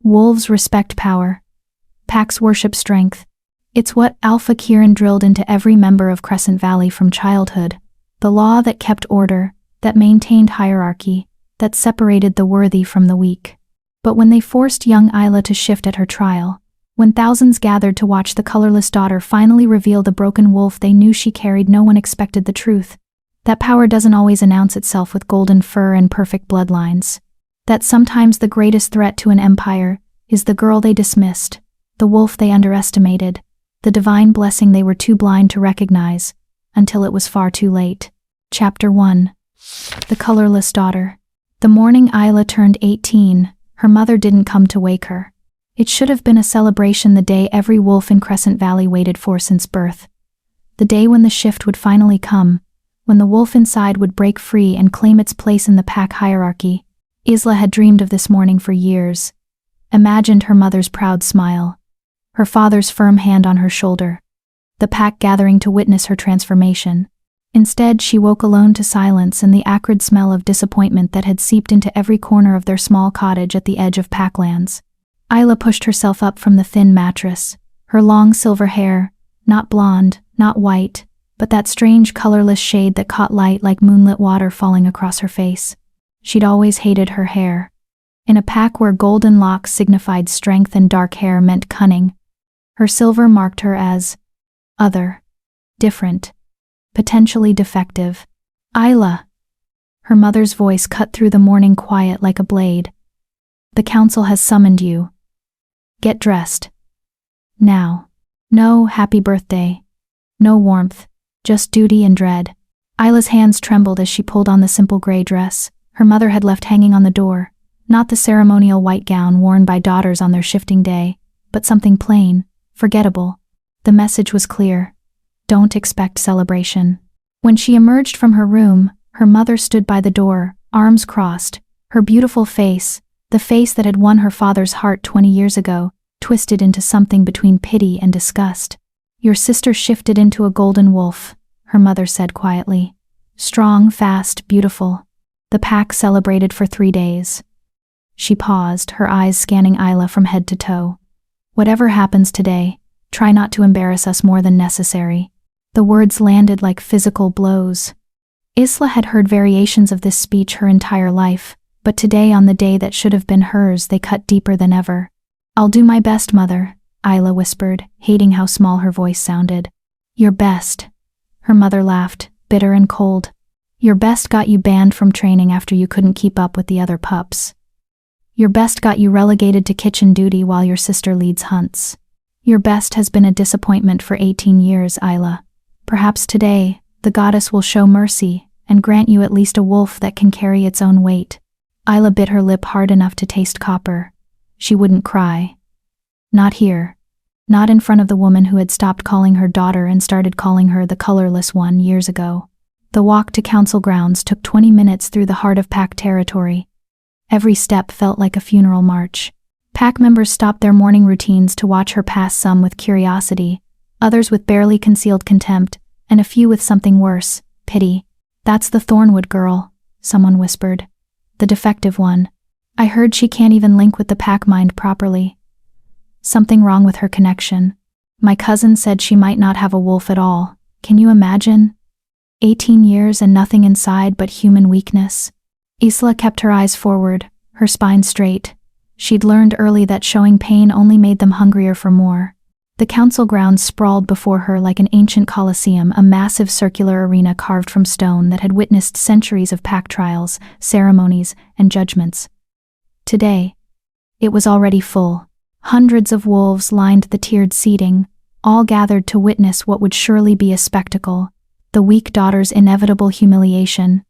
Wolves respect power. Packs worship strength. It's what Alpha Kieran drilled into every member of Crescent Valley from childhood. The law that kept order, that maintained hierarchy, that separated the worthy from the weak. But when they forced young Isla to shift at her trial, when thousands gathered to watch the colorless daughter finally reveal the broken wolf they knew she carried, no one expected the truth. That power doesn't always announce itself with golden fur and perfect bloodlines. That sometimes the greatest threat to an empire is the girl they dismissed, the wolf they underestimated, the divine blessing they were too blind to recognize, until it was far too late. Chapter 1. The Colorless Daughter. The morning Isla turned 18, her mother didn't come to wake her. It should have been a celebration, the day every wolf in Crescent Valley waited for since birth. The day when the shift would finally come, when the wolf inside would break free and claim its place in the pack hierarchy. Isla had dreamed of this morning for years, imagined her mother's proud smile, her father's firm hand on her shoulder, the pack gathering to witness her transformation. Instead, she woke alone to silence and the acrid smell of disappointment that had seeped into every corner of their small cottage at the edge of Packlands. Isla pushed herself up from the thin mattress, her long silver hair, not blonde, not white, but that strange colorless shade that caught light like moonlit water falling across her face. She'd always hated her hair. In a pack where golden locks signified strength and dark hair meant cunning, her silver marked her as other, different, potentially defective. Isla. Her mother's voice cut through the morning quiet like a blade. The council has summoned you. Get dressed. Now. No happy birthday. No warmth. Just duty and dread. Isla's hands trembled as she pulled on the simple gray dress her mother had left hanging on the door, not the ceremonial white gown worn by daughters on their shifting day, but something plain, forgettable. The message was clear. Don't expect celebration. When she emerged from her room, her mother stood by the door, arms crossed, her beautiful face, the face that had won her father's heart 20 years ago, twisted into something between pity and disgust. Your sister shifted into a golden wolf, her mother said quietly. Strong, fast, beautiful. The pack celebrated for 3 days. She paused, her eyes scanning Isla from head to toe. Whatever happens today, try not to embarrass us more than necessary. The words landed like physical blows. Isla had heard variations of this speech her entire life, but today, on the day that should have been hers, they cut deeper than ever. I'll do my best, Mother, Isla whispered, hating how small her voice sounded. Your best. Her mother laughed, bitter and cold. Your best got you banned from training after you couldn't keep up with the other pups. Your best got you relegated to kitchen duty while your sister leads hunts. Your best has been a disappointment for 18 years, Isla. Perhaps today, the goddess will show mercy and grant you at least a wolf that can carry its own weight. Isla bit her lip hard enough to taste copper. She wouldn't cry. Not here. Not in front of the woman who had stopped calling her daughter and started calling her the colorless one years ago. The walk to council grounds took 20 minutes through the heart of pack territory. Every step felt like a funeral march. Pack members stopped their morning routines to watch her pass, some with curiosity, others with barely concealed contempt, and a few with something worse, pity. That's the Thornwood girl, someone whispered. The defective one. I heard she can't even link with the pack mind properly. Something wrong with her connection. My cousin said she might not have a wolf at all. Can you imagine? 18 years and nothing inside but human weakness. Isla kept her eyes forward, her spine straight. She'd learned early that showing pain only made them hungrier for more. The council grounds sprawled before her like an ancient coliseum, a massive circular arena carved from stone that had witnessed centuries of pack trials, ceremonies, and judgments. Today, it was already full. Hundreds of wolves lined the tiered seating, all gathered to witness what would surely be a spectacle, the weak daughter's inevitable humiliation.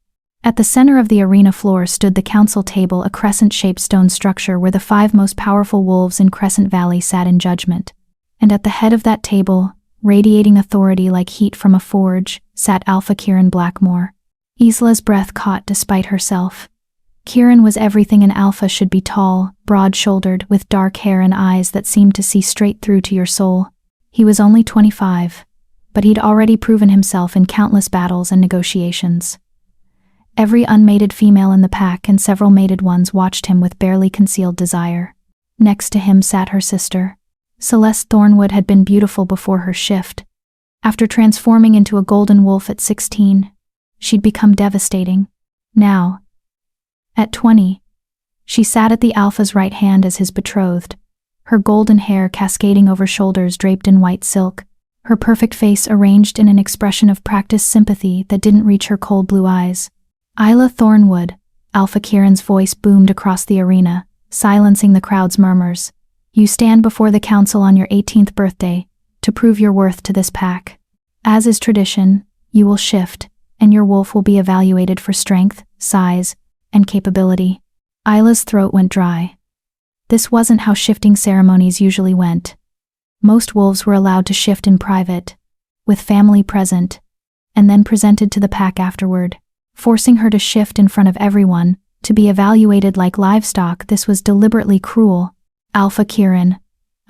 At the center of the arena floor stood the council table, a crescent-shaped stone structure where the 5 most powerful wolves in Crescent Valley sat in judgment. And at the head of that table, radiating authority like heat from a forge, sat Alpha Kieran Blackmore. Isla's breath caught despite herself. Kieran was everything an alpha should be: tall, broad-shouldered, with dark hair and eyes that seemed to see straight through to your soul. He was only 25, but he'd already proven himself in countless battles and negotiations. Every unmated female in the pack and several mated ones watched him with barely concealed desire. Next to him sat her sister. Celeste Thornwood had been beautiful before her shift. After transforming into a golden wolf at 16, she'd become devastating. Now, at 20, she sat at the Alpha's right hand as his betrothed, her golden hair cascading over shoulders draped in white silk, her perfect face arranged in an expression of practiced sympathy that didn't reach her cold blue eyes. Isla Thornwood, Alpha Kieran's voice boomed across the arena, silencing the crowd's murmurs. You stand before the council on your 18th birthday to prove your worth to this pack. As is tradition, you will shift, and your wolf will be evaluated for strength, size, and capability. Isla's throat went dry. This wasn't how shifting ceremonies usually went. Most wolves were allowed to shift in private, with family present, and then presented to the pack afterward. Forcing her to shift in front of everyone, to be evaluated like livestock, this was deliberately cruel. Alpha Kieran.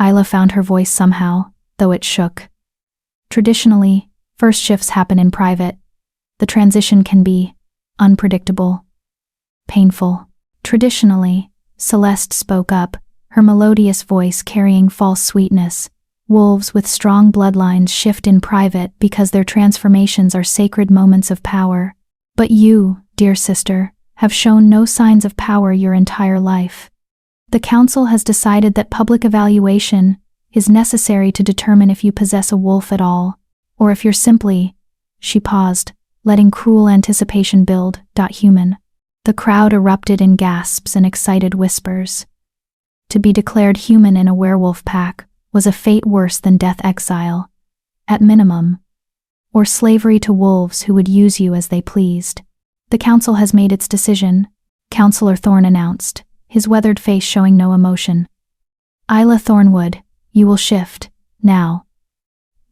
Isla found her voice somehow, though it shook. Traditionally, first shifts happen in private. The transition can be unpredictable, painful. Traditionally, Celeste spoke up, her melodious voice carrying false sweetness. Wolves with strong bloodlines shift in private because their transformations are sacred moments of power. But you, dear sister, have shown no signs of power your entire life. The council has decided that public evaluation is necessary to determine if you possess a wolf at all, or if you're simply, she paused, letting cruel anticipation build. Human. The crowd erupted in gasps and excited whispers. To be declared human in a werewolf pack was a fate worse than death exile, at minimum, or slavery to wolves who would use you as they pleased. The council has made its decision, Councillor Thorne announced, his weathered face showing no emotion. Isla Thornwood, you will shift, now.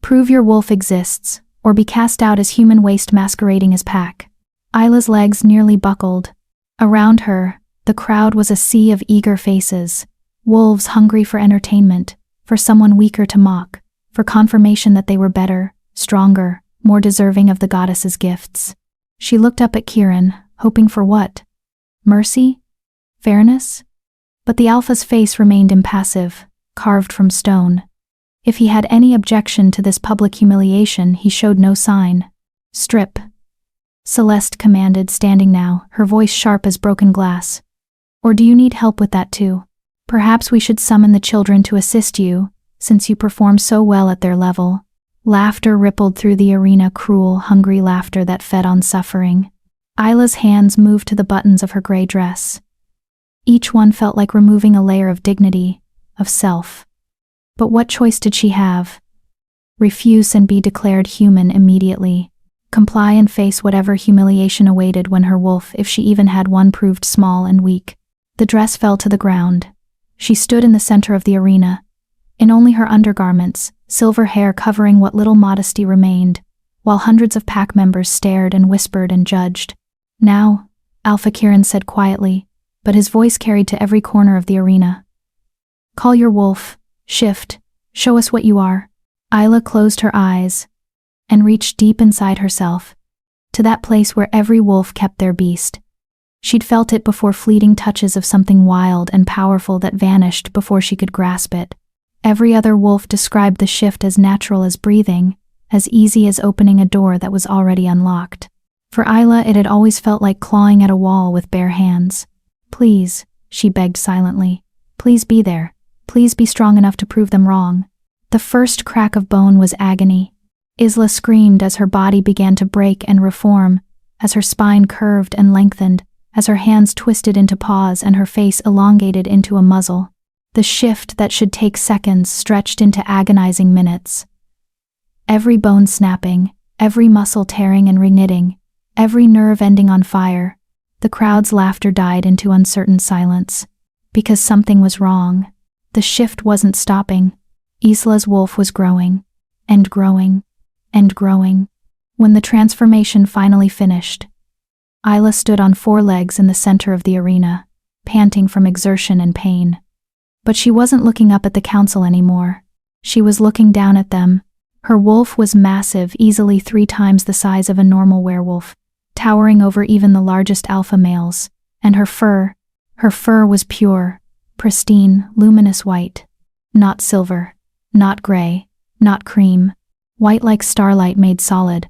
Prove your wolf exists, or be cast out as human waste masquerading as pack. Isla's legs nearly buckled. Around her, the crowd was a sea of eager faces, wolves hungry for entertainment, for someone weaker to mock, for confirmation that they were better, stronger, more deserving of the goddess's gifts. She looked up at Kieran, hoping for what? Mercy? Fairness? But the Alpha's face remained impassive, carved from stone. If he had any objection to this public humiliation, he showed no sign. Strip. Celeste commanded, standing now, her voice sharp as broken glass. Or do you need help with that too? Perhaps we should summon the children to assist you, since you perform so well at their level. Laughter rippled through the arena, cruel, hungry laughter that fed on suffering. Isla's hands moved to the buttons of her gray dress. Each one felt like removing a layer of dignity, of self. But what choice did she have? Refuse and be declared human immediately. Comply and face whatever humiliation awaited when her wolf, if she even had one, proved small and weak. The dress fell to the ground. She stood in the center of the arena, in only her undergarments, silver hair covering what little modesty remained, while hundreds of pack members stared and whispered and judged. Now, Alpha Kieran said quietly, but his voice carried to every corner of the arena. Call your wolf, shift, show us what you are. Isla closed her eyes and reached deep inside herself, to that place where every wolf kept their beast. She'd felt it before, fleeting touches of something wild and powerful that vanished before she could grasp it. Every other wolf described the shift as natural as breathing, as easy as opening a door that was already unlocked. For Isla, it had always felt like clawing at a wall with bare hands. Please, she begged silently. Please be there. Please be strong enough to prove them wrong. The first crack of bone was agony. Isla screamed as her body began to break and reform, as her spine curved and lengthened, as her hands twisted into paws and her face elongated into a muzzle. The shift that should take seconds stretched into agonizing minutes. Every bone snapping, every muscle tearing and reknitting, every nerve ending on fire. The crowd's laughter died into uncertain silence. Because something was wrong. The shift wasn't stopping. Isla's wolf was growing, and growing, and growing. When the transformation finally finished, Isla stood on 4 legs in the center of the arena, panting from exertion and pain. But she wasn't looking up at the council anymore. She was looking down at them. Her wolf was massive, easily 3 times the size of a normal werewolf, towering over even the largest alpha males, and her fur was pure, Pristine, luminous white. Not silver. Not gray. Not cream. White like starlight made solid.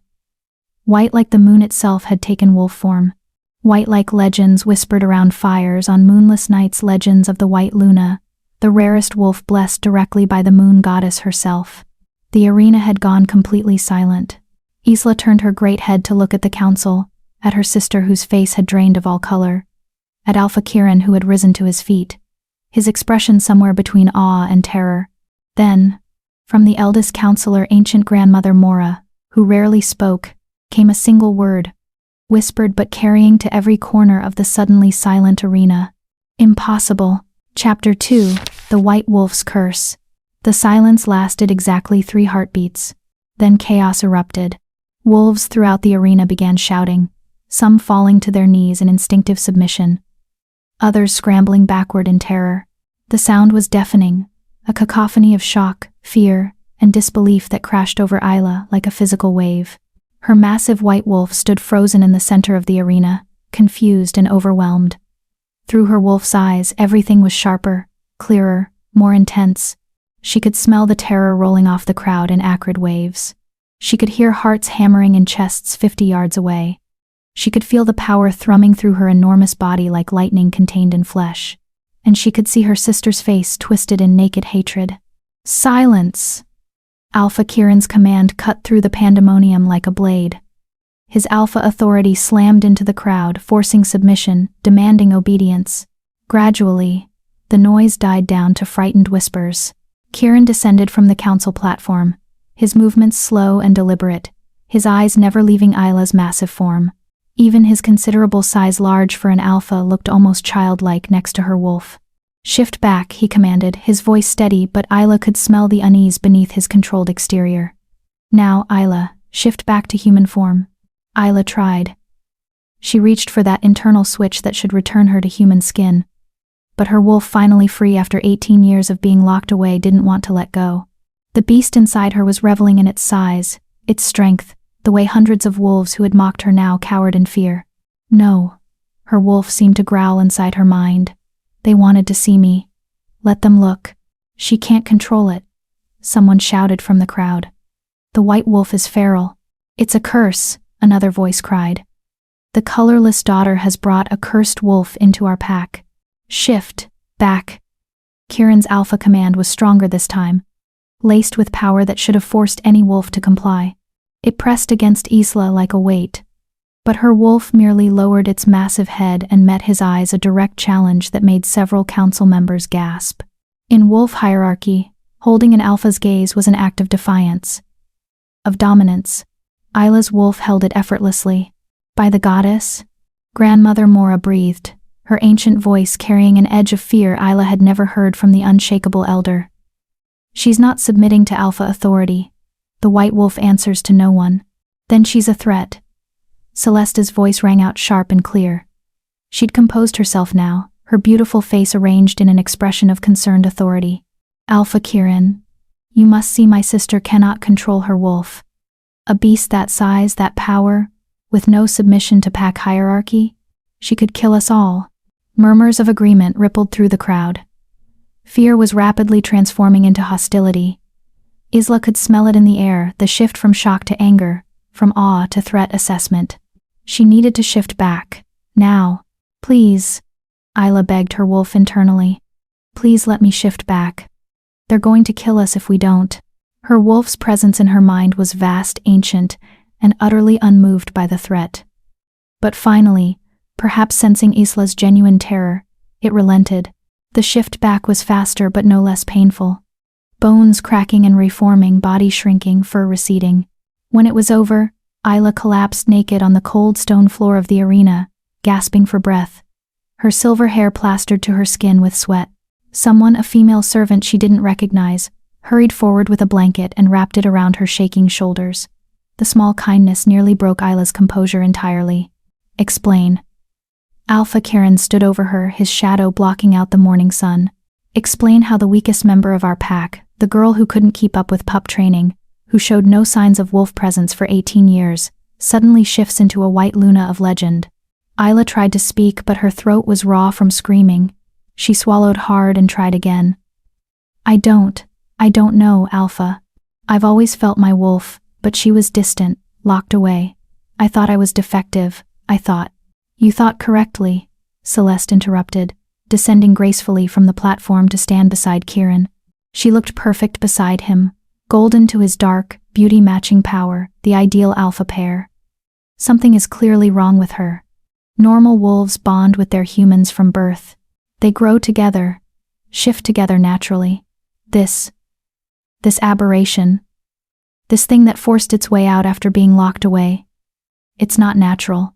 White like the moon itself had taken wolf form. White like legends whispered around fires on moonless nights, legends of the white Luna, the rarest wolf blessed directly by the moon goddess herself. The arena had gone completely silent. Isla turned her great head to look at the council, at her sister whose face had drained of all color, at Alpha Kieran who had risen to his feet, his expression somewhere between awe and terror. Then, from the eldest counselor, ancient grandmother Mora, who rarely spoke, came a single word, whispered but carrying to every corner of the suddenly silent arena. Impossible. Chapter 2, The White Wolf's Curse. The silence lasted exactly 3 heartbeats. Then chaos erupted. Wolves throughout the arena began shouting, some falling to their knees in instinctive submission, others scrambling backward in terror. The sound was deafening, a cacophony of shock, fear, and disbelief that crashed over Isla like a physical wave. Her massive white wolf stood frozen in the center of the arena, confused and overwhelmed. Through her wolf's eyes, everything was sharper, clearer, more intense. She could smell the terror rolling off the crowd in acrid waves. She could hear hearts hammering in chests 50 yards away. She could feel the power thrumming through her enormous body like lightning contained in flesh. And she could see her sister's face twisted in naked hatred. Silence! Alpha Kieran's command cut through the pandemonium like a blade. His alpha authority slammed into the crowd, forcing submission, demanding obedience. Gradually, the noise died down to frightened whispers. Kieran descended from the council platform, his movements slow and deliberate, his eyes never leaving Isla's massive form. Even his considerable size, large for an alpha, looked almost childlike next to her wolf. Shift back, he commanded, his voice steady, but Isla could smell the unease beneath his controlled exterior. Now, Isla, shift back to human form. Isla tried. She reached for that internal switch that should return her to human skin. But her wolf, finally free after 18 years of being locked away, didn't want to let go. The beast inside her was reveling in its size, its strength, the way hundreds of wolves who had mocked her now cowered in fear. No. Her wolf seemed to growl inside her mind. They wanted to see me. Let them look. She can't control it. Someone shouted from the crowd. The white wolf is feral. It's a curse, another voice cried. The colorless daughter has brought a cursed wolf into our pack. Shift, back. Kieran's alpha command was stronger this time, laced with power that should have forced any wolf to comply. It pressed against Isla like a weight. But her wolf merely lowered its massive head and met his eyes, a direct challenge that made several council members gasp. In wolf hierarchy, holding an alpha's gaze was an act of defiance, of dominance. Isla's wolf held it effortlessly. By the goddess? Grandmother Mora breathed, her ancient voice carrying an edge of fear Isla had never heard from the unshakable elder. She's not submitting to alpha authority. The white wolf answers to no one. Then she's a threat. Celesta's voice rang out sharp and clear. She'd composed herself now, her beautiful face arranged in an expression of concerned authority. Alpha Kieran, you must see my sister cannot control her wolf. A beast that size, that power, with no submission to pack hierarchy, she could kill us all. Murmurs of agreement rippled through the crowd. Fear was rapidly transforming into hostility. Isla could smell it in the air, the shift from shock to anger, from awe to threat assessment. She needed to shift back. Now. Please. Isla begged her wolf internally. Please let me shift back. They're going to kill us if we don't. Her wolf's presence in her mind was vast, ancient, and utterly unmoved by the threat. But finally, perhaps sensing Isla's genuine terror, it relented. The shift back was faster but no less painful. Bones cracking and reforming, body shrinking, fur receding. When it was over, Isla collapsed naked on the cold stone floor of the arena, gasping for breath. Her silver hair plastered to her skin with sweat. Someone, a female servant she didn't recognize, hurried forward with a blanket and wrapped it around her shaking shoulders. The small kindness nearly broke Isla's composure entirely. Explain. Alpha Kieran stood over her, his shadow blocking out the morning sun. Explain how the weakest member of our pack, the girl who couldn't keep up with pup training, who showed no signs of wolf presence for 18 years, suddenly shifts into a white Luna of legend. Isla tried to speak, but her throat was raw from screaming. She swallowed hard and tried again. I don't know, Alpha. I've always felt my wolf, but she was distant, locked away. I thought I was defective, I thought. You thought correctly, Celeste interrupted, descending gracefully from the platform to stand beside Kieran. She looked perfect beside him, golden to his dark, beauty-matching power, the ideal alpha pair. Something is clearly wrong with her. Normal wolves bond with their humans from birth. They grow together, shift together naturally. This aberration, this thing that forced its way out after being locked away, it's not natural.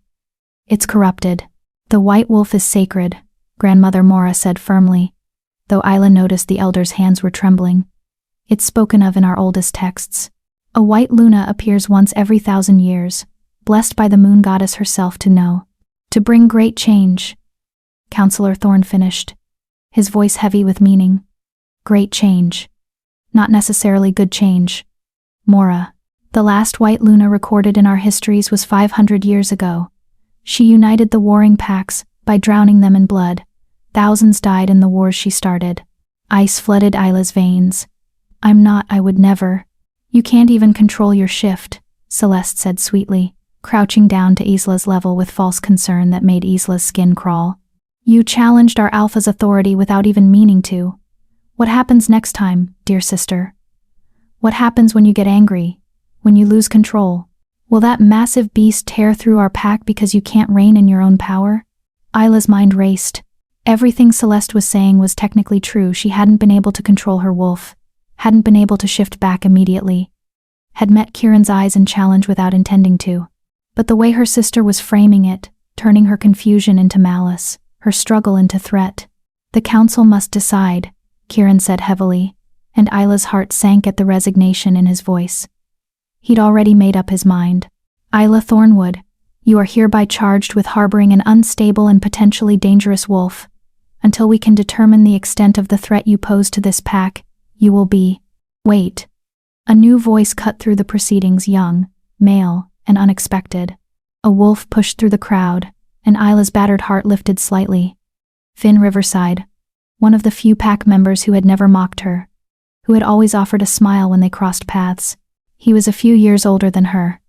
It's corrupted. The white wolf is sacred, Grandmother Mora said firmly, though Isla noticed the elder's hands were trembling. It's spoken of in our oldest texts. A white Luna appears once every 1,000 years, blessed by the moon goddess herself to know, to bring great change. Counselor Thorne finished, his voice heavy with meaning. Great change. Not necessarily good change. Mora, the last white Luna recorded in our histories was 500 years ago. She united the warring packs by drowning them in blood. Thousands died in the wars she started. Ice flooded Isla's veins. I would never. You can't even control your shift, Celeste said sweetly, crouching down to Isla's level with false concern that made Isla's skin crawl. You challenged our alpha's authority without even meaning to. What happens next time, dear sister? What happens when you get angry? When you lose control? Will that massive beast tear through our pack because you can't reign in your own power? Isla's mind raced. Everything Celeste was saying was technically true. She hadn't been able to control her wolf, hadn't been able to shift back immediately, had met Kieran's eyes in challenge without intending to. But the way her sister was framing it, turning her confusion into malice, her struggle into threat. The council must decide, Kieran said heavily, and Isla's heart sank at the resignation in his voice. He'd already made up his mind. Isla Thornwood, you are hereby charged with harboring an unstable and potentially dangerous wolf. Until we can determine the extent of the threat you pose to this pack, you will be. Wait. A new voice cut through the proceedings, young, male, and unexpected. A wolf pushed through the crowd, and Isla's battered heart lifted slightly. Finn Riverside, one of the few pack members who had never mocked her, who had always offered a smile when they crossed paths. He was a few years older than her.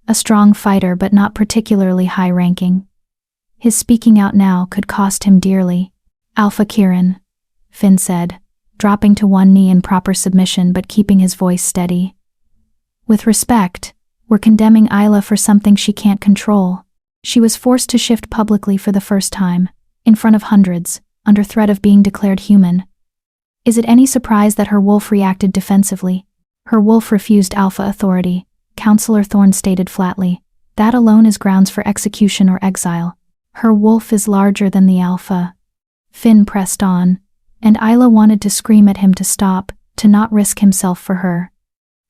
A strong fighter but not particularly high-ranking. His speaking out now could cost him dearly. Alpha Kieran, Finn said, dropping to one knee in proper submission but keeping his voice steady. With respect, we're condemning Isla for something she can't control. She was forced to shift publicly for the first time, in front of hundreds, under threat of being declared human. Is it any surprise that her wolf reacted defensively? Her wolf refused alpha authority, Counselor Thorne stated flatly. That alone is grounds for execution or exile. Her wolf is larger than the alpha. Finn pressed on, and Isla wanted to scream at him to stop, to not risk himself for her.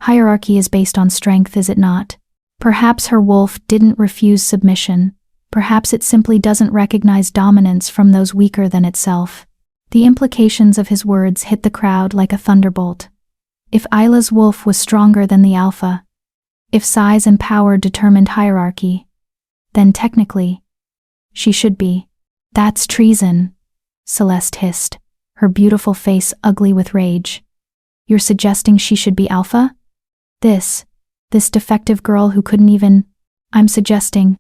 Hierarchy is based on strength, is it not? Perhaps her wolf didn't refuse submission. Perhaps it simply doesn't recognize dominance from those weaker than itself. The implications of his words hit the crowd like a thunderbolt. If Isla's wolf was stronger than the alpha, if size and power determined hierarchy, then technically, she should be. That's treason, Celeste hissed, her beautiful face ugly with rage. You're suggesting she should be alpha? This defective girl who couldn't even… I'm suggesting…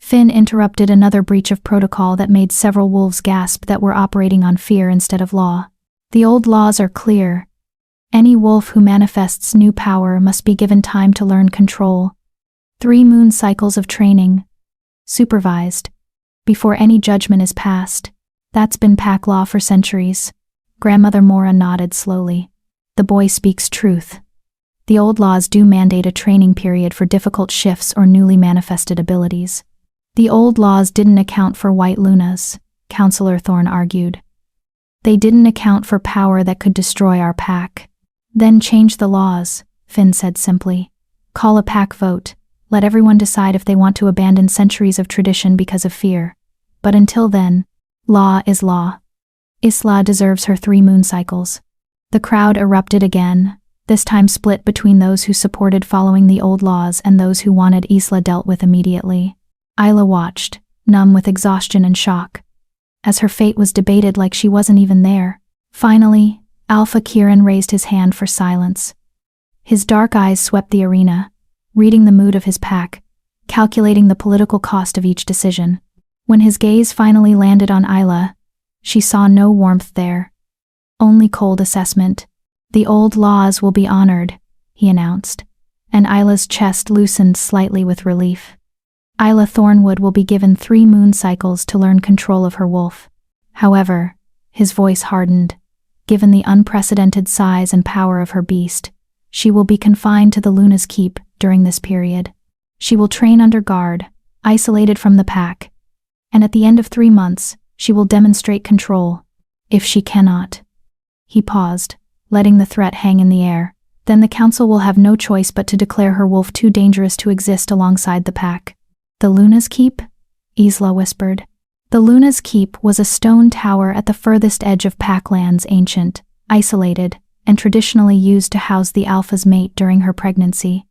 Finn interrupted another breach of protocol that made several wolves gasp that were operating on fear instead of law. The old laws are clear. Any wolf who manifests new power must be given time to learn control. 3 moon cycles of training, supervised, before any judgment is passed. That's been pack law for centuries. Grandmother Mora nodded slowly. The boy speaks truth. The old laws do mandate a training period for difficult shifts or newly manifested abilities. The old laws didn't account for white lunas, Counselor Thorne argued. They didn't account for power that could destroy our pack. Then change the laws, Finn said simply. Call a pack vote. Let everyone decide if they want to abandon centuries of tradition because of fear. But until then, law is law. Isla deserves her 3 moon cycles. The crowd erupted again, this time split between those who supported following the old laws and those who wanted Isla dealt with immediately. Isla watched, numb with exhaustion and shock. as her fate was debated like she wasn't even there. Finally, Alpha Kieran raised his hand for silence. His dark eyes swept the arena, reading the mood of his pack, calculating the political cost of each decision. When his gaze finally landed on Isla, she saw no warmth there. Only cold assessment. "The old laws will be honored," he announced, and Isla's chest loosened slightly with relief. Isla Thornwood will be given 3 moon cycles to learn control of her wolf. However, his voice hardened. Given the unprecedented size and power of her beast, she will be confined to the Luna's Keep during this period. She will train under guard, isolated from the pack, and at the end of 3 months, she will demonstrate control. If she cannot. He paused, letting the threat hang in the air. Then the council will have no choice but to declare her wolf too dangerous to exist alongside the pack. "The Luna's Keep?" Isla whispered. The Luna's Keep was a stone tower at the furthest edge of Packlands, ancient, isolated, and traditionally used to house the Alpha's mate during her pregnancy.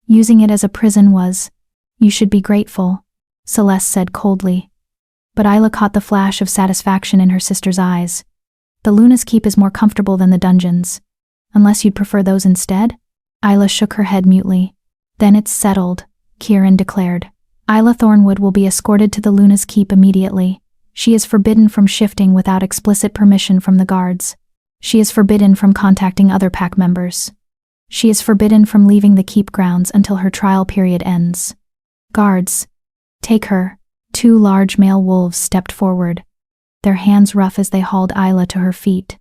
Using it as a prison was, "You should be grateful," Celeste said coldly. But Isla caught the flash of satisfaction in her sister's eyes. "The Luna's Keep is more comfortable than the dungeons. Unless you'd prefer those instead?" Isla shook her head mutely. "Then it's settled," Kieran declared. "Isla Thornwood will be escorted to the Luna's Keep immediately. She is forbidden from shifting without explicit permission from the guards. She is forbidden from contacting other pack members. She is forbidden from leaving the keep grounds until her trial period ends. Guards, take her." 2 large male wolves stepped forward, their hands rough as they hauled Isla to her feet.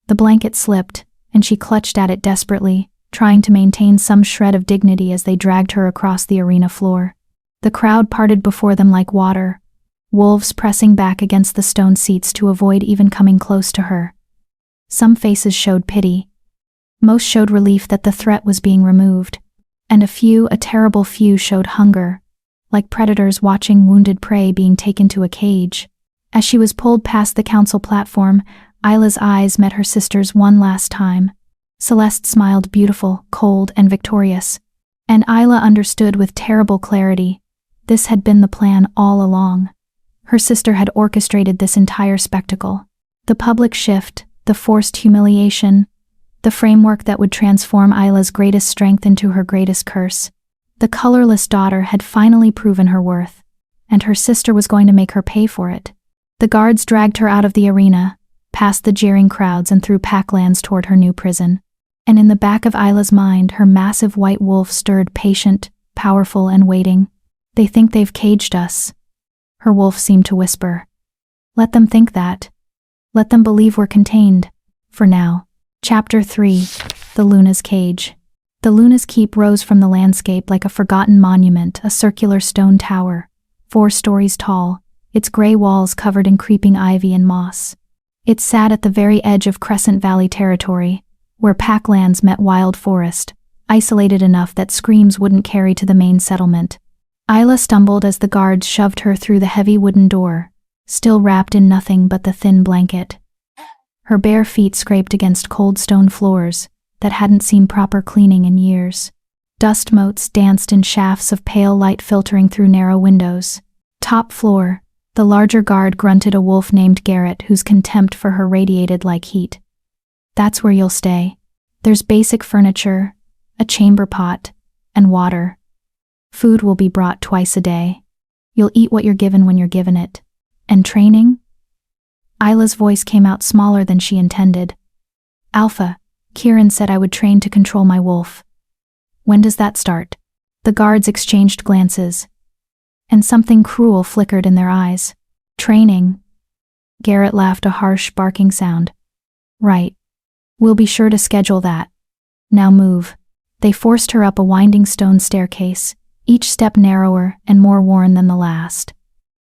The blanket slipped, and she clutched at it desperately, trying to maintain some shred of dignity as they dragged her across the arena floor. The crowd parted before them like water, wolves pressing back against the stone seats to avoid even coming close to her. Some faces showed pity. Most showed relief that the threat was being removed, and a terrible few, showed hunger, like predators watching wounded prey being taken to a cage. As she was pulled past the council platform, Isla's eyes met her sister's one last time. Celeste smiled, beautiful, cold, and victorious, and Isla understood with terrible clarity. This had been the plan all along. Her sister had orchestrated this entire spectacle. The public shift, the forced humiliation, the framework that would transform Isla's greatest strength into her greatest curse. The colorless daughter had finally proven her worth, and her sister was going to make her pay for it. The guards dragged her out of the arena, past the jeering crowds and through Packlands toward her new prison. And in the back of Isla's mind, her massive white wolf stirred, patient, powerful, and waiting. "They think they've caged us," her wolf seemed to whisper. "Let them think that. Let them believe we're contained. For now." Chapter 3. The Luna's Cage. The Luna's Keep rose from the landscape like a forgotten monument, a circular stone tower, 4 stories tall, its gray walls covered in creeping ivy and moss. It sat at the very edge of Crescent Valley territory, where Packlands met wild forest, isolated enough that screams wouldn't carry to the main settlement. Isla stumbled as the guards shoved her through the heavy wooden door, still wrapped in nothing but the thin blanket. Her bare feet scraped against cold stone floors that hadn't seen proper cleaning in years. Dust motes danced in shafts of pale light filtering through narrow windows. Top floor, the larger guard grunted a wolf named Garrett whose contempt for her radiated like heat. "That's where you'll stay. There's basic furniture, a chamber pot, and water. Food will be brought twice a day. You'll eat what you're given when you're given it. And training?" Isla's voice came out smaller than she intended. "Alpha, Kieran said I would train to control my wolf. When does that start?" The guards exchanged glances, and something cruel flickered in their eyes. "Training." Garrett laughed, a harsh, barking sound. "Right. We'll be sure to schedule that. Now move." They forced her up a winding stone staircase, each step narrower and more worn than the last.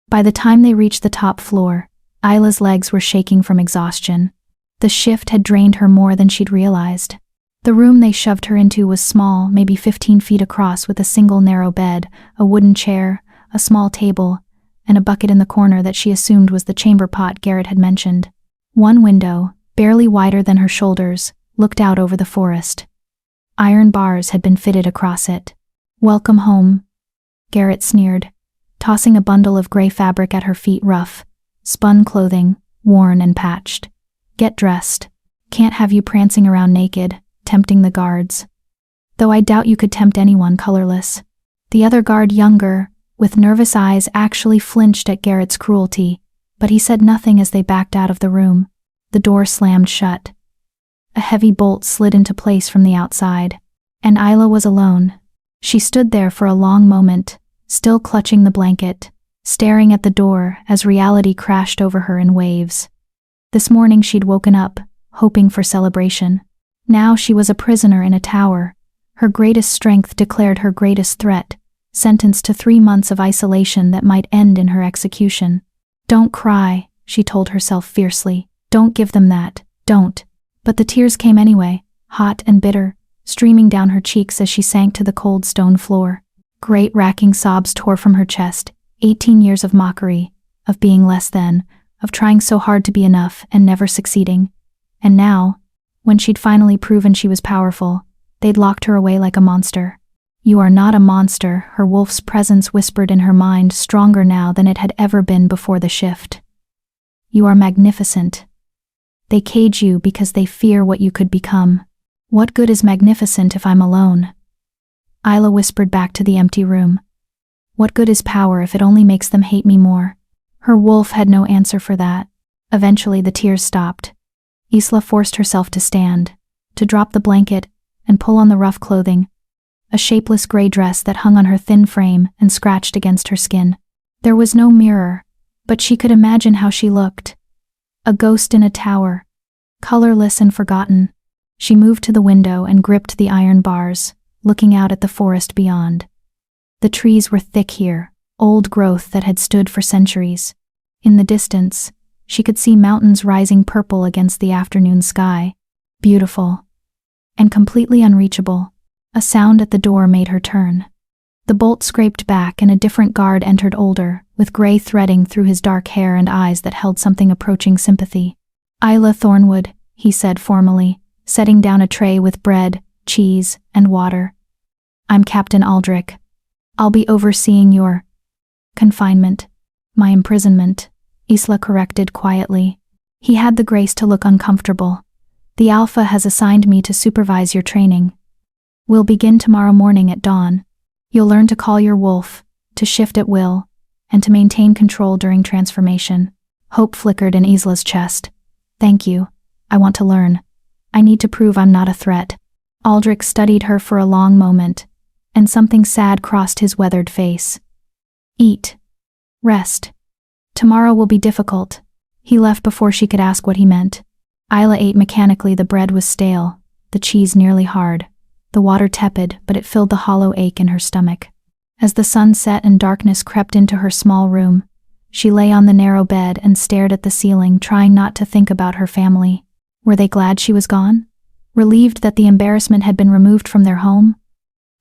By the time they reached the top floor, Isla's legs were shaking from exhaustion. The shift had drained her more than she'd realized. The room they shoved her into was small, maybe 15 feet across, with a single narrow bed, a wooden chair, a small table, and a bucket in the corner that she assumed was the chamber pot Garrett had mentioned. One window, barely wider than her shoulders, looked out over the forest. Iron bars had been fitted across it. "Welcome home," Garrett sneered, tossing a bundle of gray fabric at her feet, rough, spun clothing, worn and patched. Get dressed. Can't have you prancing around naked, tempting the guards. Though I doubt you could tempt anyone colorless. The other guard, younger, with nervous eyes, actually flinched at Garrett's cruelty, but he said nothing as they backed out of the room. The door slammed shut. A heavy bolt slid into place from the outside, and Isla was alone. She stood there for a long moment, still clutching the blanket, staring at the door as reality crashed over her in waves. This morning she'd woken up, hoping for celebration. Now she was a prisoner in a tower. Her greatest strength declared her greatest threat, sentenced to 3 months of isolation that might end in her execution. Don't cry, she told herself fiercely. Don't give them that, don't. But the tears came anyway, hot and bitter, streaming down her cheeks as she sank to the cold stone floor. Great racking sobs tore from her chest. 18 years of mockery, of being less than, of trying so hard to be enough and never succeeding. And now, when she'd finally proven she was powerful, they'd locked her away like a monster. You are not a monster, her wolf's presence whispered in her mind, stronger now than it had ever been before the shift. You are magnificent. They cage you because they fear what you could become. What good is magnificent if I'm alone? Isla whispered back to the empty room. What good is power if it only makes them hate me more? Her wolf had no answer for that. Eventually the tears stopped. Isla forced herself to stand, to drop the blanket, and pull on the rough clothing, a shapeless gray dress that hung on her thin frame and scratched against her skin. There was no mirror, but she could imagine how she looked. A ghost in a tower, colorless and forgotten. She moved to the window and gripped the iron bars, looking out at the forest beyond. The trees were thick here, old growth that had stood for centuries. In the distance, she could see mountains rising purple against the afternoon sky. Beautiful. And completely unreachable. A sound at the door made her turn. The bolt scraped back and a different guard entered, older, with gray threading through his dark hair and eyes that held something approaching sympathy. Isla Thornwood, he said formally, setting down a tray with bread, cheese, and water. I'm Captain Aldrich. I'll be overseeing your confinement. My imprisonment, Isla corrected quietly. He had the grace to look uncomfortable. The Alpha has assigned me to supervise your training. We'll begin tomorrow morning at dawn. You'll learn to call your wolf, to shift at will, and to maintain control during transformation. Hope flickered in Isla's chest. Thank you. I want to learn. I need to prove I'm not a threat. Aldrich studied her for a long moment, and something sad crossed his weathered face. Eat. Rest. Tomorrow will be difficult. He left before she could ask what he meant. Isla ate mechanically. The bread was stale, the cheese nearly hard, the water tepid, but it filled the hollow ache in her stomach. As the sun set and darkness crept into her small room, she lay on the narrow bed and stared at the ceiling, trying not to think about her family. Were they glad she was gone? Relieved that the embarrassment had been removed from their home?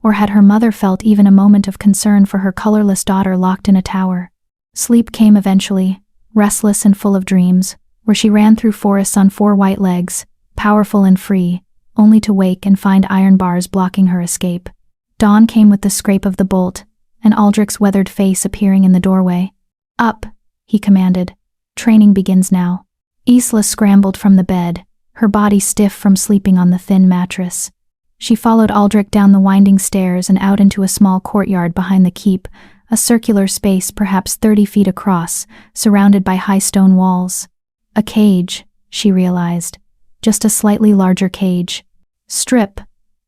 Or had her mother felt even a moment of concern for her colorless daughter locked in a tower? Sleep came eventually, restless and full of dreams, where she ran through forests on 4 white legs, powerful and free, only to wake and find iron bars blocking her escape. Dawn came with the scrape of the bolt, and Aldrich's weathered face appearing in the doorway. Up, he commanded. Training begins now. Isla scrambled from the bed, her body stiff from sleeping on the thin mattress. She followed Aldrich down the winding stairs and out into a small courtyard behind the keep, a circular space perhaps 30 feet across, surrounded by high stone walls. A cage, she realized. Just a slightly larger cage. Strip,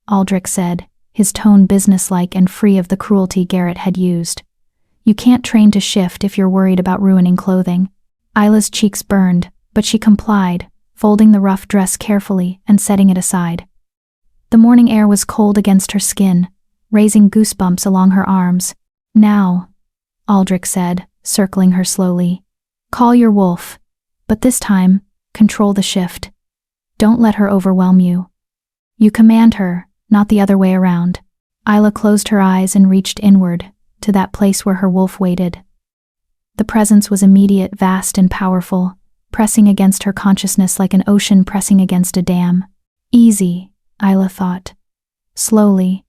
Aldrich said, his tone businesslike and free of the cruelty Garrett had used. You can't train to shift if you're worried about ruining clothing. Isla's cheeks burned, but she complied, folding the rough dress carefully and setting it aside. The morning air was cold against her skin, raising goosebumps along her arms. Now, Aldrich said, circling her slowly. Call your wolf, but this time, control the shift. Don't let her overwhelm you. You command her, not the other way around. Isla closed her eyes and reached inward, to that place where her wolf waited. The presence was immediate, vast and powerful, pressing against her consciousness like an ocean pressing against a dam. Easy, Isla thought. Slowly.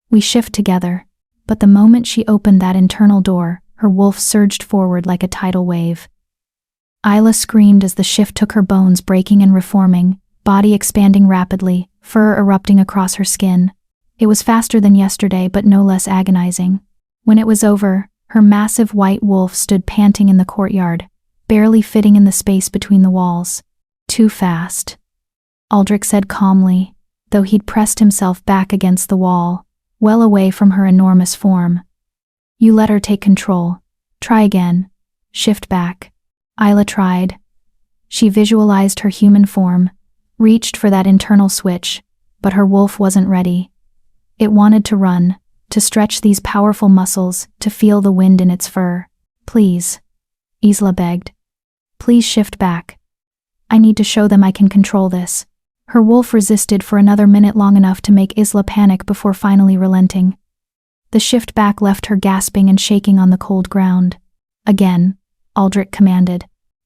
We shift together. But the moment she opened that internal door, her wolf surged forward like a tidal wave. Isla screamed as the shift took her bones breaking and reforming, body expanding rapidly, fur erupting across her skin. It was faster than yesterday but no less agonizing. When it was over, her massive white wolf stood panting in the courtyard, barely fitting in the space between the walls. Too fast, Aldrich said calmly, though he'd pressed himself back against the wall, well away from her enormous form. You let her take control. Try again. Shift back. Isla tried. She visualized her human form, reached for that internal switch, but her wolf wasn't ready. It wanted to run, to stretch these powerful muscles, to feel the wind in its fur. Please, Isla begged. Please shift back. I need to show them I can control this. Her wolf resisted for another minute, long enough to make Isla panic before finally relenting. The shift back left her gasping and shaking on the cold ground. Again, Aldrich commanded.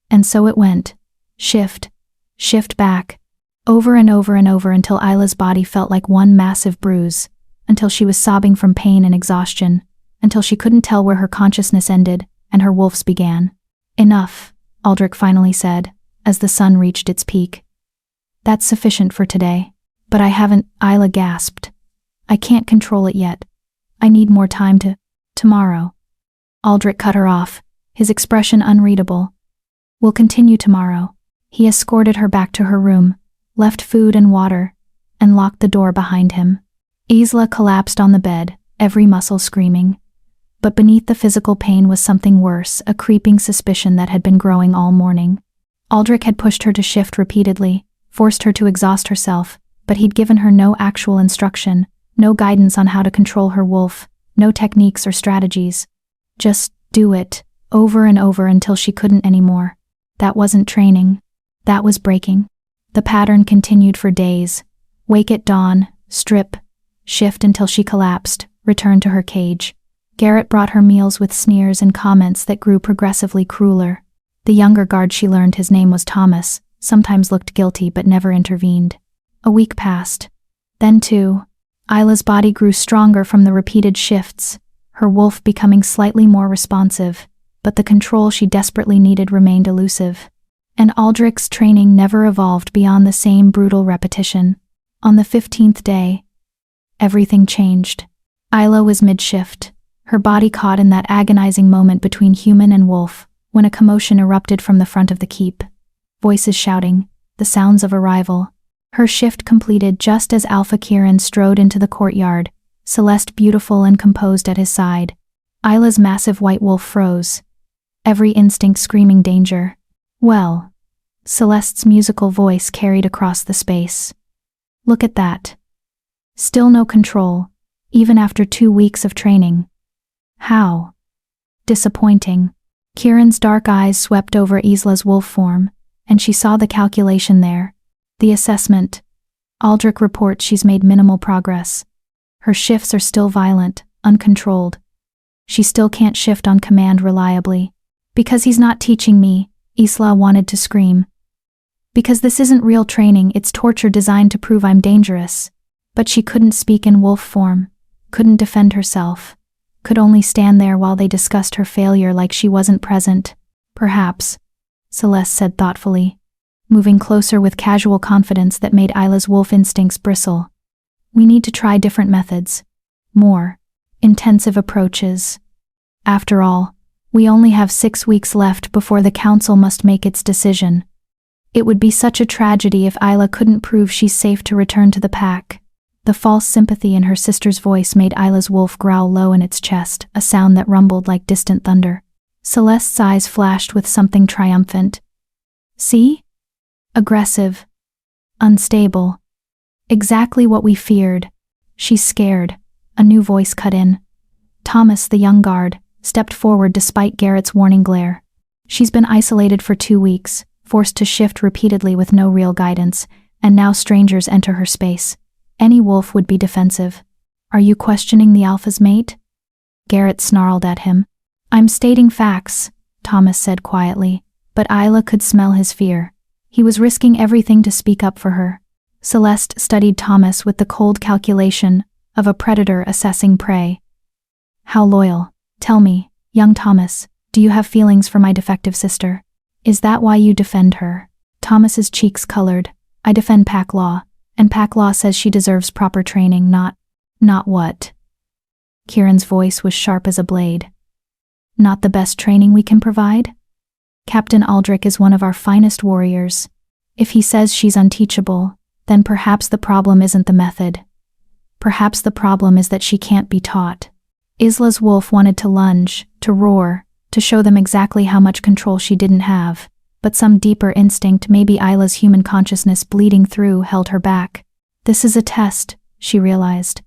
And so it went. Shift. Shift back. Over and over and over until Isla's body felt like one massive bruise, until she was sobbing from pain and exhaustion, until she couldn't tell where her consciousness ended and her wolf's began. Enough, Aldrich finally said, as the sun reached its peak. That's sufficient for today. But I haven't, Isla gasped. I can't control it yet. I need more time tomorrow. Aldrich cut her off, his expression unreadable. We'll continue tomorrow. He escorted her back to her room, left food and water, and locked the door behind him. Isla collapsed on the bed, every muscle screaming. But beneath the physical pain was something worse, a creeping suspicion that had been growing all morning. Aldrich had pushed her to shift repeatedly, forced her to exhaust herself, but he'd given her no actual instruction, no guidance on how to control her wolf, no techniques or strategies. Just do it, over and over until she couldn't anymore. That wasn't training. That was breaking. The pattern continued for days. Wake at dawn, strip, shift until she collapsed, return to her cage. Garrett brought her meals with sneers and comments that grew progressively crueler. The younger guard, she learned his name was Thomas, sometimes looked guilty but never intervened. A week passed. Then two. Isla's body grew stronger from the repeated shifts, her wolf becoming slightly more responsive, but the control she desperately needed remained elusive. And Aldrich's training never evolved beyond the same brutal repetition. On the 15th day, everything changed. Isla was mid-shift, her body caught in that agonizing moment between human and wolf, when a commotion erupted from the front of the keep. Voices shouting, the sounds of arrival. Her shift completed just as Alpha Kieran strode into the courtyard, Celeste beautiful and composed at his side. Isla's massive white wolf froze, every instinct screaming danger. Well, Celeste's musical voice carried across the space. Look at that. Still no control, even after 2 weeks of training. How? Disappointing. Kieran's dark eyes swept over Isla's wolf form, and she saw the calculation there. The assessment. Aldrich reports she's made minimal progress. Her shifts are still violent, uncontrolled. She still can't shift on command reliably. Because he's not teaching me, Isla wanted to scream. Because this isn't real training, it's torture designed to prove I'm dangerous. But she couldn't speak in wolf form, couldn't defend herself, could only stand there while they discussed her failure like she wasn't present. Perhaps, Celeste said thoughtfully, moving closer with casual confidence that made Isla's wolf instincts bristle. We need to try different methods. More intensive approaches. After all, we only have 6 weeks left before the council must make its decision. It would be such a tragedy if Isla couldn't prove she's safe to return to the pack. The false sympathy in her sister's voice made Isla's wolf growl low in its chest, a sound that rumbled like distant thunder. Celeste's eyes flashed with something triumphant. See? Aggressive. Unstable. Exactly what we feared. She's scared. A new voice cut in. Thomas, the young guard, stepped forward despite Garrett's warning glare. She's been isolated for 2 weeks, forced to shift repeatedly with no real guidance, and now strangers enter her space. Any wolf would be defensive. Are you questioning the alpha's mate? Garrett snarled at him. I'm stating facts, Thomas said quietly, but Isla could smell his fear. He was risking everything to speak up for her. Celeste studied Thomas with the cold calculation of a predator assessing prey. How loyal? Tell me, young Thomas, do you have feelings for my defective sister? Is that why you defend her? Thomas's cheeks colored. I defend pack law, and pack law says she deserves proper training, not what? Kieran's voice was sharp as a blade. Not the best training we can provide? Captain Aldrich is one of our finest warriors. If he says she's unteachable, then perhaps the problem isn't the method. Perhaps the problem is that she can't be taught. Isla's wolf wanted to lunge, to roar, to show them exactly how much control she didn't have, but some deeper instinct, maybe Isla's human consciousness bleeding through, held her back. This is a test, she realized.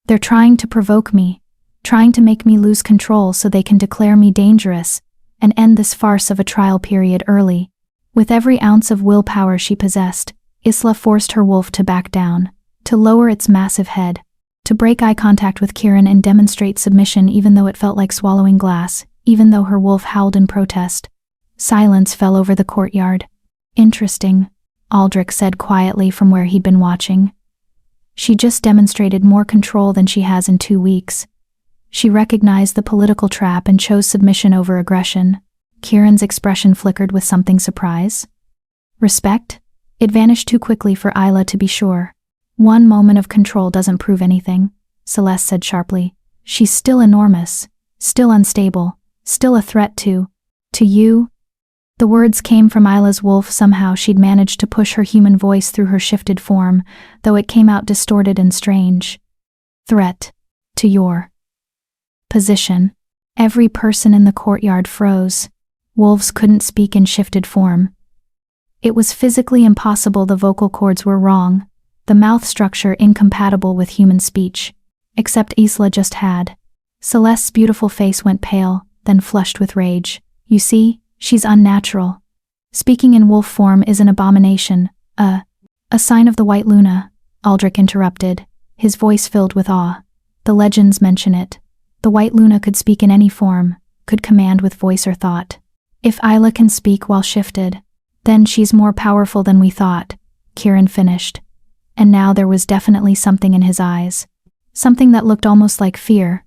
They're trying to provoke me, trying to make me lose control so they can declare me dangerous and end this farce of a trial period early. With every ounce of willpower she possessed, Isla forced her wolf to back down, to lower its massive head, to break eye contact with Kieran and demonstrate submission even though it felt like swallowing glass, even though her wolf howled in protest. Silence fell over the courtyard. Interesting, Aldrich said quietly from where he'd been watching. She just demonstrated more control than she has in 2 weeks. She recognized the political trap and chose submission over aggression. Kieran's expression flickered with something surprise. Respect? It vanished too quickly for Isla to be sure. One moment of control doesn't prove anything, Celeste said sharply. She's still enormous, still unstable, still a threat to you. The words came from Isla's wolf. Somehow she'd managed to push her human voice through her shifted form, though it came out distorted and strange. Threat to your position. Every person in the courtyard froze. Wolves couldn't speak in shifted form. It was physically impossible. The vocal cords were wrong, the mouth structure incompatible with human speech. Except Isla just had. Celeste's beautiful face went pale, then flushed with rage. You see? She's unnatural. Speaking in wolf form is an abomination, a sign of the White Luna, Aldrich interrupted, his voice filled with awe. The legends mention it. The White Luna could speak in any form, could command with voice or thought. If Isla can speak while shifted, then she's more powerful than we thought, Kieran finished. And now there was definitely something in his eyes. Something that looked almost like fear.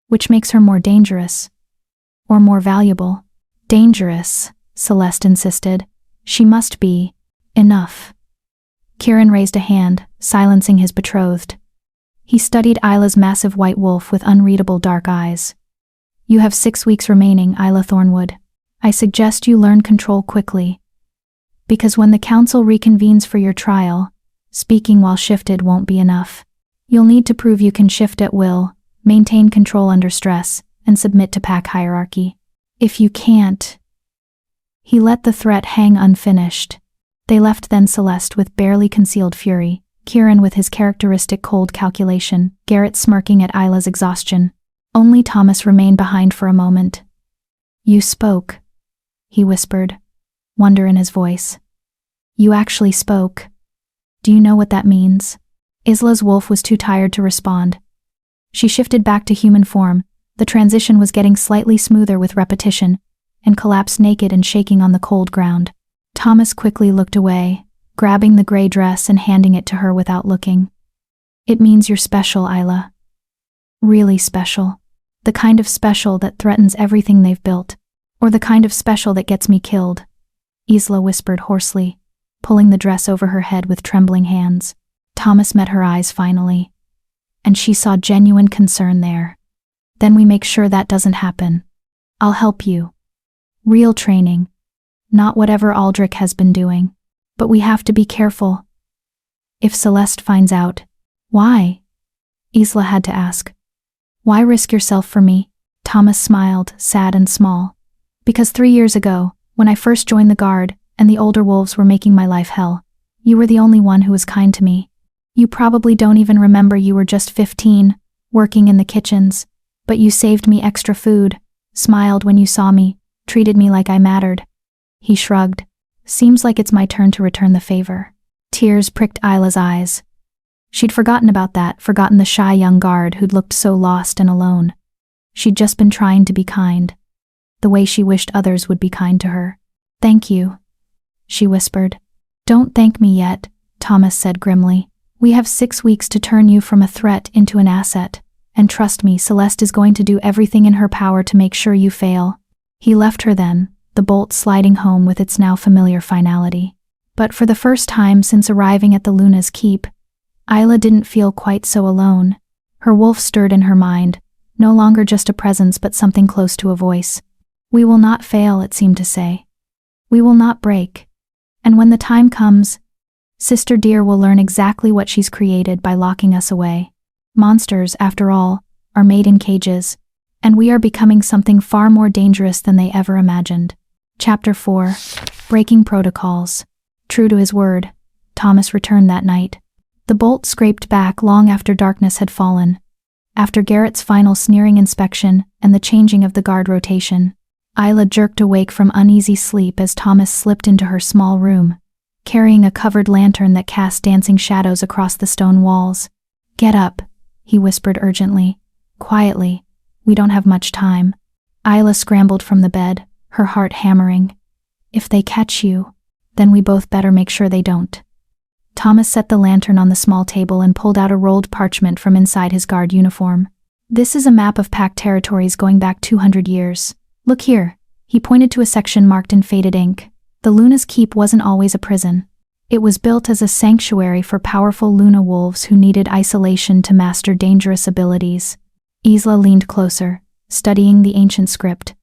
Which makes her more dangerous. Or more valuable. Dangerous, Celeste insisted. She must be. Enough. Kieran raised a hand, silencing his betrothed. He studied Isla's massive white wolf with unreadable dark eyes. You have 6 weeks remaining, Isla Thornwood. I suggest you learn control quickly. Because when the council reconvenes for your trial, speaking while shifted won't be enough. You'll need to prove you can shift at will, maintain control under stress, and submit to pack hierarchy. If you can't... He let the threat hang unfinished. They left then, Celeste with barely concealed fury, Kieran with his characteristic cold calculation, Garrett smirking at Isla's exhaustion. Only Thomas remained behind for a moment. You spoke, he whispered, wonder in his voice. You actually spoke. Do you know what that means? Isla's wolf was too tired to respond. She shifted back to human form. The transition was getting slightly smoother with repetition, and collapsed naked and shaking on the cold ground. Thomas quickly looked away, grabbing the gray dress and handing it to her without looking. It means you're special, Isla. Really special. The kind of special that threatens everything they've built. Or the kind of special that gets me killed. Isla whispered hoarsely, pulling the dress over her head with trembling hands. Thomas met her eyes finally. And she saw genuine concern there. Then we make sure that doesn't happen. I'll help you. Real training. Not whatever Aldrich has been doing. But we have to be careful. If Celeste finds out. Why? Isla had to ask. Why risk yourself for me? Thomas smiled, sad and small. Because 3 years ago, when I first joined the guard, and the older wolves were making my life hell, you were the only one who was kind to me. You probably don't even remember you were just 15, working in the kitchens. But you saved me extra food, smiled when you saw me, treated me like I mattered. He shrugged. Seems like it's my turn to return the favor. Tears pricked Isla's eyes. She'd forgotten about that, forgotten the shy young guard who'd looked so lost and alone. She'd just been trying to be kind. The way she wished others would be kind to her. Thank you, she whispered. Don't thank me yet, Thomas said grimly. We have 6 weeks to turn you from a threat into an asset. And trust me, Celeste is going to do everything in her power to make sure you fail. He left her then, the bolt sliding home with its now familiar finality. But for the first time since arriving at the Luna's keep, Isla didn't feel quite so alone. Her wolf stirred in her mind, no longer just a presence but something close to a voice. We will not fail, it seemed to say. We will not break. And when the time comes, Sister Deer will learn exactly what she's created by locking us away. Monsters, after all, are made in cages, and we are becoming something far more dangerous than they ever imagined. Chapter 4. Breaking Protocols. True to his word, Thomas returned that night. The bolt scraped back long after darkness had fallen. After Garrett's final sneering inspection and the changing of the guard rotation, Isla jerked awake from uneasy sleep as Thomas slipped into her small room, carrying a covered lantern that cast dancing shadows across the stone walls. "Get up," he whispered urgently. "Quietly. We don't have much time." Isla scrambled from the bed, her heart hammering. "If they catch you, then we both better make sure they don't." Thomas set the lantern on the small table and pulled out a rolled parchment from inside his guard uniform. "This is a map of Pact territories going back 200 years. Look here." He pointed to a section marked in faded ink. The Luna's keep wasn't always a prison. It was built as a sanctuary for powerful Luna wolves who needed isolation to master dangerous abilities. Isla leaned closer, studying the ancient script.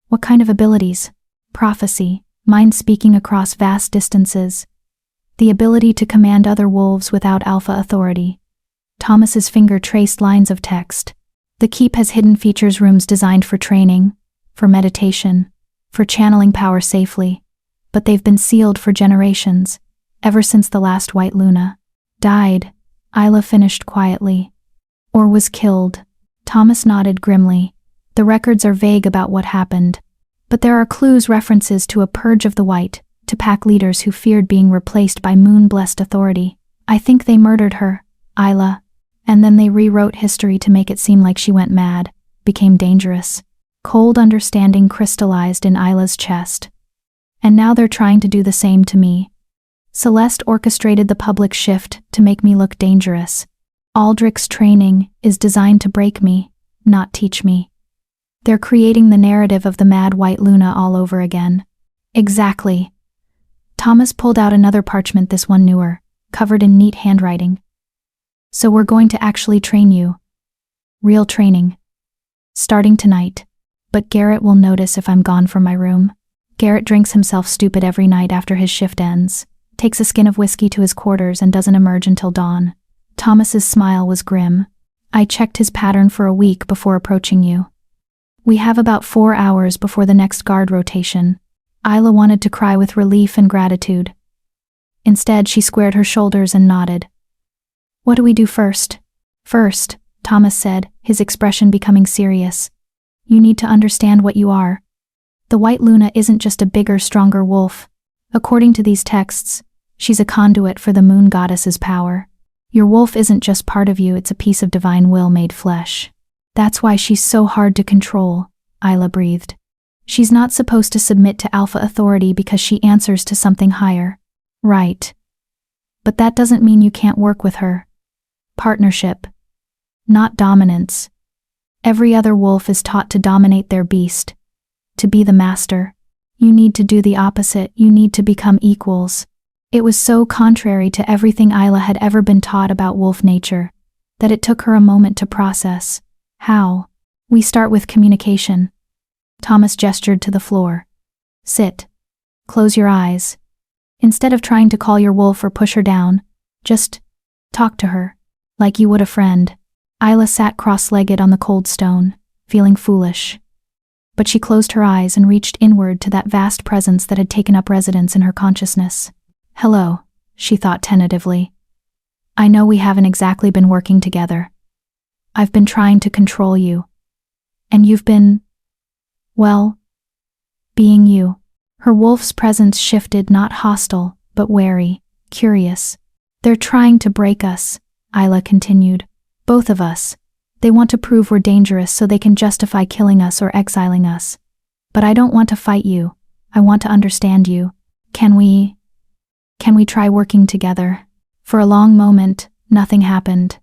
What kind of abilities? Prophecy, mind speaking across vast distances. The ability to command other wolves without alpha authority. Thomas's finger traced lines of text. The keep has hidden features rooms designed for training, for meditation, for channeling power safely, but they've been sealed for generations, ever since the last White Luna died, Isla finished quietly. Or was killed. Thomas nodded grimly. The records are vague about what happened, but there are clues, references to a purge of the White, to pack leaders who feared being replaced by moon-blessed authority. I think they murdered her, Isla, and then they rewrote history to make it seem like she went mad, became dangerous. Cold understanding crystallized in Isla's chest. And now they're trying to do the same to me. Celeste orchestrated the public shift to make me look dangerous. Aldrich's training is designed to break me, not teach me. They're creating the narrative of the mad White Luna all over again. Exactly. Thomas pulled out another parchment, this one newer, covered in neat handwriting. So we're going to actually train you. Real training. Starting tonight. But Garrett will notice if I'm gone from my room. Garrett drinks himself stupid every night after his shift ends, takes a skin of whiskey to his quarters and doesn't emerge until dawn. Thomas's smile was grim. I checked his pattern for a week before approaching you. We have about 4 hours before the next guard rotation. Isla wanted to cry with relief and gratitude. Instead, she squared her shoulders and nodded. What do we do first? First, Thomas said, his expression becoming serious. You need to understand what you are. The White Luna isn't just a bigger, stronger wolf. According to these texts, she's a conduit for the moon goddess's power. Your wolf isn't just part of you, it's a piece of divine will made flesh. That's why she's so hard to control, Isla breathed. She's not supposed to submit to alpha authority because she answers to something higher. Right. But that doesn't mean you can't work with her. Partnership. Not dominance. Every other wolf is taught to dominate their beast. To be the master. You need to do the opposite, you need to become equals. It was so contrary to everything Isla had ever been taught about wolf nature, that it took her a moment to process. How? We start with communication. Thomas gestured to the floor. Sit. Close your eyes. Instead of trying to call your wolf or push her down, just talk to her, like you would a friend. Isla sat cross-legged on the cold stone, feeling foolish. But she closed her eyes and reached inward to that vast presence that had taken up residence in her consciousness. Hello, she thought tentatively. I know we haven't exactly been working together. I've been trying to control you. And you've been, well, being you. Her wolf's presence shifted, not hostile, but wary, curious. They're trying to break us, Isla continued. Both of us. They want to prove we're dangerous so they can justify killing us or exiling us. But I don't want to fight you. I want to understand you. Can we try working together? For a long moment, nothing happened.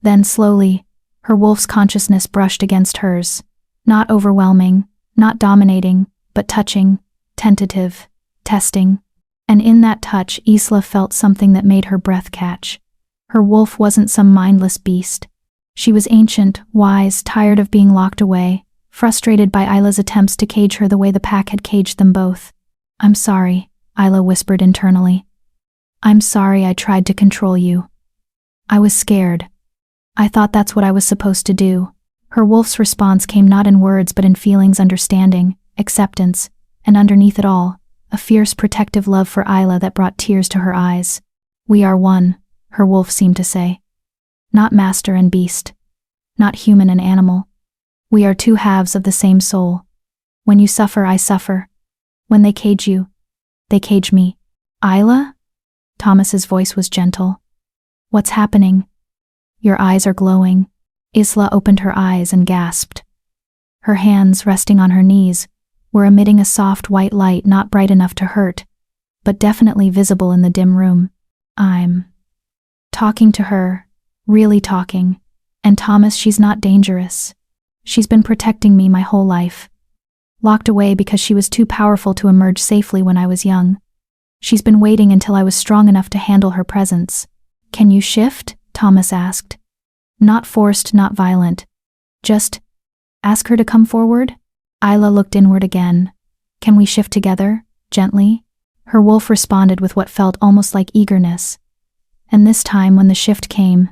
Then slowly, her wolf's consciousness brushed against hers. Not overwhelming, not dominating, but touching, tentative, testing. And in that touch, Isla felt something that made her breath catch. Her wolf wasn't some mindless beast. She was ancient, wise, tired of being locked away, frustrated by Isla's attempts to cage her the way the pack had caged them both. "I'm sorry," Isla whispered internally. "I'm sorry I tried to control you. I was scared. I thought that's what I was supposed to do." Her wolf's response came not in words but in feelings, understanding, acceptance, and underneath it all, a fierce protective love for Isla that brought tears to her eyes. "We are one," her wolf seemed to say. "Not master and beast. Not human and animal. We are two halves of the same soul. When you suffer, I suffer. When they cage you, they cage me." "Isla?" Thomas's voice was gentle. "What's happening? Your eyes are glowing." Isla opened her eyes and gasped. Her hands, resting on her knees, were emitting a soft white light not bright enough to hurt, but definitely visible in the dim room. "I'm talking to her, really talking. And Thomas, she's not dangerous. She's been protecting me my whole life. Locked away because she was too powerful to emerge safely when I was young. She's been waiting until I was strong enough to handle her presence." "Can you shift?" Thomas asked. "Not forced, not violent. Just ask her to come forward." Isla looked inward again. "Can we shift together, gently?" Her wolf responded with what felt almost like eagerness. And this time, when the shift came,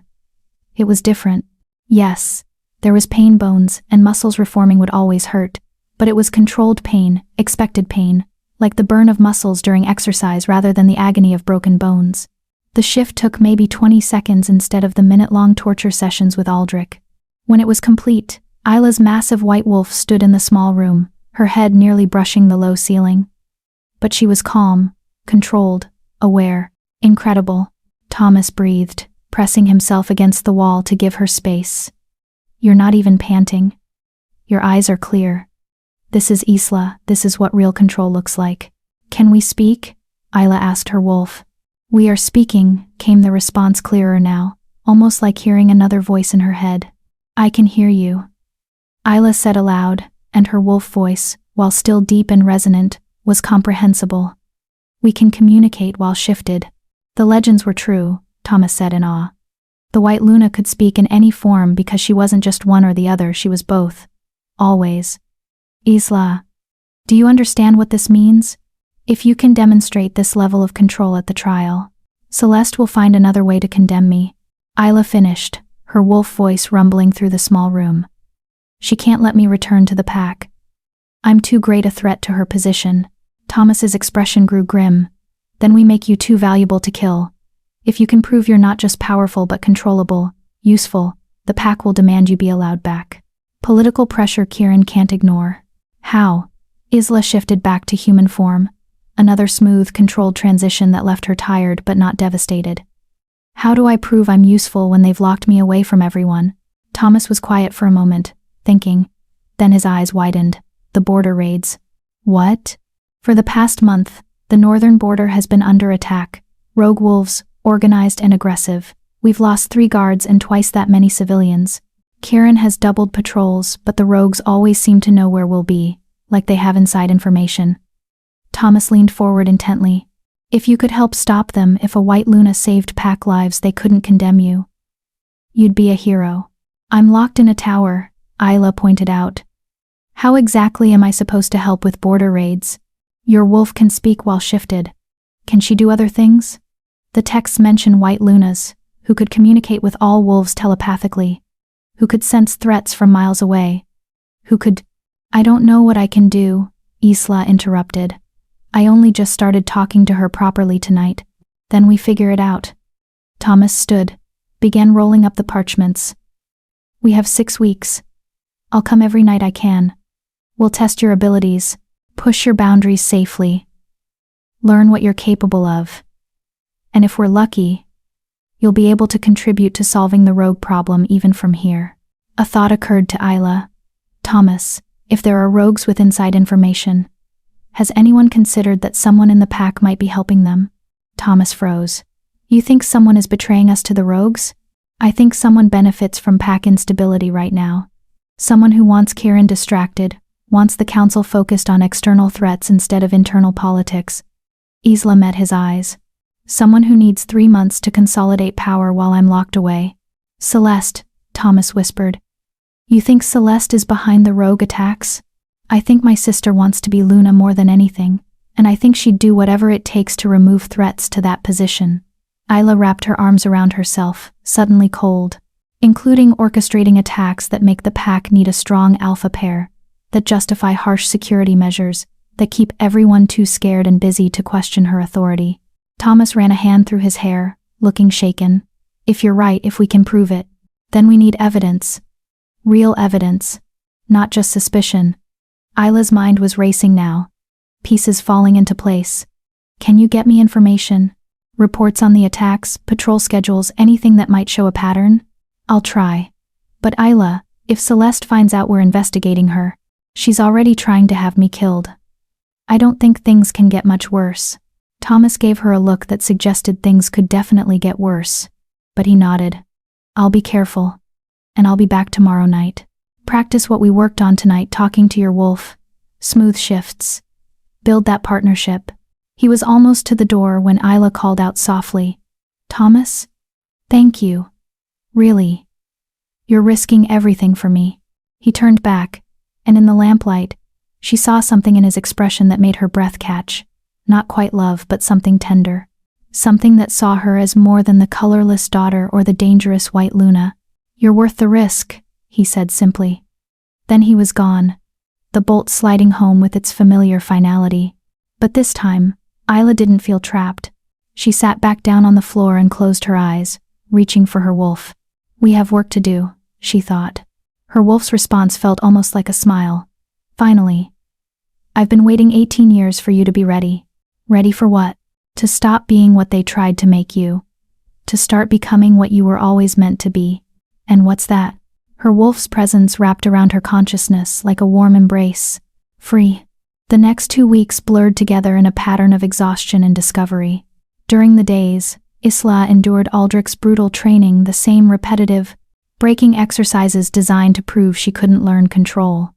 it was different. Yes, there was pain, bones, and muscles reforming would always hurt, but it was controlled pain, expected pain, like the burn of muscles during exercise rather than the agony of broken bones. The shift took maybe 20 seconds instead of the minute-long torture sessions with Aldrich. When it was complete, Isla's massive white wolf stood in the small room, her head nearly brushing the low ceiling. But she was calm, controlled, aware. "Incredible," Thomas breathed, pressing himself against the wall to give her space. "You're not even panting. Your eyes are clear. This is Isla, this is what real control looks like." "Can we speak?" Isla asked her wolf. "We are speaking," came the response, clearer now, almost like hearing another voice in her head. "I can hear you," Isla said aloud, and her wolf voice, while still deep and resonant, was comprehensible. "We can communicate while shifted." "The legends were true," Thomas said in awe. "The White Luna could speak in any form because she wasn't just one or the other, she was both. Always." "Isla, do you understand what this means? If you can demonstrate this level of control at the trial, Celeste will find another way to condemn me." Isla finished, her wolf voice rumbling through the small room. "She can't let me return to the pack. I'm too great a threat to her position." Thomas's expression grew grim. "Then we make you too valuable to kill. If you can prove you're not just powerful but controllable, useful, the pack will demand you be allowed back." Political pressure Kieran can't ignore. "How?" Isla shifted back to human form. Another smooth, controlled transition that left her tired but not devastated. "How do I prove I'm useful when they've locked me away from everyone?" Thomas was quiet for a moment, thinking. Then his eyes widened. "The border raids." "What?" "For the past month, the northern border has been under attack. Rogue wolves, organized and aggressive. We've lost 3 guards and twice that many civilians. Kieran has doubled patrols, but the rogues always seem to know where we'll be, like they have inside information." Thomas leaned forward intently. "If you could help stop them, if a White Luna saved pack lives, they couldn't condemn you. You'd be a hero." "I'm locked in a tower," Isla pointed out. "How exactly am I supposed to help with border raids?" "Your wolf can speak while shifted." "Can she do other things?" "The texts mention White Lunas, who could communicate with all wolves telepathically, who could sense threats from miles away, who could—" "I don't know what I can do," Isla interrupted. "I only just started talking to her properly tonight. Then we figure it out." Thomas stood, began rolling up the parchments. "We have 6 weeks. I'll come every night I can. We'll test your abilities, push your boundaries safely, learn what you're capable of. And if we're lucky, you'll be able to contribute to solving the rogue problem even from here." A thought occurred to Isla. "Thomas, if there are rogues with inside information, has anyone considered that someone in the pack might be helping them?" Thomas froze. "You think someone is betraying us to the rogues?" "I think someone benefits from pack instability right now. Someone who wants Kieran distracted, Wants the council focused on external threats instead of internal politics. Isla met his eyes. Someone who needs 3 months to consolidate power while I'm locked away. Celeste, Thomas whispered. You think Celeste is behind the rogue attacks? I think my sister wants to be Luna more than anything, and I think she'd do whatever it takes to remove threats to that position. Isla wrapped her arms around herself, suddenly cold, including orchestrating attacks that make the pack need a strong alpha pair, that justify harsh security measures, that keep everyone too scared and busy to question her authority. Thomas ran a hand through his hair, looking shaken. If you're right, if we can prove it, then we need evidence. Real evidence. Not just suspicion. Isla's mind was racing now. Pieces falling into place. Can you get me information? Reports on the attacks, patrol schedules, anything that might show a pattern? I'll try. But Isla, if Celeste finds out we're investigating her, she's already trying to have me killed. I don't think things can get much worse. Thomas gave her a look that suggested things could definitely get worse. But he nodded. I'll be careful. And I'll be back tomorrow night. Practice what we worked on tonight, talking to your wolf. Smooth shifts. Build that partnership. He was almost to the door when Isla called out softly. Thomas? Thank you. Really. You're risking everything for me. He turned back, and in the lamplight, she saw something in his expression that made her breath catch. Not quite love, but something tender. Something that saw her as more than the colorless daughter or the dangerous white Luna. You're worth the risk, he said simply. Then he was gone, the bolt sliding home with its familiar finality. But this time, Isla didn't feel trapped. She sat back down on the floor and closed her eyes, reaching for her wolf. We have work to do, she thought. Her wolf's response felt almost like a smile. Finally. I've been waiting 18 years for you to be ready. Ready for what? To stop being what they tried to make you. To start becoming what you were always meant to be. And what's that? Her wolf's presence wrapped around her consciousness like a warm embrace. Free. The next 2 weeks blurred together in a pattern of exhaustion and discovery. During the days, Isla endured Aldrich's brutal training, the same repetitive, breaking exercises designed to prove she couldn't learn control.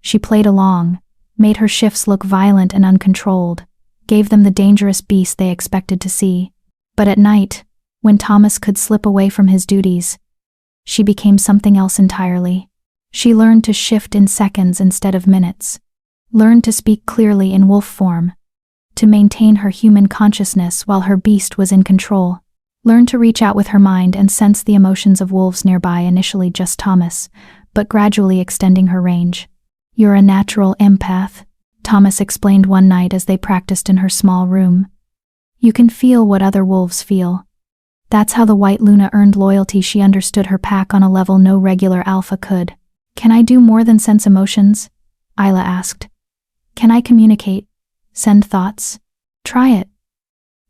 She played along, made her shifts look violent and uncontrolled, gave them the dangerous beast they expected to see. But at night, when Thomas could slip away from his duties, she became something else entirely. She learned to shift in seconds instead of minutes, learned to speak clearly in wolf form, to maintain her human consciousness while her beast was in control, learned to reach out with her mind and sense the emotions of wolves nearby, initially just Thomas, but gradually extending her range. You're a natural empath, Thomas explained one night as they practiced in her small room. You can feel what other wolves feel. That's how the white Luna earned loyalty. She understood her pack on a level no regular alpha could. Can I do more than sense emotions? Isla asked. Can I communicate? Send thoughts? Try it.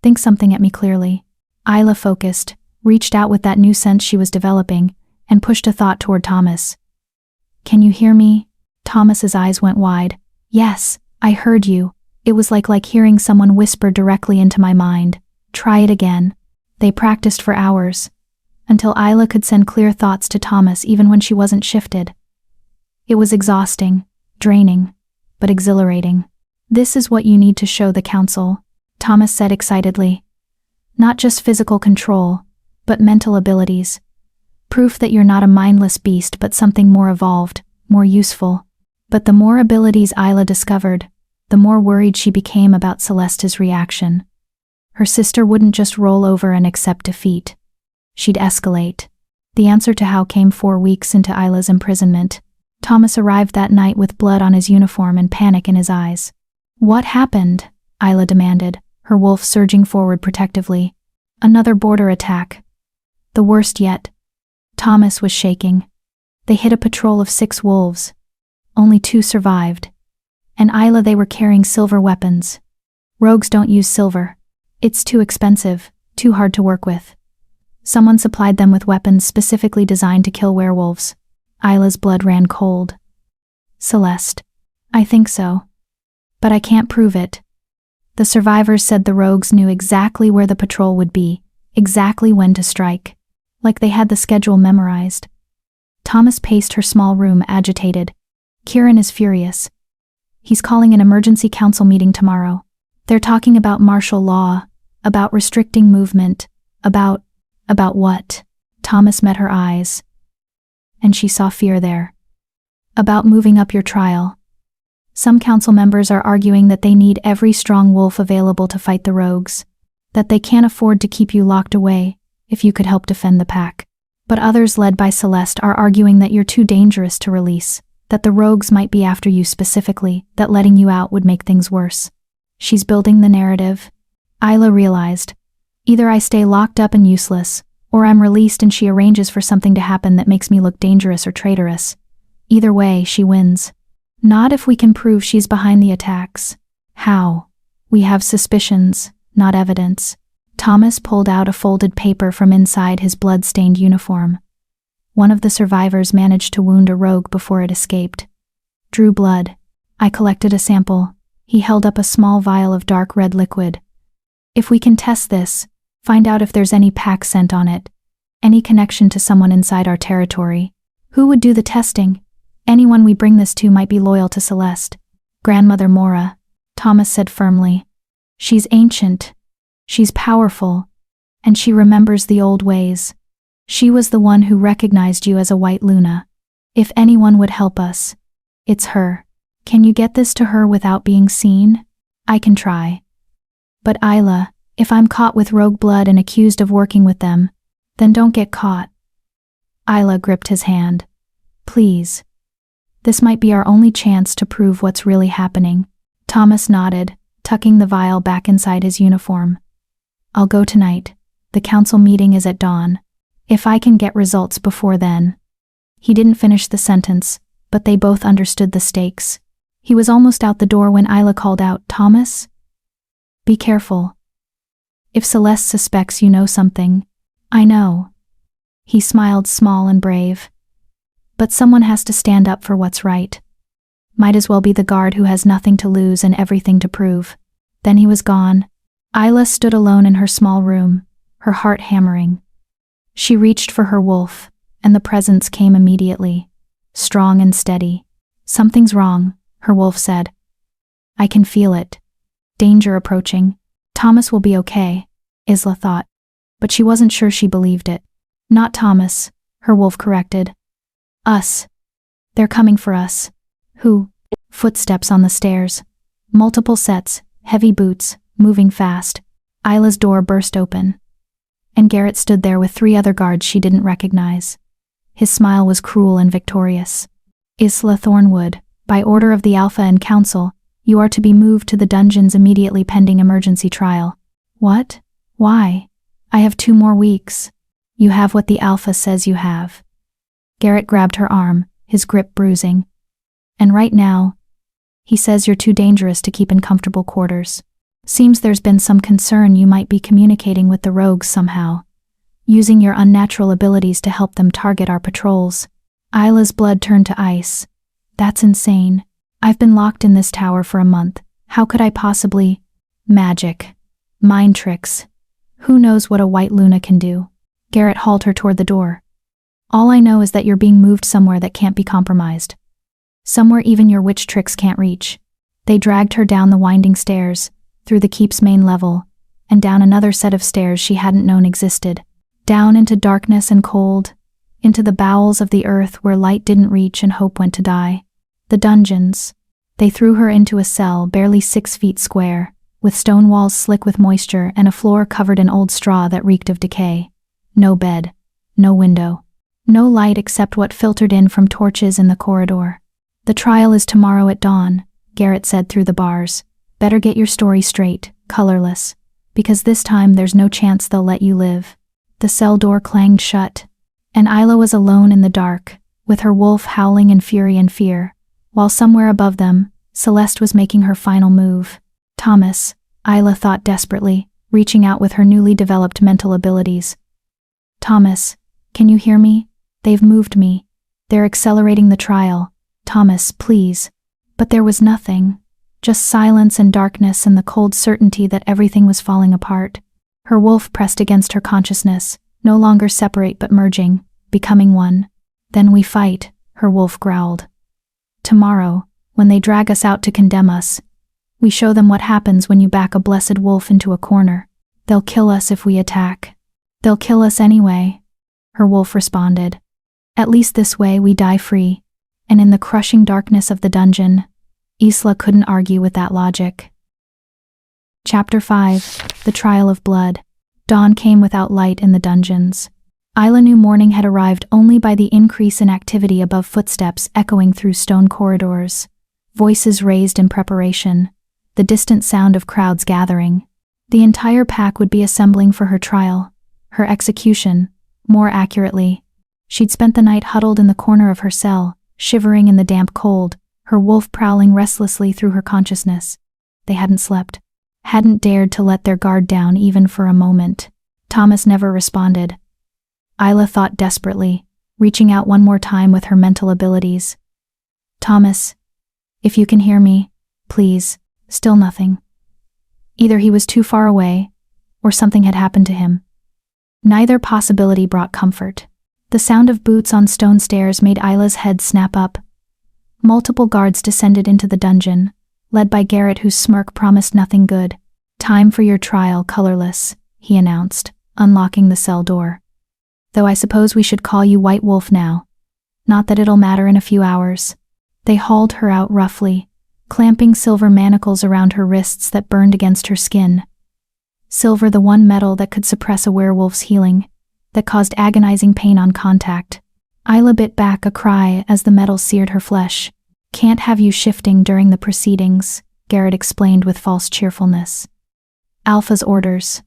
Think something at me clearly. Isla focused, reached out with that new sense she was developing, and pushed a thought toward Thomas. Can you hear me? Thomas's eyes went wide. Yes, I heard you. It was like hearing someone whisper directly into my mind. Try it again. They practiced for hours, until Isla could send clear thoughts to Thomas even when she wasn't shifted. It was exhausting, draining, but exhilarating. This is what you need to show the council, Thomas said excitedly. Not just physical control, but mental abilities. Proof that you're not a mindless beast but something more evolved, more useful. But the more abilities Isla discovered, the more worried she became about Celeste's reaction. Her sister wouldn't just roll over and accept defeat. She'd escalate. The answer to how came 4 weeks into Isla's imprisonment. Thomas arrived that night with blood on his uniform and panic in his eyes. What happened? Isla demanded, her wolf surging forward protectively. Another border attack. The worst yet. Thomas was shaking. They hit a patrol of 6 wolves. Only 2 survived. And Isla, they were carrying silver weapons. Rogues don't use silver. It's too expensive, too hard to work with. Someone supplied them with weapons specifically designed to kill werewolves. Isla's blood ran cold. Celeste. I think so. But I can't prove it. The survivors said the rogues knew exactly where the patrol would be, exactly when to strike. Like they had the schedule memorized. Thomas paced her small room, agitated. Kieran is furious. He's calling an emergency council meeting tomorrow. They're talking about martial law, about restricting movement, about what? Thomas met her eyes, and she saw fear there. About moving up your trial. Some council members are arguing that they need every strong wolf available to fight the rogues, that they can't afford to keep you locked away if you could help defend the pack. But others, led by Celeste, are arguing that you're too dangerous to release, that the rogues might be after you specifically, that letting you out would make things worse. She's building the narrative. Isla realized, either I stay locked up and useless, or I'm released and she arranges for something to happen that makes me look dangerous or traitorous. Either way, she wins. Not if we can prove she's behind the attacks. How? We have suspicions, not evidence. Thomas pulled out a folded paper from inside his blood-stained uniform. One of the survivors managed to wound a rogue before it escaped. Drew blood. I collected a sample. He held up a small vial of dark red liquid. If we can test this, find out if there's any pack scent on it, any connection to someone inside our territory. Who would do the testing? Anyone we bring this to might be loyal to Celeste. Grandmother Mora, Thomas said firmly. She's ancient. She's powerful. And she remembers the old ways. She was the one who recognized you as a white Luna. If anyone would help us, it's her. Can you get this to her without being seen? I can try. But Isla, if I'm caught with rogue blood and accused of working with them, then don't get caught. Isla gripped his hand. Please. This might be our only chance to prove what's really happening. Thomas nodded, tucking the vial back inside his uniform. I'll go tonight. The council meeting is at dawn. If I can get results before then. He didn't finish the sentence, but they both understood the stakes. He was almost out the door when Isla called out, Thomas? Be careful. If Celeste suspects you know something, I know. He smiled, small and brave. But someone has to stand up for what's right. Might as well be the guard who has nothing to lose and everything to prove. Then he was gone. Isla stood alone in her small room, her heart hammering. She reached for her wolf, and the presence came immediately, strong and steady. Something's wrong, her wolf said. I can feel it. Danger approaching. Thomas will be okay, Isla thought. But she wasn't sure she believed it. Not Thomas, her wolf corrected. Us. They're coming for us. Who? Footsteps on the stairs. Multiple sets, heavy boots, moving fast. Isla's door burst open. And Garrett stood there with 3 other guards she didn't recognize. His smile was cruel and victorious. Isla Thornwood, by order of the Alpha and Council, you are to be moved to the dungeons immediately pending emergency trial. What? Why? I have 2 more weeks. You have what the Alpha says you have. Garrett grabbed her arm, his grip bruising. And right now, he says you're too dangerous to keep in comfortable quarters. Seems there's been some concern you might be communicating with the rogues somehow, using your unnatural abilities to help them target our patrols. Isla's blood turned to ice. That's insane. I've been locked in this tower for a month. How could I possibly? Magic. Mind tricks. Who knows what a white Luna can do? Garrett hauled her toward the door. All I know is that you're being moved somewhere that can't be compromised. Somewhere even your witch tricks can't reach. They dragged her down the winding stairs, through the keep's main level, and down another set of stairs she hadn't known existed. Down into darkness and cold, into the bowels of the earth where light didn't reach and hope went to die. The dungeons. They threw her into a cell barely 6 feet square, with stone walls slick with moisture and a floor covered in old straw that reeked of decay. No bed. No window. No light except what filtered in from torches in the corridor. The trial is tomorrow at dawn, Garrett said through the bars. Better get your story straight, colorless, because this time there's no chance they'll let you live. The cell door clanged shut, and Isla was alone in the dark, with her wolf howling in fury and fear, while somewhere above them, Celeste was making her final move. Thomas, Isla thought desperately, reaching out with her newly developed mental abilities. Thomas, can you hear me? They've moved me. They're accelerating the trial. Thomas, please. But there was nothing. Just silence and darkness and the cold certainty that everything was falling apart. Her wolf pressed against her consciousness, no longer separate but merging, becoming one. Then we fight, her wolf growled. Tomorrow, when they drag us out to condemn us, we show them what happens when you back a blessed wolf into a corner. They'll kill us if we attack. They'll kill us anyway, her wolf responded. At least this way we die free. And in the crushing darkness of the dungeon, Isla couldn't argue with that logic. Chapter 5. The Trial of Blood. Dawn came without light in the dungeons. Isla knew morning had arrived only by the increase in activity above footsteps echoing through stone corridors, voices raised in preparation, the distant sound of crowds gathering. The entire pack would be assembling for her trial, her execution, more accurately. She'd spent the night huddled in the corner of her cell, shivering in the damp cold, her wolf prowling restlessly through her consciousness. They hadn't slept, hadn't dared to let their guard down even for a moment. Thomas never responded. Isla thought desperately, reaching out one more time with her mental abilities. Thomas, if you can hear me, please. Still nothing. Either he was too far away, or something had happened to him. Neither possibility brought comfort. The sound of boots on stone stairs made Isla's head snap up. Multiple guards descended into the dungeon, led by Garrett, whose smirk promised nothing good. Time for your trial, colorless, he announced, unlocking the cell door. Though I suppose we should call you White Wolf now. Not that it'll matter in a few hours. They hauled her out roughly, clamping silver manacles around her wrists that burned against her skin. Silver, the one metal that could suppress a werewolf's healing, that caused agonizing pain on contact. Isla bit back a cry as the metal seared her flesh. Can't have you shifting during the proceedings, Garrett explained with false cheerfulness. Alpha's orders.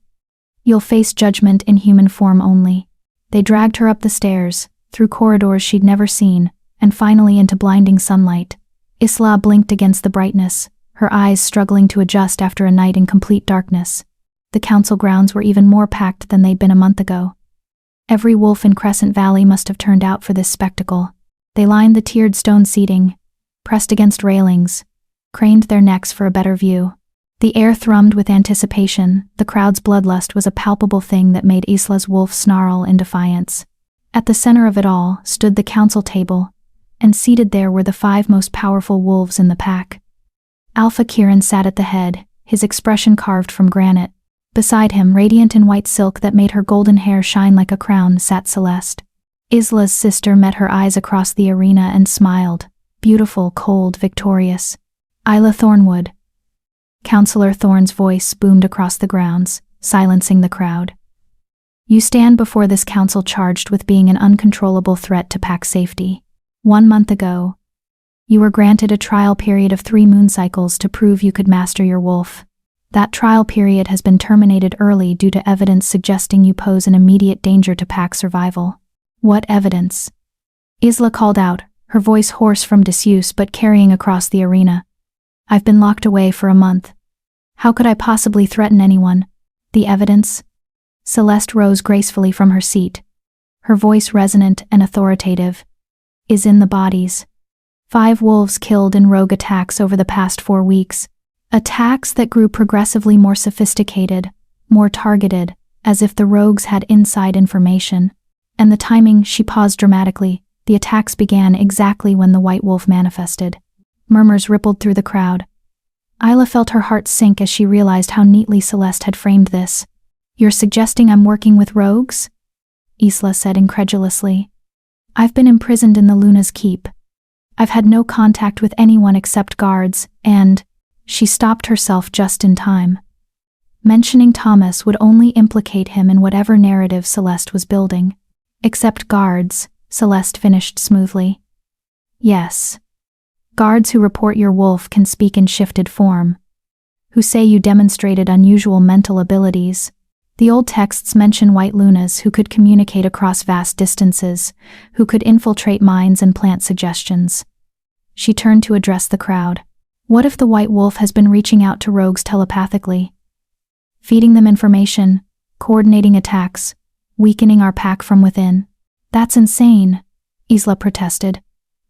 You'll face judgment in human form only. They dragged her up the stairs, through corridors she'd never seen, and finally into blinding sunlight. Isla blinked against the brightness, her eyes struggling to adjust after a night in complete darkness. The council grounds were even more packed than they'd been a month ago. Every wolf in Crescent Valley must have turned out for this spectacle. They lined the tiered stone seating, pressed against railings, craned their necks for a better view. The air thrummed with anticipation. The crowd's bloodlust was a palpable thing that made Isla's wolf snarl in defiance. At the center of it all stood the council table, and seated there were the 5 most powerful wolves in the pack. Alpha Kieran sat at the head, his expression carved from granite. Beside him, radiant in white silk that made her golden hair shine like a crown, sat Celeste. Isla's sister met her eyes across the arena and smiled, beautiful, cold, victorious. Isla Thornwood. Counselor Thorne's voice boomed across the grounds, silencing the crowd. You stand before this council charged with being an uncontrollable threat to pack safety. 1 month ago, you were granted a trial period of 3 moon cycles to prove you could master your wolf. That trial period has been terminated early due to evidence suggesting you pose an immediate danger to pack survival. What evidence? Isla called out, her voice hoarse from disuse but carrying across the arena. I've been locked away for a month. How could I possibly threaten anyone? The evidence? Celeste rose gracefully from her seat, her voice resonant and authoritative, is in the bodies. 5 wolves killed in rogue attacks over the past 4 weeks. Attacks that grew progressively more sophisticated, more targeted, as if the rogues had inside information. And the timing, she paused dramatically. The attacks began exactly when the White Wolf manifested. Murmurs rippled through the crowd. Isla felt her heart sink as she realized how neatly Celeste had framed this. You're suggesting I'm working with rogues? Isla said incredulously. I've been imprisoned in the Luna's Keep. I've had no contact with anyone except guards, and… She stopped herself just in time. Mentioning Thomas would only implicate him in whatever narrative Celeste was building. Except guards, Celeste finished smoothly. Yes. Guards who report your wolf can speak in shifted form. Who say you demonstrated unusual mental abilities. The old texts mention white lunas who could communicate across vast distances, who could infiltrate minds and plant suggestions. She turned to address the crowd. What if the White Wolf has been reaching out to rogues telepathically? Feeding them information, coordinating attacks, weakening our pack from within. That's insane, Isla protested.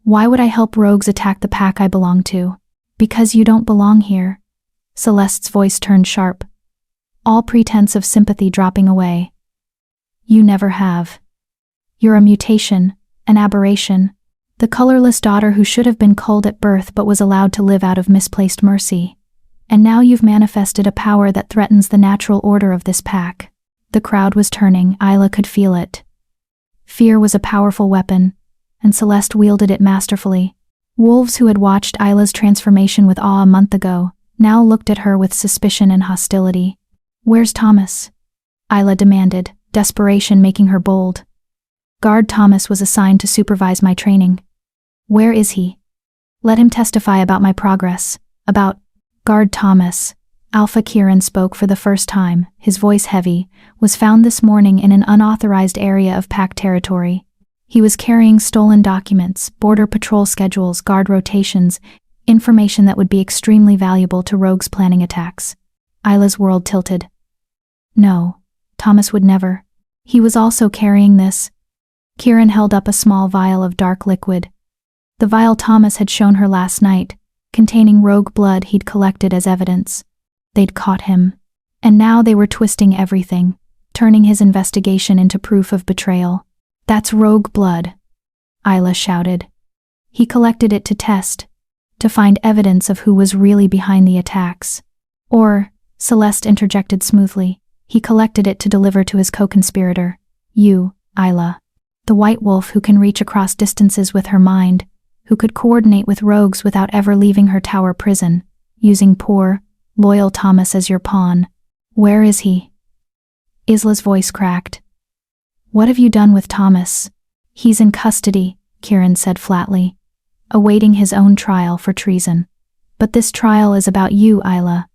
Why would I help rogues attack the pack I belong to? Because you don't belong here. Celeste's voice turned sharp, all pretense of sympathy dropping away. You never have. You're a mutation, an aberration. The colorless daughter who should have been culled at birth but was allowed to live out of misplaced mercy. And now you've manifested a power that threatens the natural order of this pack. The crowd was turning, Isla could feel it. Fear was a powerful weapon, and Celeste wielded it masterfully. Wolves who had watched Isla's transformation with awe a month ago now looked at her with suspicion and hostility. "Where's Thomas?" Isla demanded, desperation making her bold. "Guard Thomas was assigned to supervise my training." "Where is he?" "Let him testify about my progress." "About Guard Thomas." Alpha Kieran spoke for the first time, his voice heavy, was found this morning in an unauthorized area of pack territory. He was carrying stolen documents, border patrol schedules, guard rotations, information that would be extremely valuable to rogues planning attacks. Isla's world tilted. No, Thomas would never. He was also carrying this. Kieran held up a small vial of dark liquid. The vial Thomas had shown her last night, containing rogue blood he'd collected as evidence. They'd caught him. And now they were twisting everything, turning his investigation into proof of betrayal. "That's rogue blood," Isla shouted. "He collected it to test, to find evidence of who was really behind the attacks. Or," Celeste interjected smoothly, "he collected it to deliver to his co-conspirator, you, Isla. The white wolf who can reach across distances with her mind, who could coordinate with rogues without ever leaving her tower prison, using poor, loyal Thomas as your pawn. Where is he?" Isla's voice cracked. "What have you done with Thomas?" "He's in custody," Kieran said flatly, awaiting his own trial for treason. "But this trial is about you, Isla.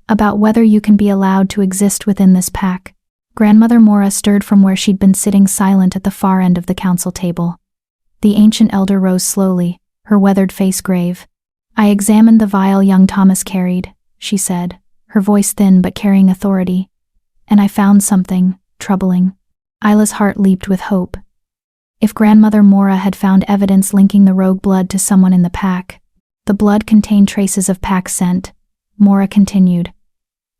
About whether you can be allowed to exist within this pack." Grandmother Mora stirred from where she'd been sitting silent at the far end of the council table. The ancient elder rose slowly, her weathered face grave. "I examined the vial young Thomas carried," she said, her voice thin but carrying authority. "And I found something troubling." Isla's heart leaped with hope. If Grandmother Mora had found evidence linking the rogue blood to someone in the pack, the blood contained traces of pack scent, Mora continued,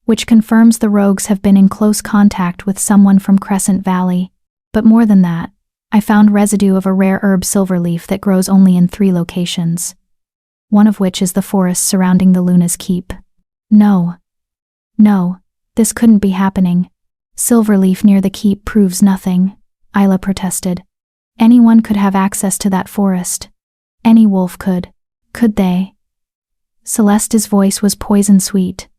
which confirms the rogues have been in close contact with someone from Crescent Valley. But more than that, I found residue of a rare herb silverleaf that grows only in 3 locations, one of which is the forest surrounding the Luna's keep. No, this couldn't be happening. Silverleaf near the keep proves nothing, Isla protested. Anyone could have access to that forest. Any wolf could. Could they? Celeste's voice was poison-sweet.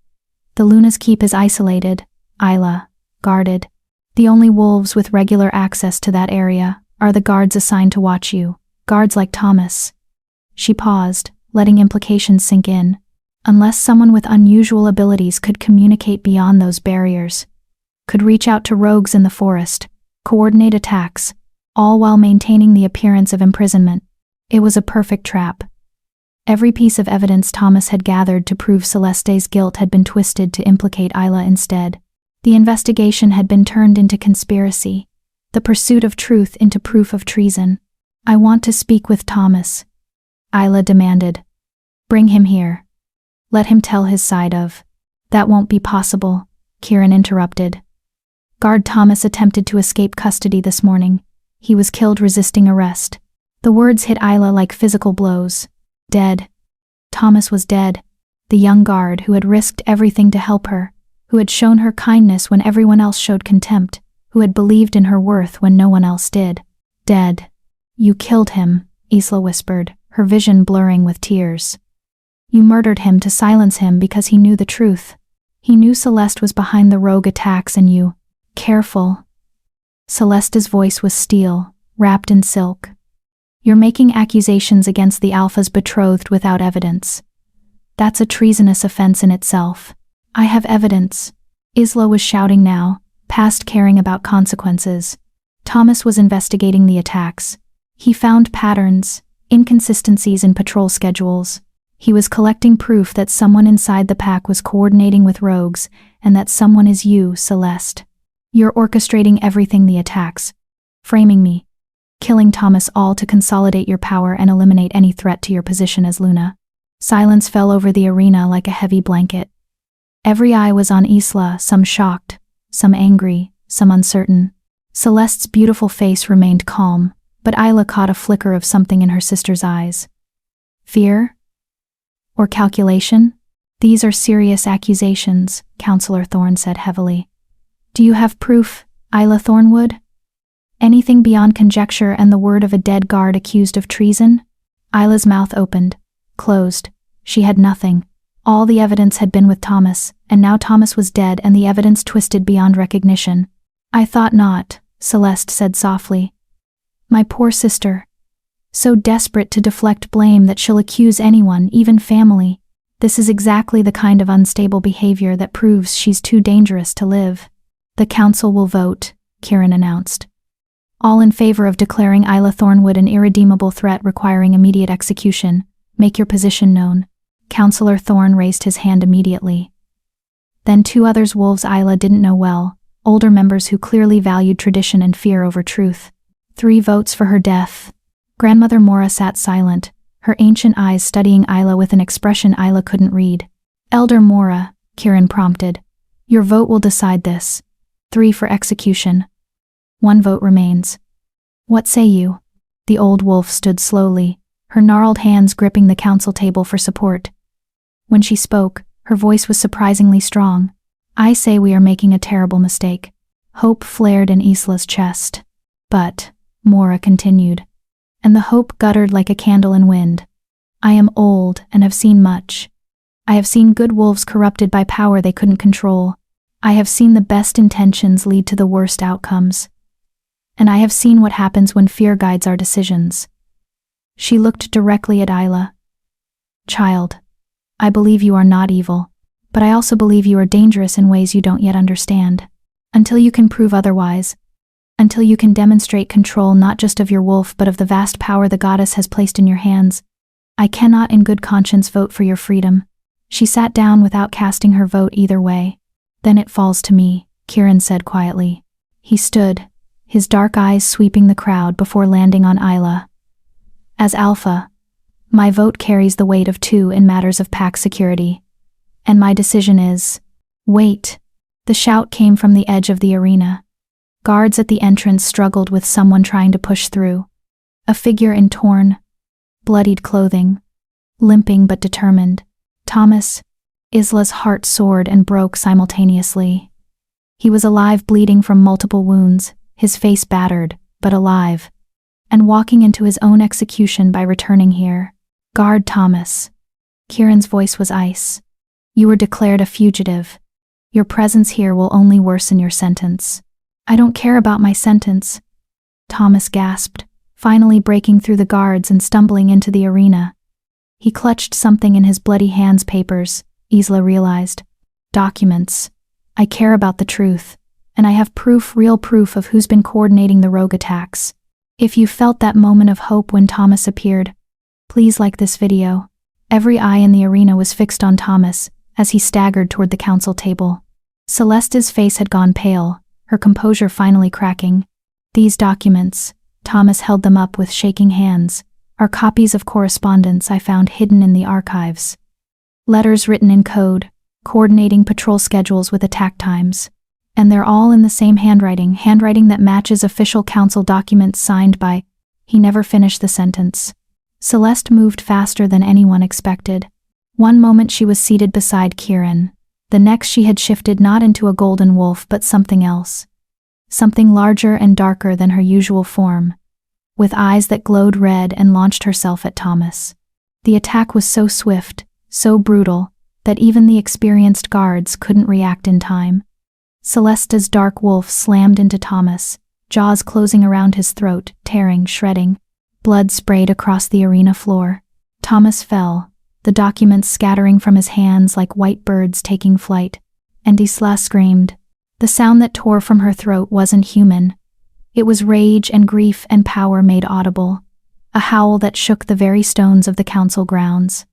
"The Luna's keep is isolated, Isla, guarded. The only wolves with regular access to that area are the guards assigned to watch you, guards like Thomas." She paused, letting implications sink in. Unless someone with unusual abilities could communicate beyond those barriers, could reach out to rogues in the forest, coordinate attacks, all while maintaining the appearance of imprisonment. It was a perfect trap. Every piece of evidence Thomas had gathered to prove Celeste's guilt had been twisted to implicate Isla instead. The investigation had been turned into conspiracy, the pursuit of truth into proof of treason. "I want to speak with Thomas," Isla demanded. "Bring him here. Let him tell his side of." "That won't be possible," Kieran interrupted. "Guard Thomas attempted to escape custody this morning. He was killed resisting arrest." The words hit Isla like physical blows. Dead. Thomas was dead. The young guard who had risked everything to help her, who had shown her kindness when everyone else showed contempt, who had believed in her worth when no one else did. Dead. "You killed him," Isla whispered, her vision blurring with tears. "You murdered him to silence him because he knew the truth. He knew Celeste was behind the rogue attacks and you." "Careful." Celeste's voice was steel, wrapped in silk. "You're making accusations against the Alpha's betrothed without evidence. That's a treasonous offense in itself." "I have evidence," Isla was shouting now, past caring about consequences. Thomas was investigating the attacks. He found patterns, inconsistencies in patrol schedules. He was collecting proof that someone inside the pack was coordinating with rogues, and that someone is you, Celeste. You're orchestrating everything the attacks, framing me, killing Thomas, all to consolidate your power and eliminate any threat to your position as Luna. Silence fell over the arena like a heavy blanket. Every eye was on Isla, some shocked, some angry, some uncertain. Celeste's beautiful face remained calm, but Isla caught a flicker of something in her sister's eyes. Fear? Or calculation? These are serious accusations, Counselor Thorne said heavily. Do you have proof, Isla Thornwood? Anything beyond conjecture and the word of a dead guard accused of treason? Isla's mouth opened, closed. She had nothing. All the evidence had been with Thomas, and now Thomas was dead and the evidence twisted beyond recognition. I thought not, Celeste said softly. My poor sister. So desperate to deflect blame that she'll accuse anyone, even family. This is exactly the kind of unstable behavior that proves she's too dangerous to live. The council will vote, Kieran announced. All in favor of declaring Isla Thornwood an irredeemable threat requiring immediate execution. Make your position known. Counselor Thorne raised his hand immediately. Then two others wolves Isla didn't know well, older members who clearly valued tradition and fear over truth. 3 votes for her death. Grandmother Mora sat silent, her ancient eyes studying Isla with an expression Isla couldn't read. Elder Mora, Kieran prompted. Your vote will decide this. 3 for execution. 1 vote remains. What say you? The old wolf stood slowly, her gnarled hands gripping the council table for support. When she spoke, her voice was surprisingly strong. I say we are making a terrible mistake. Hope flared in Isla's chest. But, Mora continued, and the hope guttered like a candle in wind. I am old and have seen much. I have seen good wolves corrupted by power they couldn't control. I have seen the best intentions lead to the worst outcomes. And I have seen what happens when fear guides our decisions. She looked directly at Isla. Child, I believe you are not evil, but I also believe you are dangerous in ways you don't yet understand. Until you can prove otherwise, until you can demonstrate control not just of your wolf but of the vast power the goddess has placed in your hands, I cannot in good conscience vote for your freedom. She sat down without casting her vote either way. Then it falls to me, Kieran said quietly. He stood, his dark eyes sweeping the crowd before landing on Isla. As Alpha, my vote carries the weight of 2 in matters of pack security. And my decision is, wait. The shout came from the edge of the arena. Guards at the entrance struggled with someone trying to push through. A figure in torn, bloodied clothing, limping but determined. Thomas. Isla's heart soared and broke simultaneously. He was alive, bleeding from multiple wounds, his face battered, but alive, and walking into his own execution by returning here. Guard Thomas. Kieran's voice was ice. You were declared a fugitive. Your presence here will only worsen your sentence. I don't care about my sentence, Thomas gasped, finally breaking through the guards and stumbling into the arena. He clutched something in his bloody hands. Papers, Isla realized. Documents. I care about the truth, and I have proof, real proof of who's been coordinating the rogue attacks. If you felt that moment of hope when Thomas appeared, please like this video. Every eye in the arena was fixed on Thomas as he staggered toward the council table. Celeste's face had gone pale, her composure finally cracking. These documents, Thomas held them up with shaking hands, are copies of correspondence I found hidden in the archives. Letters written in code, coordinating patrol schedules with attack times. And they're all in the same handwriting that matches official council documents signed by. He never finished the sentence. Celeste moved faster than anyone expected. One moment she was seated beside Kieran. The next she had shifted not into a golden wolf but something else. Something larger and darker than her usual form, with eyes that glowed red, and launched herself at Thomas. The attack was so swift, so brutal, that even the experienced guards couldn't react in time. Celeste's dark wolf slammed into Thomas, jaws closing around his throat, tearing, shredding. Blood sprayed across the arena floor. Thomas fell, the documents scattering from his hands like white birds taking flight, and Isla screamed. The sound that tore from her throat wasn't human. It was rage and grief and power made audible, a howl that shook the very stones of the council grounds.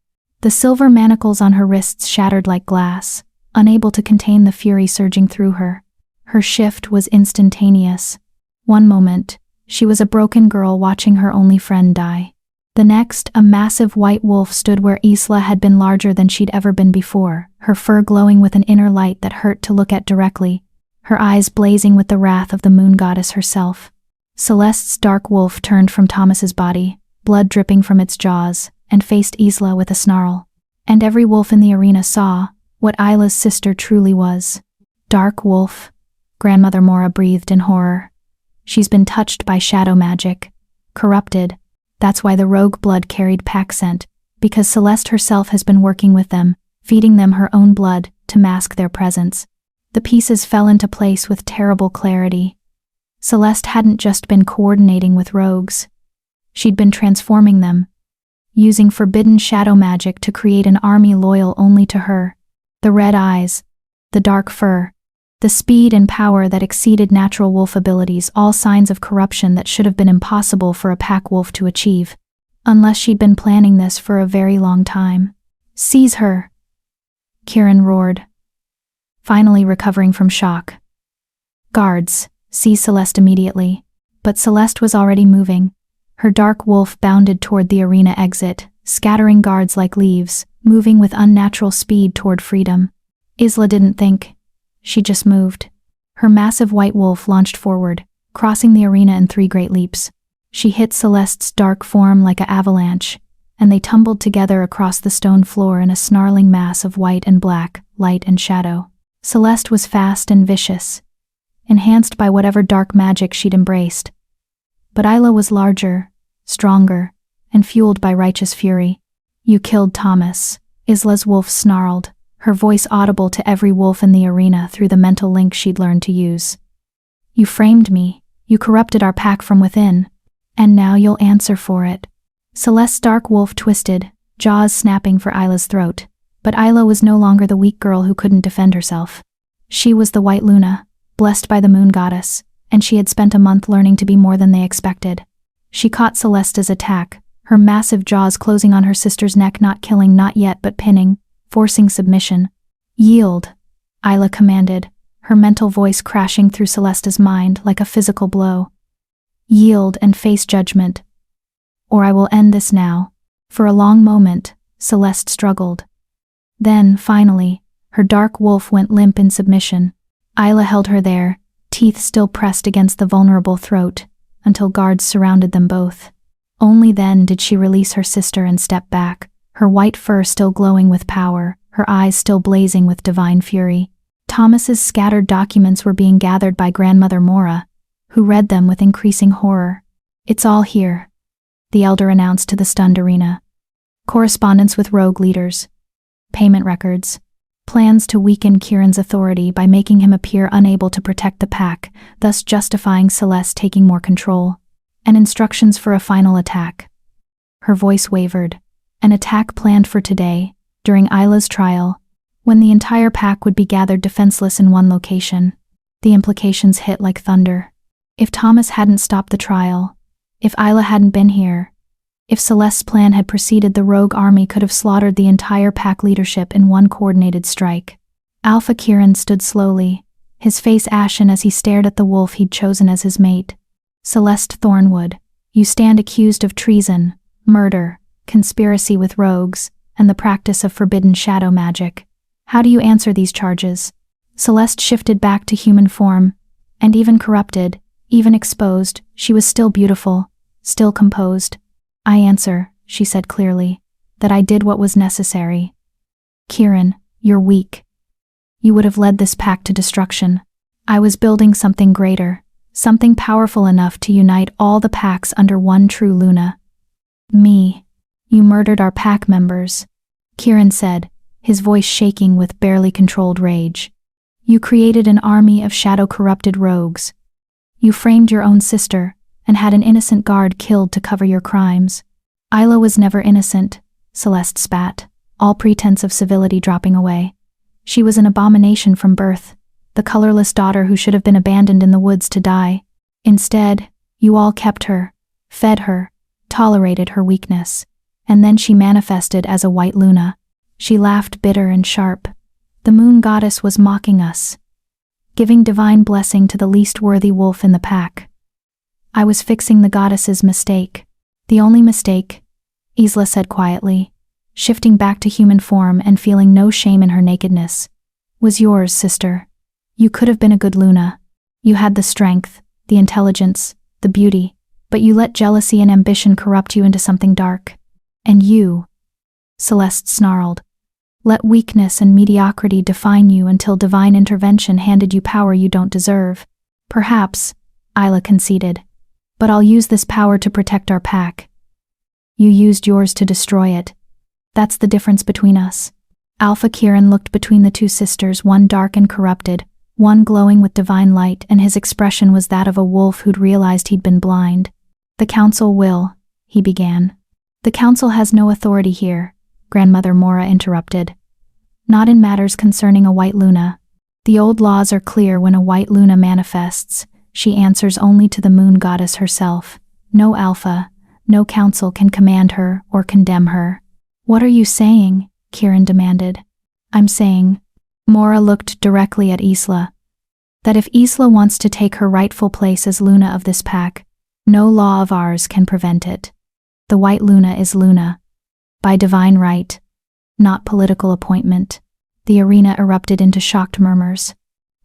The silver manacles on her wrists shattered like glass, unable to contain the fury surging through her. Her shift was instantaneous. One moment, she was a broken girl watching her only friend die. The next, a massive white wolf stood where Isla had been larger than she'd ever been before, her fur glowing with an inner light that hurt to look at directly, her eyes blazing with the wrath of the moon goddess herself. Celeste's dark wolf turned from Thomas's body, blood dripping from its jaws, and faced Isla with a snarl. And every wolf in the arena saw what Isla's sister truly was. Dark wolf, Grandmother Mora breathed in horror. She's been touched by shadow magic, corrupted. That's why the rogue blood carried pack scent, because Celeste herself has been working with them, feeding them her own blood to mask their presence. The pieces fell into place with terrible clarity. Celeste hadn't just been coordinating with rogues. She'd been transforming them, using forbidden shadow magic to create an army loyal only to her. The red eyes, the dark fur, the speed and power that exceeded natural wolf abilities, all signs of corruption that should have been impossible for a pack wolf to achieve, unless she'd been planning this for a very long time. "Seize her!" Kieran roared, finally recovering from shock. "Guards, seize Celeste immediately." But Celeste was already moving. Her dark wolf bounded toward the arena exit, scattering guards like leaves, moving with unnatural speed toward freedom. Isla didn't think. She just moved. Her massive white wolf launched forward, crossing the arena in 3 great leaps. She hit Celeste's dark form like an avalanche, and they tumbled together across the stone floor in a snarling mass of white and black, light and shadow. Celeste was fast and vicious, enhanced by whatever dark magic she'd embraced. But Isla was larger, stronger, and fueled by righteous fury. "You killed Thomas," Isla's wolf snarled, her voice audible to every wolf in the arena through the mental link she'd learned to use. "You framed me, you corrupted our pack from within, and now you'll answer for it." Celeste's dark wolf twisted, jaws snapping for Isla's throat, but Isla was no longer the weak girl who couldn't defend herself. She was the White Luna, blessed by the moon goddess, and she had spent a month learning to be more than they expected. She caught Celeste's attack, her massive jaws closing on her sister's neck, not killing, not yet, but pinning, forcing submission. "Yield," Isla commanded, her mental voice crashing through Celeste's mind like a physical blow. "Yield and face judgment, or I will end this now." For a long moment, Celeste struggled. Then, finally, her dark wolf went limp in submission. Isla held her there, teeth still pressed against the vulnerable throat, until guards surrounded them both. Only then did she release her sister and step back, her white fur still glowing with power, her eyes still blazing with divine fury. Thomas's scattered documents were being gathered by Grandmother Mora, who read them with increasing horror. "It's all here," the elder announced to the stunned arena. "Correspondence with rogue leaders, payment records, plans to weaken Kieran's authority by making him appear unable to protect the pack, thus justifying Celeste taking more control, and instructions for a final attack." Her voice wavered. An attack planned for today, during Isla's trial, when the entire pack would be gathered defenseless in one location. The implications hit like thunder. If Thomas hadn't stopped the trial, if Isla hadn't been here, if Celeste's plan had proceeded, the rogue army could have slaughtered the entire pack leadership in one coordinated strike. Alpha Kieran stood slowly, his face ashen as he stared at the wolf he'd chosen as his mate. "Celeste Thornwood, you stand accused of treason, murder, conspiracy with rogues, and the practice of forbidden shadow magic. How do you answer these charges?" Celeste shifted back to human form, and even corrupted, even exposed, she was still beautiful, still composed. "I answer," she said clearly, "that I did what was necessary." "Kieran, you're weak. You would have led this pack to destruction. I was building something greater, something powerful enough to unite all the packs under one true Luna. Me. You murdered our pack members," Kieran said, his voice shaking with barely controlled rage. "You created an army of shadow-corrupted rogues. You framed your own sister, and had an innocent guard killed to cover your crimes." "Isla was never innocent," Celeste spat, all pretense of civility dropping away. "She was an abomination from birth, the colorless daughter who should have been abandoned in the woods to die. Instead, you all kept her, fed her, tolerated her weakness, and then she manifested as a White Luna." She laughed bitter and sharp. "The moon goddess was mocking us, giving divine blessing to the least worthy wolf in the pack. I was fixing the goddess's mistake." "The only mistake," Isla said quietly, shifting back to human form and feeling no shame in her nakedness, "was yours, sister. You could have been a good Luna. You had the strength, the intelligence, the the beauty, but you let jealousy and ambition corrupt you into something dark. And you, Celeste snarled, let weakness and mediocrity define you until divine intervention handed you power you don't deserve. Perhaps, Isla conceded, but I'll use this power to protect our pack. You used yours to destroy it. That's the difference between us. Alpha Kieran looked between the two sisters, one dark and corrupted, one glowing with divine light, and his expression was that of a wolf who'd realized he'd been blind. The council will, he began. The council has no authority here, Grandmother Mora interrupted. Not in matters concerning a white Luna. The old laws are clear. When a white Luna manifests, she answers only to the moon goddess herself. No Alpha, no council can command her or condemn her. What are you saying? Kieran demanded. I'm saying, Mora looked directly at Isla, that if Isla wants to take her rightful place as Luna of this pack, no law of ours can prevent it. The white Luna is Luna, by divine right, not political appointment. The arena erupted into shocked murmurs.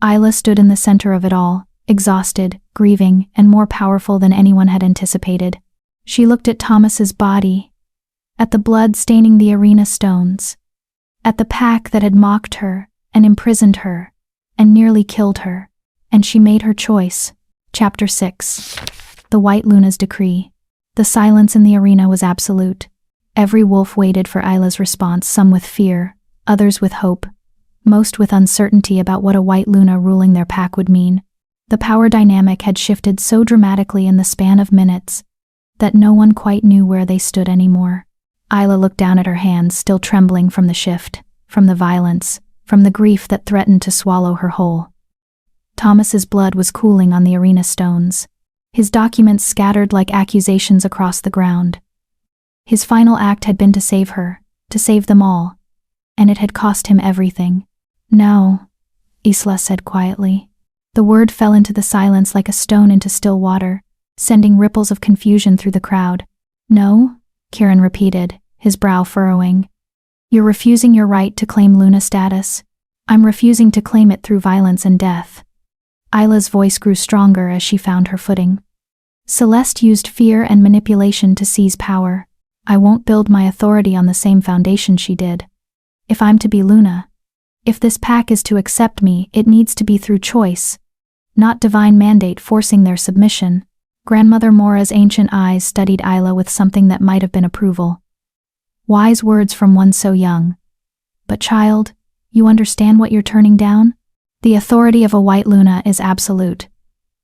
Isla stood in the center of it all, exhausted, grieving, and more powerful than anyone had anticipated. She looked at Thomas's body, at the blood staining the arena stones, at the pack that had mocked her and imprisoned her and nearly killed her, and she made her choice. Chapter 6. The White Luna's Decree. The silence in the arena was absolute. Every wolf waited for Isla's response, some with fear, others with hope, most with uncertainty about what a white Luna ruling their pack would mean. The power dynamic had shifted so dramatically in the span of minutes that no one quite knew where they stood anymore. Isla looked down at her hands, still trembling from the shift, from the violence, from the grief that threatened to swallow her whole. Thomas's blood was cooling on the arena stones, his documents scattered like accusations across the ground. His final act had been to save her, to save them all, and it had cost him everything. No, Isla said quietly. The word fell into the silence like a stone into still water, sending ripples of confusion through the crowd. No, Kieran repeated, his brow furrowing. You're refusing your right to claim Luna status. I'm refusing to claim it through violence and death. Isla's voice grew stronger as she found her footing. Celeste used fear and manipulation to seize power. I won't build my authority on the same foundation she did. If I'm to be Luna, if this pack is to accept me, it needs to be through choice, not divine mandate forcing their submission. Grandmother Mora's ancient eyes studied Isla with something that might have been approval. Wise words from one so young. But child, you understand what you're turning down? The authority of a white Luna is absolute.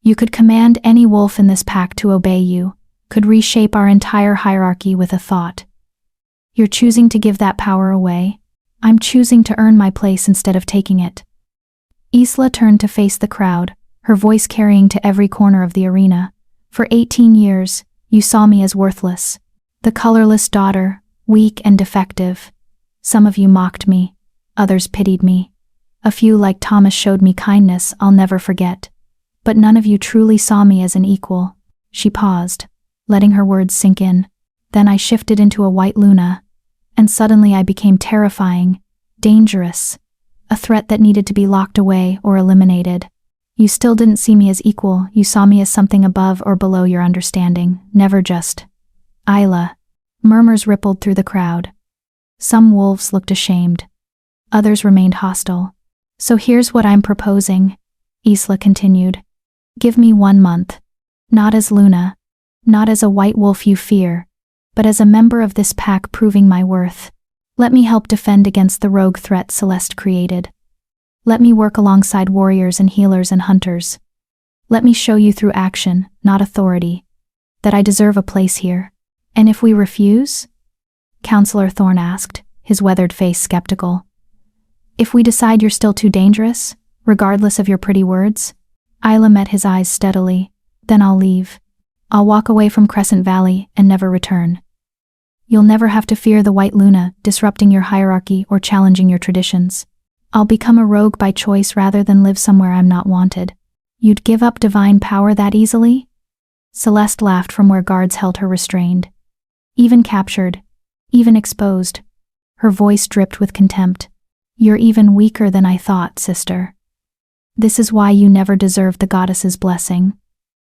You could command any wolf in this pack to obey you, could reshape our entire hierarchy with a thought. You're choosing to give that power away. I'm choosing to earn my place instead of taking it. Isla turned to face the crowd, her voice carrying to every corner of the arena. For 18 years, you saw me as worthless. The colorless daughter, weak and defective. Some of you mocked me, others pitied me. A few like Thomas showed me kindness I'll never forget. But none of you truly saw me as an equal. She paused, letting her words sink in. Then I shifted into a white Luna, and suddenly I became terrifying, dangerous, a threat that needed to be locked away or eliminated. You still didn't see me as equal, you saw me as something above or below your understanding, never just Isla. Murmurs rippled through the crowd. Some wolves looked ashamed. Others remained hostile. So here's what I'm proposing, Isla continued. Give me 1 month. Not as Luna, not as a white wolf you fear, but as a member of this pack proving my worth. Let me help defend against the rogue threat Celeste created. Let me work alongside warriors and healers and hunters. Let me show you through action, not authority, that I deserve a place here. And if we refuse? Counselor Thorne asked, his weathered face skeptical. If we decide you're still too dangerous, regardless of your pretty words? Isla met his eyes steadily. Then I'll leave. I'll walk away from Crescent Valley and never return. You'll never have to fear the White Luna disrupting your hierarchy or challenging your traditions. I'll become a rogue by choice rather than live somewhere I'm not wanted. You'd give up divine power that easily? Celeste laughed from where guards held her restrained. Even captured, even exposed. Her voice dripped with contempt. You're even weaker than I thought, sister. This is why you never deserved the goddess's blessing.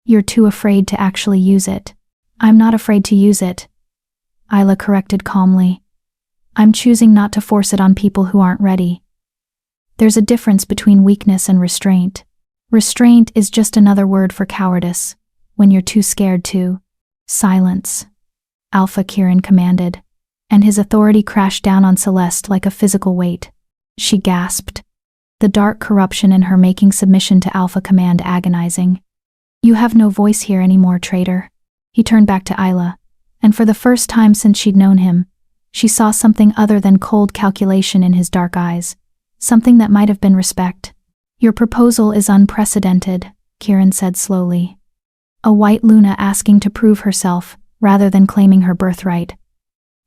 You're too afraid to actually use it. I'm not afraid to use it, Isla corrected calmly. I'm choosing not to force it on people who aren't ready. There's a difference between weakness and restraint. Restraint is just another word for cowardice, when you're too scared to. Silence, Alpha Kieran commanded, and his authority crashed down on Celeste like a physical weight. She gasped, the dark corruption in her making submission to Alpha command agonizing. You have no voice here anymore, traitor. He turned back to Isla, and for the first time since she'd known him, she saw something other than cold calculation in his dark eyes, something that might have been respect. Your proposal is unprecedented, Kieran said slowly. A white Luna asking to prove herself, rather than claiming her birthright.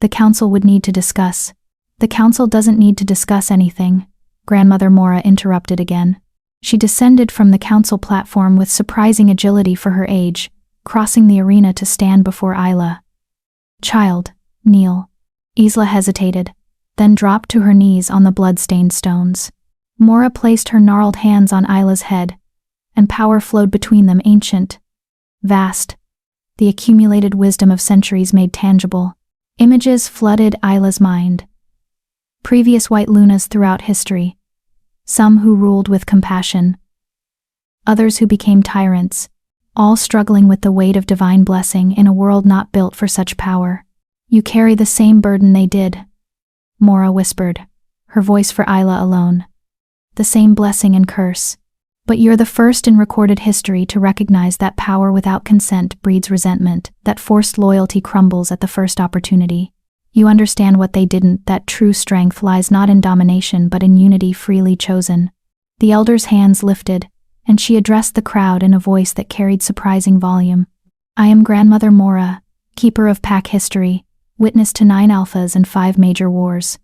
The council would need to discuss. The council doesn't need to discuss anything, Grandmother Mora interrupted again. She descended from the council platform with surprising agility for her age, crossing the arena to stand before Isla. Child, kneel. Isla hesitated, then dropped to her knees on the blood-stained stones. Mora placed her gnarled hands on Isla's head, and power flowed between them, ancient, vast, the accumulated wisdom of centuries made tangible. Images flooded Isla's mind. Previous white Lunas throughout history, some who ruled with compassion, others who became tyrants, all struggling with the weight of divine blessing in a world not built for such power. You carry the same burden they did, Mora whispered, her voice for Isla alone. The same blessing and curse. But you're the first in recorded history to recognize that power without consent breeds resentment, that forced loyalty crumbles at the first opportunity. You understand what they didn't, that true strength lies not in domination but in unity freely chosen. The elder's hands lifted, and she addressed the crowd in a voice that carried surprising volume. I am Grandmother Mora, keeper of pack history, witness to 9 alphas and 5 major wars.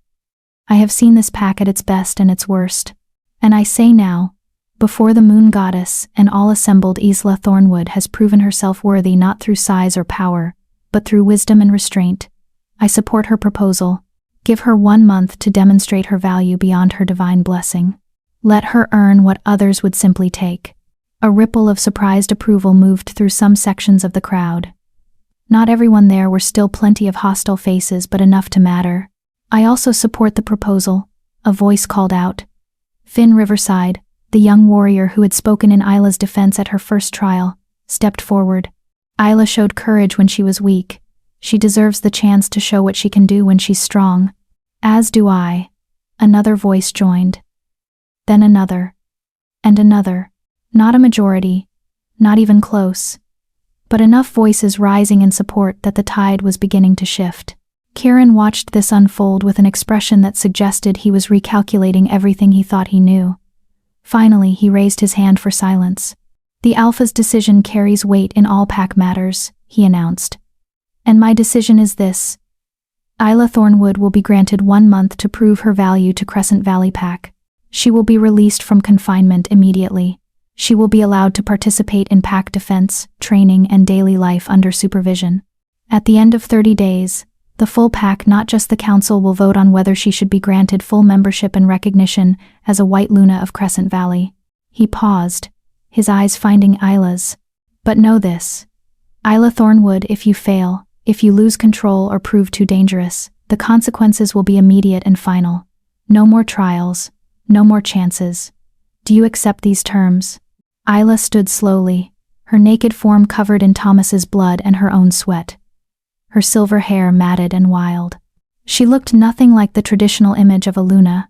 I have seen this pack at its best and its worst. And I say now, before the moon goddess and all assembled, Isla Thornwood has proven herself worthy not through size or power, but through wisdom and restraint. I support her proposal. Give her 1 month to demonstrate her value beyond her divine blessing. Let her earn what others would simply take. A ripple of surprised approval moved through some sections of the crowd. Not everyone there were still plenty of hostile faces, but enough to matter. I also support the proposal, a voice called out. Finn Riverside, the young warrior who had spoken in Isla's defense at her first trial, stepped forward. Isla showed courage when she was weak. She deserves the chance to show what she can do when she's strong. As do I. Another voice joined. Then another. And another. Not a majority. Not even close. But enough voices rising in support that the tide was beginning to shift. Kieran watched this unfold with an expression that suggested he was recalculating everything he thought he knew. Finally, he raised his hand for silence. The Alpha's decision carries weight in all pack matters, he announced. And my decision is this. Isla Thornwood will be granted 1 month to prove her value to Crescent Valley Pack. She will be released from confinement immediately. She will be allowed to participate in pack defense, training, and daily life under supervision. At the end of 30 days, the full pack, not just the council, will vote on whether she should be granted full membership and recognition as a White Luna of Crescent Valley. He paused, his eyes finding Isla's. But know this. Isla Thornwood, if you fail, if you lose control or prove too dangerous, the consequences will be immediate and final. No more trials, no more chances. Do you accept these terms? Isla stood slowly, her naked form covered in Thomas's blood and her own sweat. Her silver hair matted and wild. She looked nothing like the traditional image of a Luna.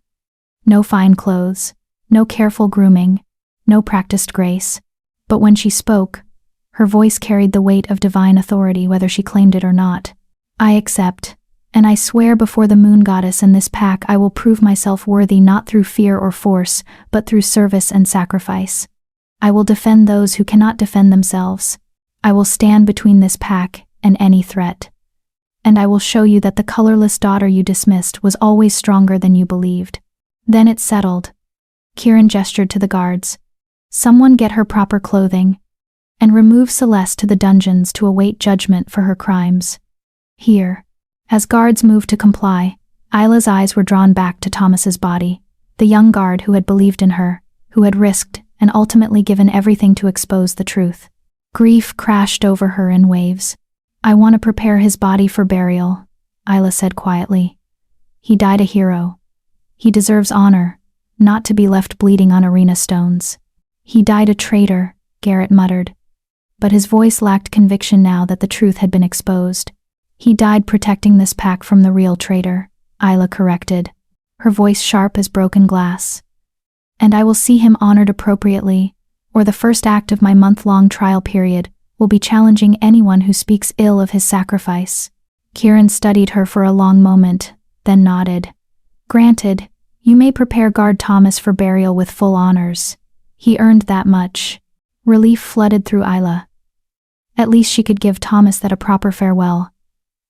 No fine clothes, no careful grooming, no practiced grace. But when she spoke, her voice carried the weight of divine authority whether she claimed it or not. I accept, and I swear before the moon goddess and this pack I will prove myself worthy not through fear or force, but through service and sacrifice. I will defend those who cannot defend themselves. I will stand between this pack and any threat. And I will show you that the colorless daughter you dismissed was always stronger than you believed. Then it settled. Kieran gestured to the guards. Someone get her proper clothing, and remove Celeste to the dungeons to await judgment for her crimes. Here. As guards moved to comply, Isla's eyes were drawn back to Thomas's body, the young guard who had believed in her, who had risked and ultimately given everything to expose the truth. Grief crashed over her in waves. "I want to prepare his body for burial," Isla said quietly. "He died a hero. He deserves honor, not to be left bleeding on arena stones." "He died a traitor," Garrett muttered. But his voice lacked conviction now that the truth had been exposed. "He died protecting this pack from the real traitor," Isla corrected, her voice sharp as broken glass. "And I will see him honored appropriately, or the first act of my month-long trial period will be challenging anyone who speaks ill of his sacrifice." Kieran studied her for a long moment, then nodded. "Granted, you may prepare Guard Thomas for burial with full honors. He earned that much." Relief flooded through Isla. At least she could give Thomas that a proper farewell.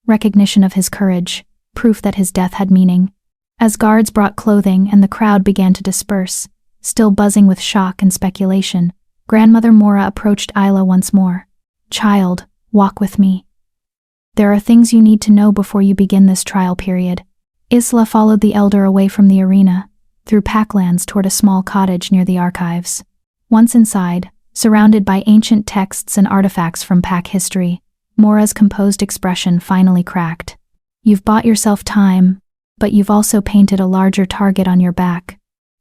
Recognition of his courage, proof that his death had meaning. As guards brought clothing and the crowd began to disperse, still buzzing with shock and speculation, Grandmother Mora approached Isla once more. "Child, walk with me. There are things you need to know before you begin this trial period." Isla followed the elder away from the arena, through packlands toward a small cottage near the archives. Once inside, surrounded by ancient texts and artifacts from pack history, Mora's composed expression finally cracked. "You've bought yourself time, but you've also painted a larger target on your back,"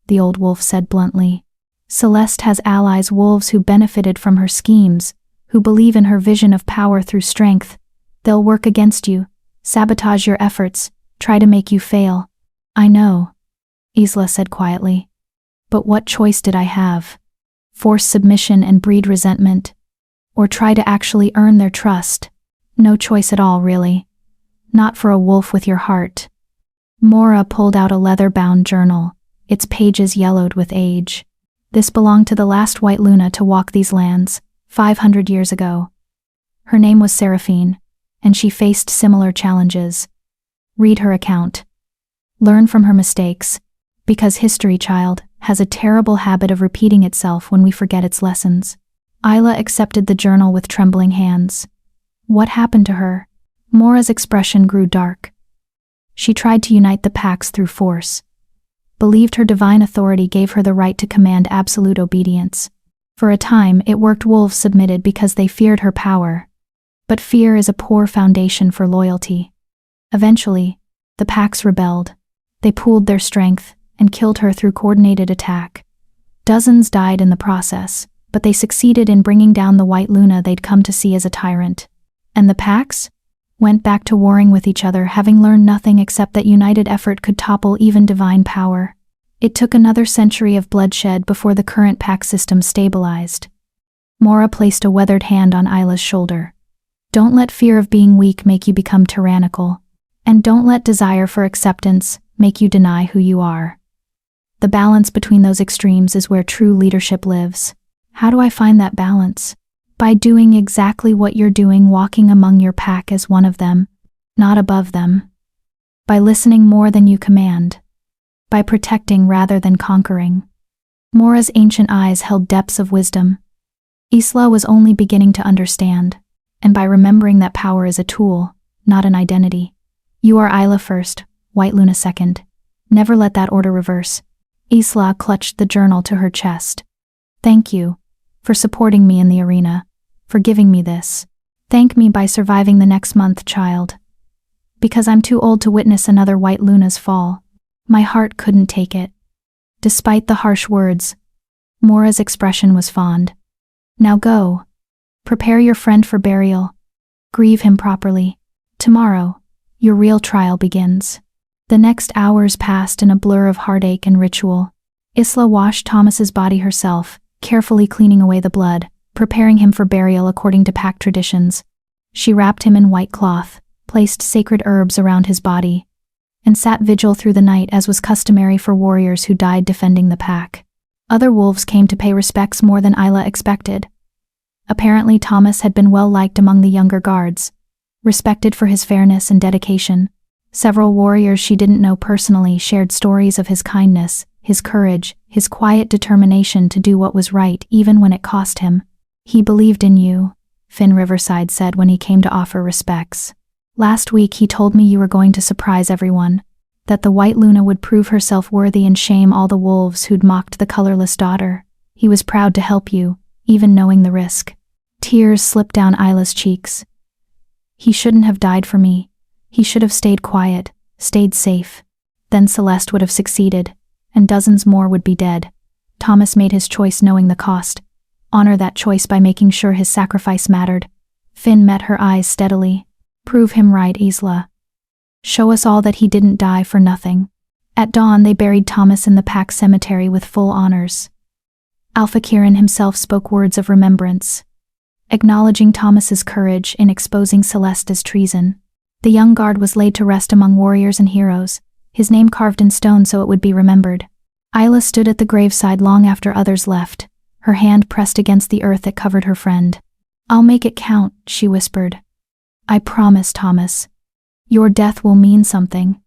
the old wolf said bluntly. "Celeste has allies, wolves who benefited from her schemes, who believe in her vision of power through strength. They'll work against you, sabotage your efforts, try to make you fail." "I know," Isla said quietly. "But what choice did I have? Force submission and breed resentment? Or try to actually earn their trust? No choice at all, really. Not for a wolf with your heart." Mora pulled out a leather-bound journal, its pages yellowed with age. "This belonged to the last White Luna to walk these lands, 500 years ago. Her name was Seraphine, and she faced similar challenges. Read her account. Learn from her mistakes, because history, child, has a terrible habit of repeating itself when we forget its lessons." Isla accepted the journal with trembling hands. What happened to her? Mora's expression grew dark. She tried to unite the packs through force. Believed her divine authority gave her the right to command absolute obedience. For a time, it worked. Wolves submitted because they feared her power. But fear is a poor foundation for loyalty. Eventually, the packs rebelled. They pooled their strength and killed her through coordinated attack. Dozens died in the process, but they succeeded in bringing down the White Luna they'd come to see as a tyrant. And the packs went back to warring with each other, having learned nothing except that united effort could topple even divine power. It took another century of bloodshed before the current pack system stabilized. Mora placed a weathered hand on Isla's shoulder. "Don't let fear of being weak make you become tyrannical. And don't let desire for acceptance make you deny who you are. The balance between those extremes is where true leadership lives." "How do I find that balance?" "By doing exactly what you're doing, walking among your pack as one of them, not above them. By listening more than you command. By protecting rather than conquering." Mora's ancient eyes held depths of wisdom. Isla was only beginning to understand, and by remembering that power is a tool, not an identity. "You are Isla first, White Luna second. Never let that order reverse." Isla clutched the journal to her chest. "Thank you for supporting me in the arena, for giving me this. Thank me by surviving the next month, child. Because I'm too old to witness another White Luna's fall. My heart couldn't take it." Despite the harsh words, Mora's expression was fond. "Now go. Prepare your friend for burial. Grieve him properly. Tomorrow, your real trial begins." The next hours passed in a blur of heartache and ritual. Isla washed Thomas's body herself, carefully cleaning away the blood, preparing him for burial according to pack traditions. She wrapped him in white cloth, placed sacred herbs around his body, and sat vigil through the night as was customary for warriors who died defending the pack. Other wolves came to pay respects more than Isla expected. Apparently Thomas had been well liked among the younger guards, respected for his fairness and dedication. Several warriors she didn't know personally shared stories of his kindness, his courage, his quiet determination to do what was right even when it cost him. "He believed in you," Finn Riverside said when he came to offer respects. "Last week he told me you were going to surprise everyone, that the White Luna would prove herself worthy and shame all the wolves who'd mocked the colorless daughter. He was proud to help you, even knowing the risk." Tears slipped down Isla's cheeks. He shouldn't have died for me. He should have stayed quiet, stayed safe. Then Celeste would have succeeded, and dozens more would be dead. Thomas made his choice knowing the cost. Honor that choice by making sure his sacrifice mattered. Finn met her eyes steadily. Prove him right, Isla. Show us all that he didn't die for nothing. At dawn, they buried Thomas in the Pack cemetery with full honors. Alpha Kieran himself spoke words of remembrance, acknowledging Thomas's courage in exposing Celeste as treason. The young guard was laid to rest among warriors and heroes, his name carved in stone so it would be remembered. Isla stood at the graveside long after others left, her hand pressed against the earth that covered her friend. "I'll make it count," she whispered. "I promise, Thomas. Your death will mean something.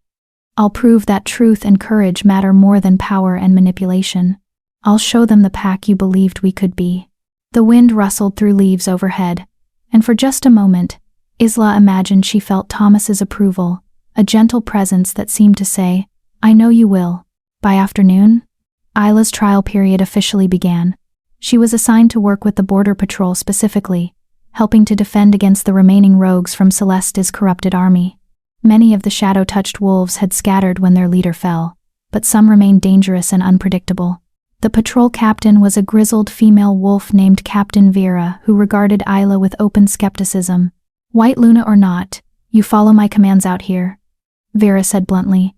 I'll prove that truth and courage matter more than power and manipulation. I'll show them the Pack you believed we could be." The wind rustled through leaves overhead, and for just a moment, Isla imagined she felt Thomas's approval, a gentle presence that seemed to say, "I know you will." By afternoon, Isla's trial period officially began. She was assigned to work with the Border Patrol specifically, helping to defend against the remaining rogues from Celeste's corrupted army. Many of the shadow-touched wolves had scattered when their leader fell, but some remained dangerous and unpredictable. The patrol captain was a grizzled female wolf named Captain Vera who regarded Isla with open skepticism. "White Luna or not, you follow my commands out here," Vera said bluntly.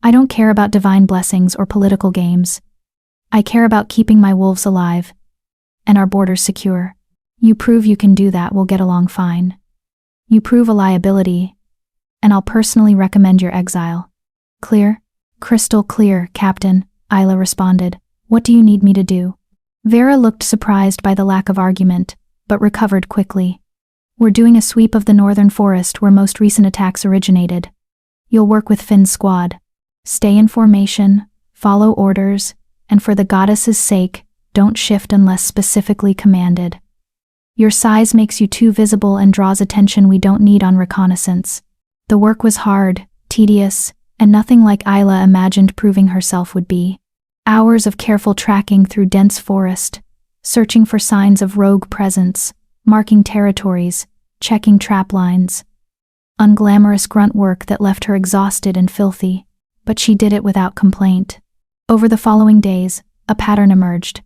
"I don't care about divine blessings or political games. I care about keeping my wolves alive and our borders secure. You prove you can do that, we'll get along fine. You prove a liability, and I'll personally recommend your exile." "Clear?" "Crystal clear, Captain," Isla responded. "What do you need me to do?" Vera looked surprised by the lack of argument, but recovered quickly. "We're doing a sweep of the northern forest where most recent attacks originated. You'll work with Finn's squad. Stay in formation, follow orders, and for the goddess's sake, don't shift unless specifically commanded. Your size makes you too visible and draws attention we don't need on reconnaissance." The work was hard, tedious, and nothing like Isla imagined proving herself would be. Hours of careful tracking through dense forest, searching for signs of rogue presence, marking territories, checking trap lines. Unglamorous grunt work that left her exhausted and filthy, but she did it without complaint. Over the following days, a pattern emerged.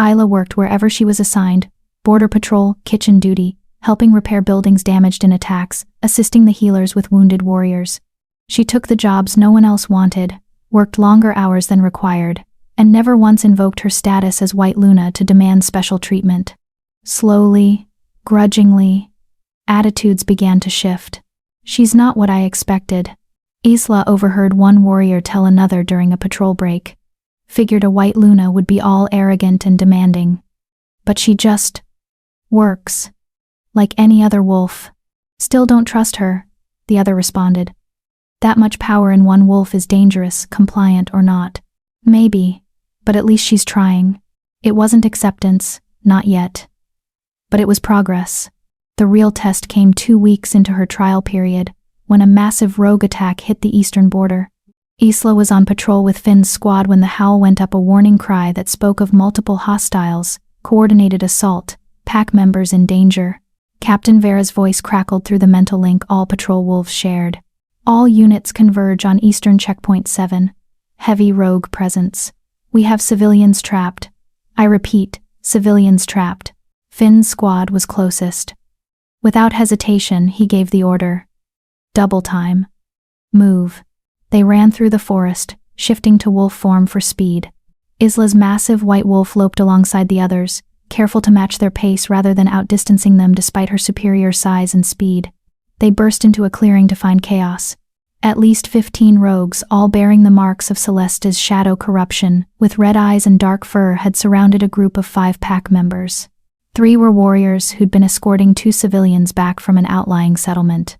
Isla worked wherever she was assigned: border patrol, kitchen duty, helping repair buildings damaged in attacks, assisting the healers with wounded warriors. She took the jobs no one else wanted, worked longer hours than required, and never once invoked her status as White Luna to demand special treatment. Slowly, grudgingly, attitudes began to shift. "She's not what I expected," Isla overheard one warrior tell another during a patrol break. "Figured a White Luna would be all arrogant and demanding. But she just works like any other wolf." "Still don't trust her," the other responded. "That much power in one wolf is dangerous, compliant or not." "Maybe, but at least she's trying." It wasn't acceptance, not yet. But it was progress. The real test came 2 weeks into her trial period, when a massive rogue attack hit the eastern border. Isla was on patrol with Finn's squad when the howl went up, a warning cry that spoke of multiple hostiles, coordinated assault, pack members in danger. Captain Vera's voice crackled through the mental link all patrol wolves shared. "All units converge on Eastern Checkpoint 7. Heavy rogue presence. We have civilians trapped. I repeat, civilians trapped." Finn's squad was closest. Without hesitation, he gave the order. "Double time. Move." They ran through the forest, shifting to wolf form for speed. Isla's massive white wolf loped alongside the others, careful to match their pace rather than outdistancing them despite her superior size and speed. They burst into a clearing to find chaos. At least 15 rogues, all bearing the marks of Celeste's shadow corruption, with red eyes and dark fur, had surrounded a group of 5 pack members. 3 were warriors who'd been escorting 2 civilians back from an outlying settlement.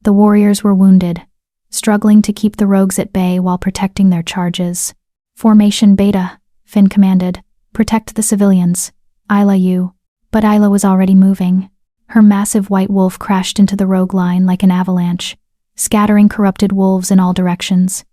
The warriors were wounded, struggling to keep the rogues at bay while protecting their charges. "Formation Beta," Finn commanded. "Protect the civilians. Isla, you." But Isla was already moving. Her massive white wolf crashed into the rogue line like an avalanche, scattering corrupted wolves in all directions.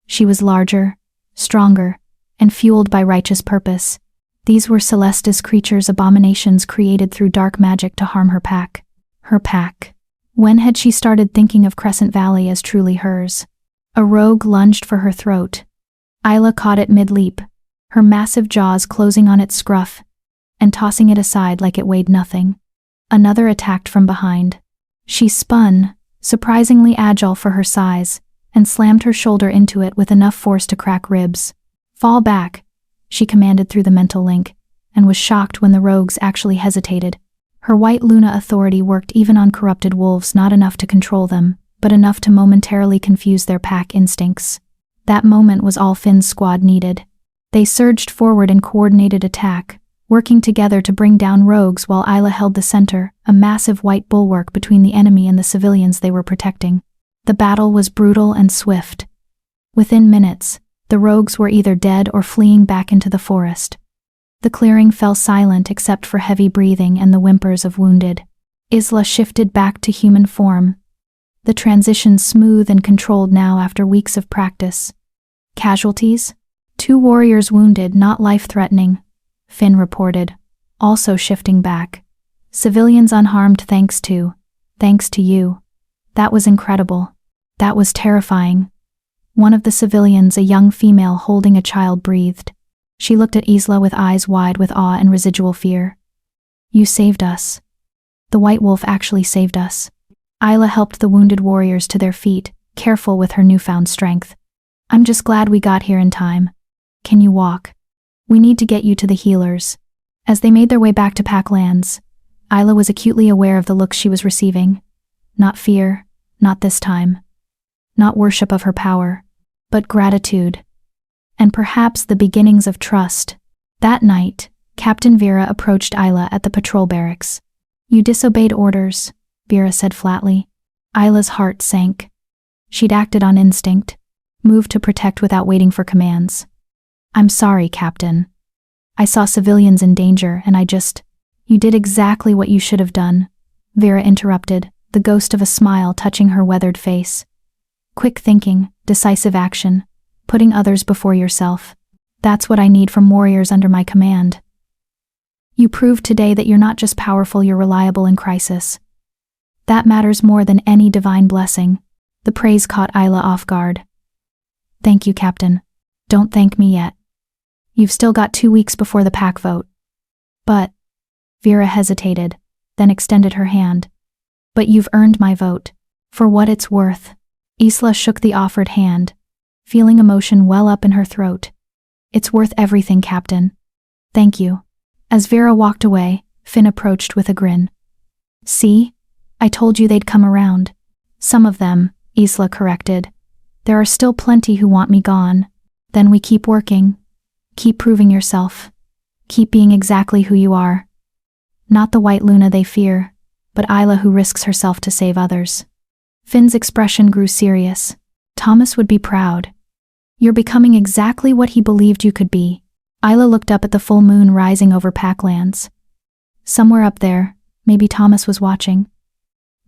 She was larger, stronger, and fueled by righteous purpose. These were Celeste's creatures, abominations created through dark magic to harm her pack. Her pack. When had she started thinking of Crescent Valley as truly hers? A rogue lunged for her throat. Isla caught it mid-leap, her massive jaws closing on its scruff and tossing it aside like it weighed nothing. Another attacked from behind. She spun, surprisingly agile for her size, and slammed her shoulder into it with enough force to crack ribs. "Fall back," she commanded through the mental link, and was shocked when the rogues actually hesitated. Her white Luna authority worked even on corrupted wolves, not enough to control them, but enough to momentarily confuse their pack instincts. That moment was all Finn's squad needed. They surged forward in coordinated attack, working together to bring down rogues while Isla held the center, a massive white bulwark between the enemy and the civilians they were protecting. The battle was brutal and swift. Within minutes, the rogues were either dead or fleeing back into the forest. The clearing fell silent except for heavy breathing and the whimpers of wounded. Isla shifted back to human form, the transition smooth and controlled now after weeks of practice. Casualties? 2 warriors wounded, not life-threatening, Finn reported, also shifting back. Civilians unharmed thanks to you. That was incredible. That was terrifying. One of the civilians, a young female holding a child, breathed. She looked at Isla with eyes wide with awe and residual fear. "You saved us. The White Wolf actually saved us." Isla helped the wounded warriors to their feet, careful with her newfound strength. "I'm just glad we got here in time. Can you walk? We need to get you to the healers." As they made their way back to Packlands, Isla was acutely aware of the looks she was receiving. Not fear, not this time. Not worship of her power, but gratitude. And perhaps the beginnings of trust. That night, Captain Vera approached Isla at the patrol barracks. "You disobeyed orders," Vera said flatly. Isla's heart sank. She'd acted on instinct, moved to protect without waiting for commands. "I'm sorry, Captain. I saw civilians in danger and You did exactly what you should have done," Vera interrupted, the ghost of a smile touching her weathered face. "Quick thinking, decisive action, putting others before yourself. That's what I need from warriors under my command. You proved today that you're not just powerful, you're reliable in crisis. That matters more than any divine blessing." The praise caught Isla off guard. "Thank you, Captain. Don't thank me yet. You've still got 2 weeks before the pack vote." "But," Vera hesitated, then extended her hand. "But you've earned my vote. For what it's worth." Isla shook the offered hand, feeling emotion well up in her throat. "It's worth everything, Captain. Thank you." As Vera walked away, Finn approached with a grin. "See? I told you they'd come around." "Some of them," Isla corrected. "There are still plenty who want me gone." "Then we keep working. Keep proving yourself. Keep being exactly who you are. Not the White Luna they fear, but Isla who risks herself to save others." Finn's expression grew serious. "Thomas would be proud. You're becoming exactly what he believed you could be." Isla looked up at the full moon rising over Packlands. Somewhere up there, maybe Thomas was watching.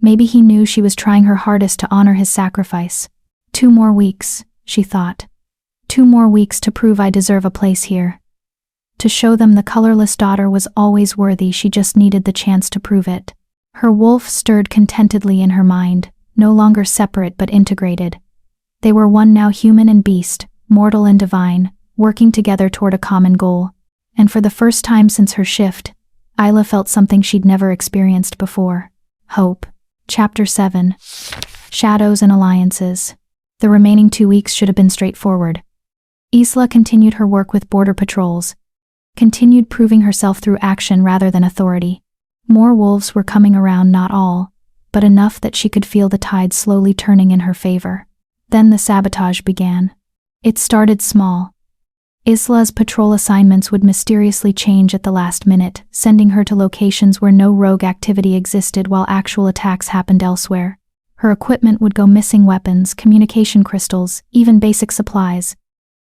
Maybe he knew she was trying her hardest to honor his sacrifice. 2 more weeks, she thought. 2 more weeks to prove I deserve a place here. To show them the colorless daughter was always worthy, she just needed the chance to prove it. Her wolf stirred contentedly in her mind, no longer separate but integrated. They were one now, human and beast, mortal and divine, working together toward a common goal. And for the first time since her shift, Isla felt something she'd never experienced before. Hope. Chapter 7. Shadows and Alliances. The remaining 2 weeks should have been straightforward. Isla continued her work with border patrols, continued proving herself through action rather than authority. More wolves were coming around, not all, but enough that she could feel the tide slowly turning in her favor. Then the sabotage began. It started small. Isla's patrol assignments would mysteriously change at the last minute, sending her to locations where no rogue activity existed while actual attacks happened elsewhere. Her equipment would go missing: weapons, communication crystals, even basic supplies.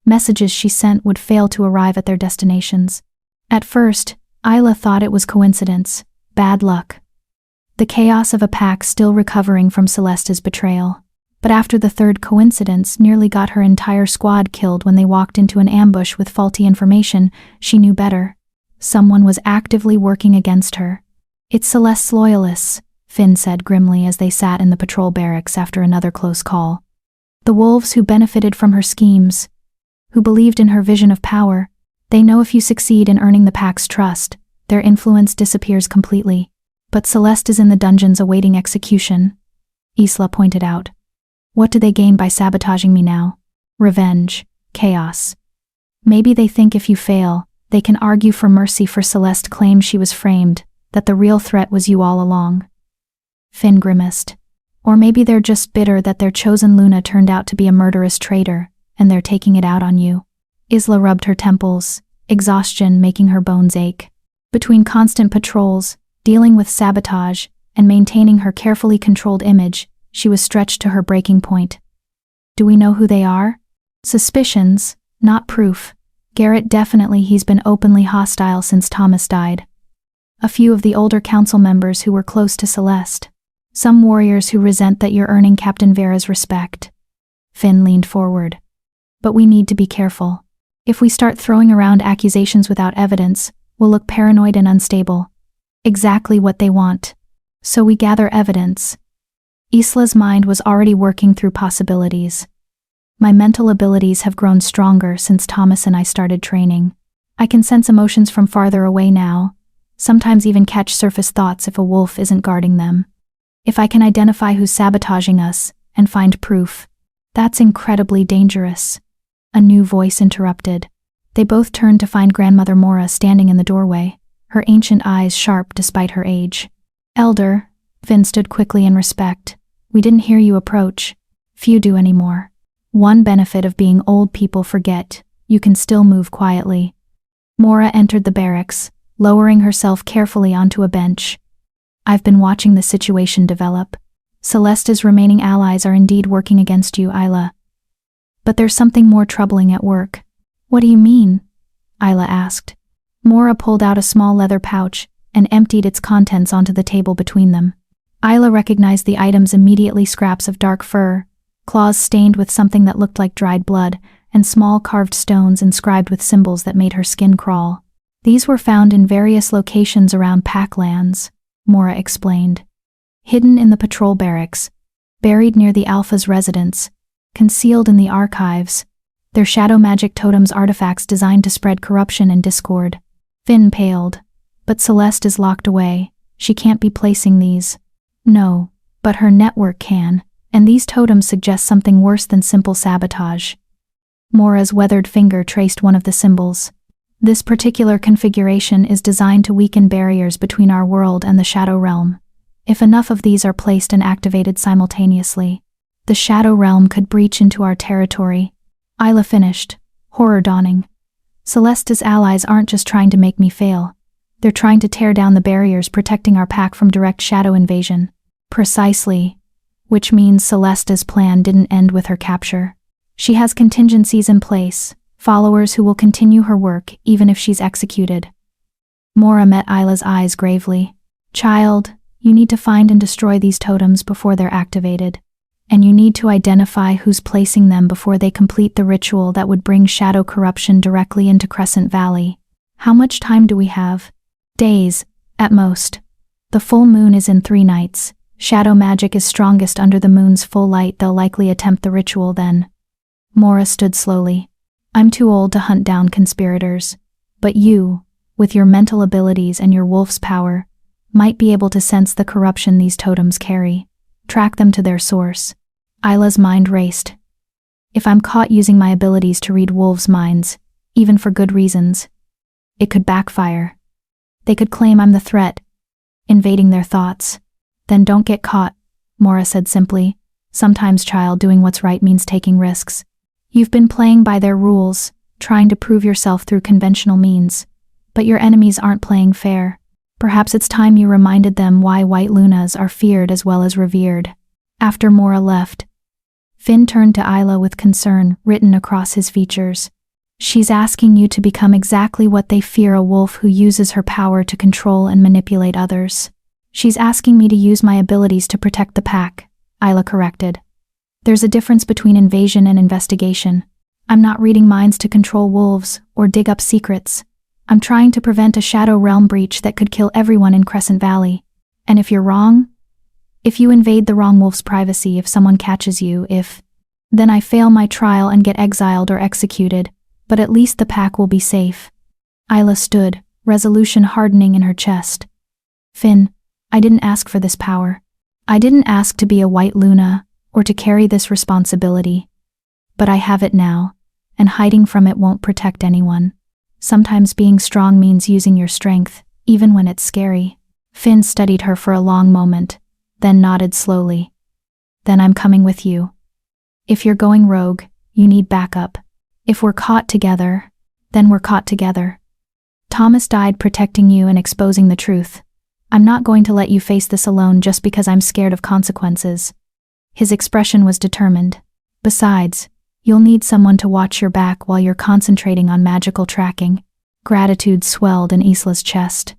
Messages she sent would fail to arrive at their destinations. At first, Isla thought it was coincidence, bad luck. The chaos of a pack still recovering from Celeste's betrayal. But after the third coincidence nearly got her entire squad killed when they walked into an ambush with faulty information, she knew better. Someone was actively working against her. It's Celeste's loyalists, Finn said grimly as they sat in the patrol barracks after another close call. The wolves who benefited from her schemes, who believed in her vision of power. They know if you succeed in earning the pack's trust, their influence disappears completely. But Celeste is in the dungeons awaiting execution, Isla pointed out. What do they gain by sabotaging me now? Revenge, chaos. Maybe they think if you fail, they can argue for mercy, for Celeste claims she was framed, that the real threat was you all along. Finn grimaced. Or maybe they're just bitter that their chosen Luna turned out to be a murderous traitor, and they're taking it out on you. Isla rubbed her temples, exhaustion making her bones ache. Between constant patrols, dealing with sabotage, and maintaining her carefully controlled image, she was stretched to her breaking point. Do we know who they are? Suspicions, not proof. Garrett definitely. He's been openly hostile since Thomas died. A few of the older council members who were close to Celeste. Some warriors who resent that you're earning Captain Vera's respect. Finn leaned forward. But we need to be careful. If we start throwing around accusations without evidence, we'll look paranoid and unstable. Exactly what they want. So we gather evidence. Isla's mind was already working through possibilities. My mental abilities have grown stronger since Thomas and I started training. I can sense emotions from farther away now, sometimes even catch surface thoughts if a wolf isn't guarding them. If I can identify who's sabotaging us and find proof, that's incredibly dangerous. A new voice interrupted. They both turned to find Grandmother Mora standing in the doorway, her ancient eyes sharp despite her age. Elder, Finn stood quickly in respect. We didn't hear you approach. Few do anymore. One benefit of being old, people forget. You can still move quietly. Mora entered the barracks, lowering herself carefully onto a bench. I've been watching the situation develop. Celeste's remaining allies are indeed working against you, Isla. But there's something more troubling at work. What do you mean? Isla asked. Mora pulled out a small leather pouch and emptied its contents onto the table between them. Isla recognized the items immediately: scraps of dark fur, claws stained with something that looked like dried blood, and small carved stones inscribed with symbols that made her skin crawl. These were found in various locations around Packlands, Mora explained. Hidden in the patrol barracks, buried near the Alpha's residence, concealed in the archives. They're shadow magic totems, artifacts designed to spread corruption and discord. Finn paled. But Celeste is locked away. She can't be placing these. No, but her network can, and these totems suggest something worse than simple sabotage. Mora's weathered finger traced one of the symbols. This particular configuration is designed to weaken barriers between our world and the Shadow Realm. If enough of these are placed and activated simultaneously, the Shadow Realm could breach into our territory. Isla finished, horror dawning. Celeste's allies aren't just trying to make me fail. They're trying to tear down the barriers protecting our pack from direct shadow invasion. Precisely. Which means Celeste's plan didn't end with her capture. She has contingencies in place, followers who will continue her work even if she's executed. Mora met Isla's eyes gravely. Child, you need to find and destroy these totems before they're activated. And you need to identify who's placing them before they complete the ritual that would bring shadow corruption directly into Crescent Valley. How much time do we have? Days, at most. The full moon is in 3 nights. Shadow magic is strongest under the moon's full light. They'll likely attempt the ritual then. Mora stood slowly. I'm too old to hunt down conspirators. But you, with your mental abilities and your wolf's power, might be able to sense the corruption these totems carry. Track them to their source. Isla's mind raced. If I'm caught using my abilities to read wolves' minds, even for good reasons, it could backfire. They could claim I'm the threat, invading their thoughts. Then don't get caught, Mora said simply. Sometimes, child, doing what's right means taking risks. You've been playing by their rules, trying to prove yourself through conventional means. But your enemies aren't playing fair. Perhaps it's time you reminded them why White Lunas are feared as well as revered. After Mora left, Finn turned to Isla with concern written across his features. She's asking you to become exactly what they fear, a wolf who uses her power to control and manipulate others. She's asking me to use my abilities to protect the pack, Isla corrected. There's a difference between invasion and investigation. I'm not reading minds to control wolves or dig up secrets. I'm trying to prevent a Shadow Realm breach that could kill everyone in Crescent Valley. And if you're wrong? If you invade the wrong wolf's privacy, if someone catches you, then I fail my trial and get exiled or executed, but at least the pack will be safe. Isla stood, resolution hardening in her chest. Finn, I didn't ask for this power. I didn't ask to be a White Luna, or to carry this responsibility. But I have it now, and hiding from it won't protect anyone. Sometimes being strong means using your strength, even when it's scary. Finn studied her for a long moment, then nodded slowly. Then I'm coming with you. If you're going rogue, you need backup. If we're caught together, then we're caught together. Thomas died protecting you and exposing the truth. I'm not going to let you face this alone just because I'm scared of consequences. His expression was determined. Besides, you'll need someone to watch your back while you're concentrating on magical tracking. Gratitude swelled in Isla's chest.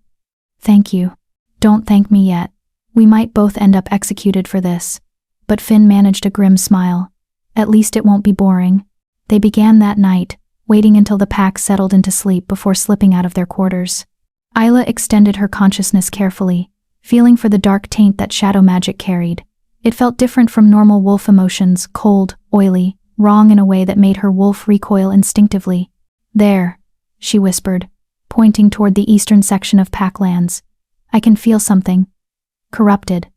Thank you. Don't thank me yet. We might both end up executed for this. But Finn managed a grim smile. At least it won't be boring. They began that night, waiting until the pack settled into sleep before slipping out of their quarters. Isla extended her consciousness carefully, feeling for the dark taint that shadow magic carried. It felt different from normal wolf emotions, cold, oily, wrong in a way that made her wolf recoil instinctively. There, she whispered, pointing toward the eastern section of Packlands. I can feel something. Corrupted.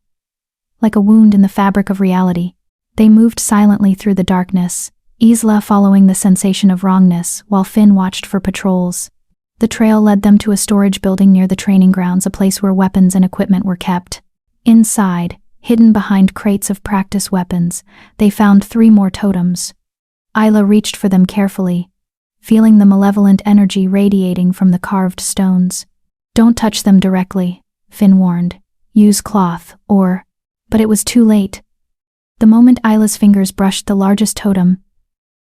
Like a wound in the fabric of reality. They moved silently through the darkness, Isla following the sensation of wrongness while Finn watched for patrols. The trail led them to a storage building near the training grounds, a place where weapons and equipment were kept. Inside, hidden behind crates of practice weapons, they found 3 more totems. Isla reached for them carefully, feeling the malevolent energy radiating from the carved stones. Don't touch them directly, Finn warned. Use cloth, or... But it was too late. The moment Isla's fingers brushed the largest totem,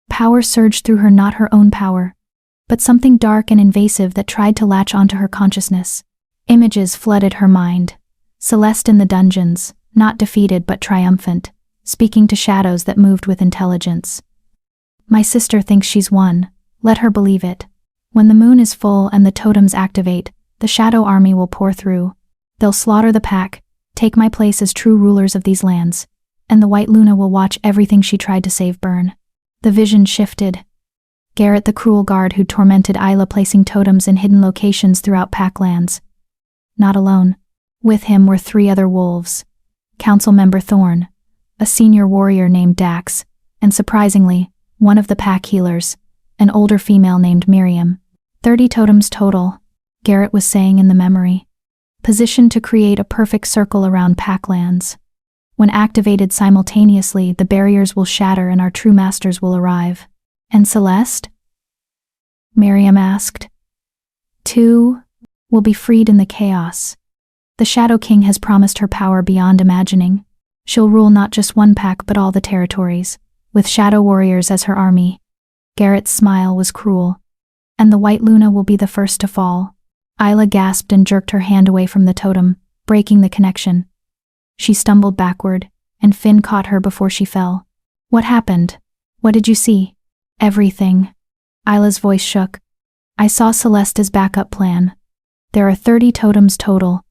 power surged through her, not her own power, but something dark and invasive that tried to latch onto her consciousness. Images flooded her mind. Celeste in the dungeons, not defeated but triumphant, speaking to shadows that moved with intelligence. My sister thinks she's won. Let her believe it. When the moon is full and the totems activate, the shadow army will pour through. They'll slaughter the pack, take my place as true rulers of these lands, and the White Luna will watch everything she tried to save burn. The vision shifted. Garrett, the cruel guard who tormented Isla, placing totems in hidden locations throughout Packlands. Not alone. With him were 3 other wolves. Council member Thorn, a senior warrior named Dax, and surprisingly, one of the pack healers, an older female named Miriam. 30 totems total, Garrett was saying in the memory. Positioned to create a perfect circle around Packlands. When activated simultaneously, the barriers will shatter and our true masters will arrive. And Celeste? Miriam asked. 2 will be freed in the chaos. The Shadow King has promised her power beyond imagining. She'll rule not just one pack but all the territories, with shadow warriors as her army. Garrett's smile was cruel. And the White Luna will be the first to fall. Isla gasped and jerked her hand away from the totem, breaking the connection. She stumbled backward, and Finn caught her before she fell. What happened? What did you see? Everything. Isla's voice shook. I saw Celeste's backup plan. There are 30 totems total,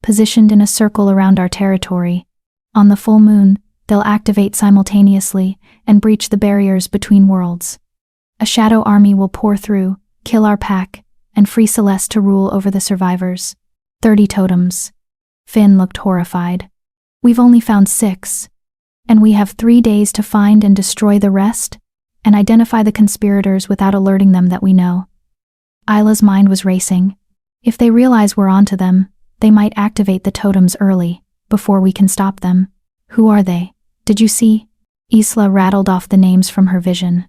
positioned in a circle around our territory. On the full moon, they'll activate simultaneously and breach the barriers between worlds. A shadow army will pour through, kill our pack, and free Celeste to rule over the survivors. 30 totems. Finn looked horrified. We've only found 6. And we have 3 days to find and destroy the rest, and identify the conspirators without alerting them that we know. Isla's mind was racing. If they realize we're onto them, they might activate the totems early, before we can stop them. Who are they? Did you see? Isla rattled off the names from her vision.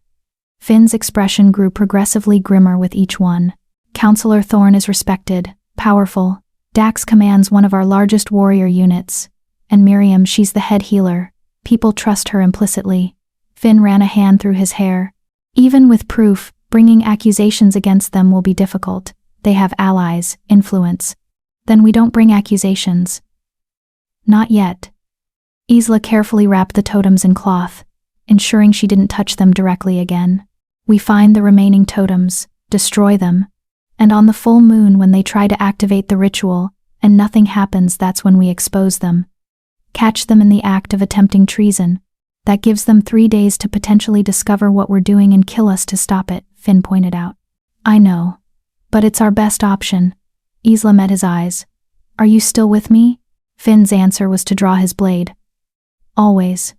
Finn's expression grew progressively grimmer with each one. Counselor Thorn is respected, powerful. Dax commands one of our largest warrior units. And Miriam, she's the head healer. People trust her implicitly. Finn ran a hand through his hair. Even with proof, bringing accusations against them will be difficult. They have allies, influence. Then we don't bring accusations. Not yet. Isla carefully wrapped the totems in cloth, ensuring she didn't touch them directly again. We find the remaining totems, destroy them, And on the full moon, when they try to activate the ritual, and nothing happens, that's when we expose them. Catch them in the act of attempting treason. That gives them 3 days to potentially discover what we're doing and kill us to stop it, Finn pointed out. I know. But it's our best option. Isla met his eyes. Are you still with me? Finn's answer was to draw his blade. Always.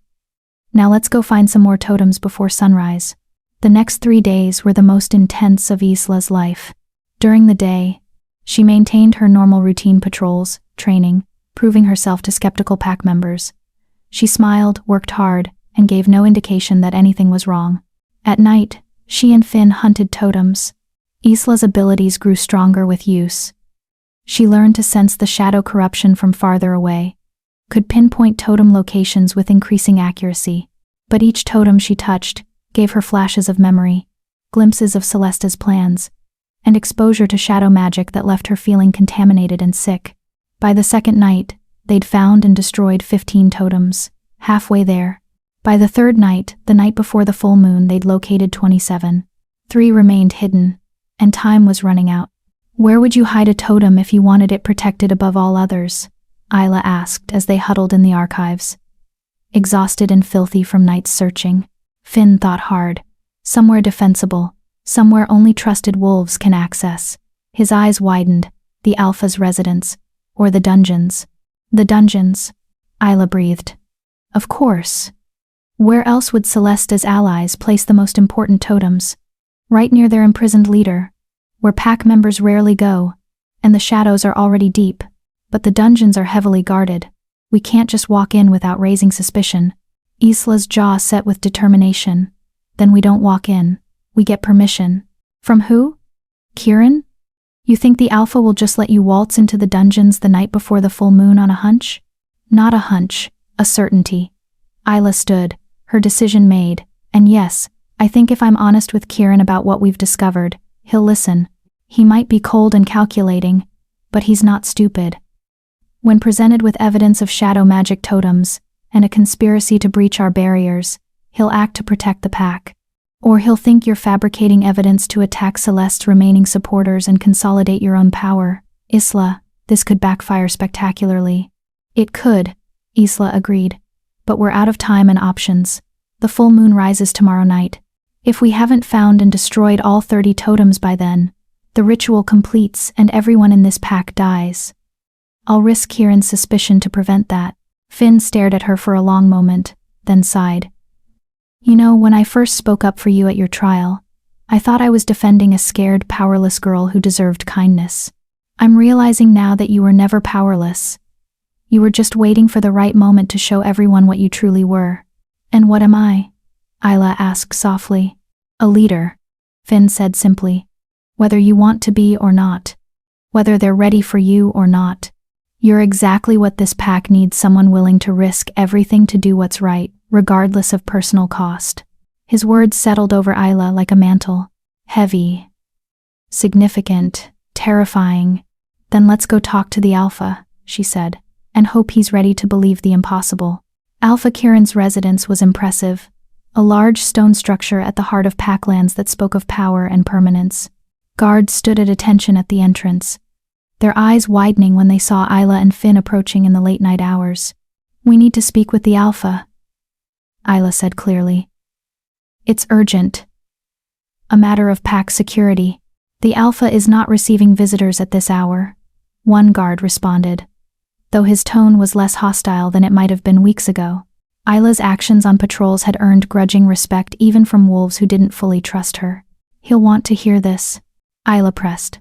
Now let's go find some more totems before sunrise. The next 3 days were the most intense of Isla's life. During the day, she maintained her normal routine patrols, training, proving herself to skeptical pack members. She smiled, worked hard, and gave no indication that anything was wrong. At night, she and Finn hunted totems. Isla's abilities grew stronger with use. She learned to sense the shadow corruption from farther away, could pinpoint totem locations with increasing accuracy. But each totem she touched gave her flashes of memory, glimpses of Celesta's plans, and exposure to shadow magic that left her feeling contaminated and sick. By the second night, they'd found and destroyed 15 totems. Halfway there. By the third night, the night before the full moon, they'd located 27. 3 remained hidden, and time was running out. Where would you hide a totem if you wanted it protected above all others? Isla asked as they huddled in the archives. Exhausted and filthy from nights searching, Finn thought hard. Somewhere defensible, somewhere only trusted wolves can access. His eyes widened. The Alpha's residence, or the dungeons. The dungeons, Isla breathed. Of course. Where else would Celesta's allies place the most important totems? Right near their imprisoned leader, where pack members rarely go, and the shadows are already deep. But the dungeons are heavily guarded. We can't just walk in without raising suspicion. Isla's jaw set with determination. Then we don't walk in. We get permission. From who? Kieran? You think the Alpha will just let you waltz into the dungeons the night before the full moon on a hunch? Not a hunch, a certainty. Isla stood, her decision made, and yes, I think if I'm honest with Kieran about what we've discovered, he'll listen. He might be cold and calculating, but he's not stupid. When presented with evidence of shadow magic totems, and a conspiracy to breach our barriers, he'll act to protect the pack. Or he'll think you're fabricating evidence to attack Celeste's remaining supporters and consolidate your own power. Isla, this could backfire spectacularly. It could, Isla agreed. But we're out of time and options. The full moon rises tomorrow night. If we haven't found and destroyed all 30 totems by then, the ritual completes and everyone in this pack dies. I'll risk Kieran's suspicion to prevent that. Finn stared at her for a long moment, then sighed. You know, when I first spoke up for you at your trial, I thought I was defending a scared, powerless girl who deserved kindness. I'm realizing now that you were never powerless. You were just waiting for the right moment to show everyone what you truly were. And what am I? Isla asked softly. A leader, Finn said simply. Whether you want to be or not. Whether they're ready for you or not. You're exactly what this pack needs, someone willing to risk everything to do what's right, regardless of personal cost. His words settled over Isla like a mantle. Heavy. Significant. Terrifying. Then let's go talk to the Alpha, she said, and hope he's ready to believe the impossible. Alpha Kieran's residence was impressive. A large stone structure at the heart of packlands that spoke of power and permanence. Guards stood at attention at the entrance, their eyes widening when they saw Isla and Finn approaching in the late night hours. We need to speak with the Alpha, Isla said clearly. It's urgent. A matter of pack security. The Alpha is not receiving visitors at this hour, one guard responded, though his tone was less hostile than it might have been weeks ago. Isla's actions on patrols had earned grudging respect even from wolves who didn't fully trust her. He'll want to hear this, Isla pressed.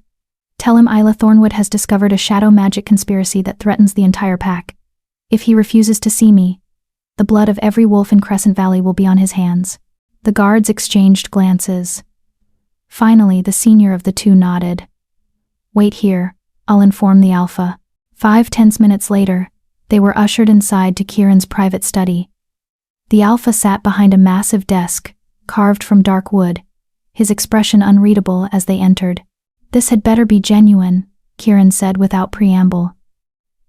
Tell him Isla Thornwood has discovered a shadow magic conspiracy that threatens the entire pack. If he refuses to see me, the blood of every wolf in Crescent Valley will be on his hands. The guards exchanged glances. Finally, the senior of the two nodded. Wait here, I'll inform the Alpha. 5 tense minutes later, they were ushered inside to Kieran's private study. The Alpha sat behind a massive desk, carved from dark wood, his expression unreadable as they entered. This had better be genuine, Kieran said without preamble.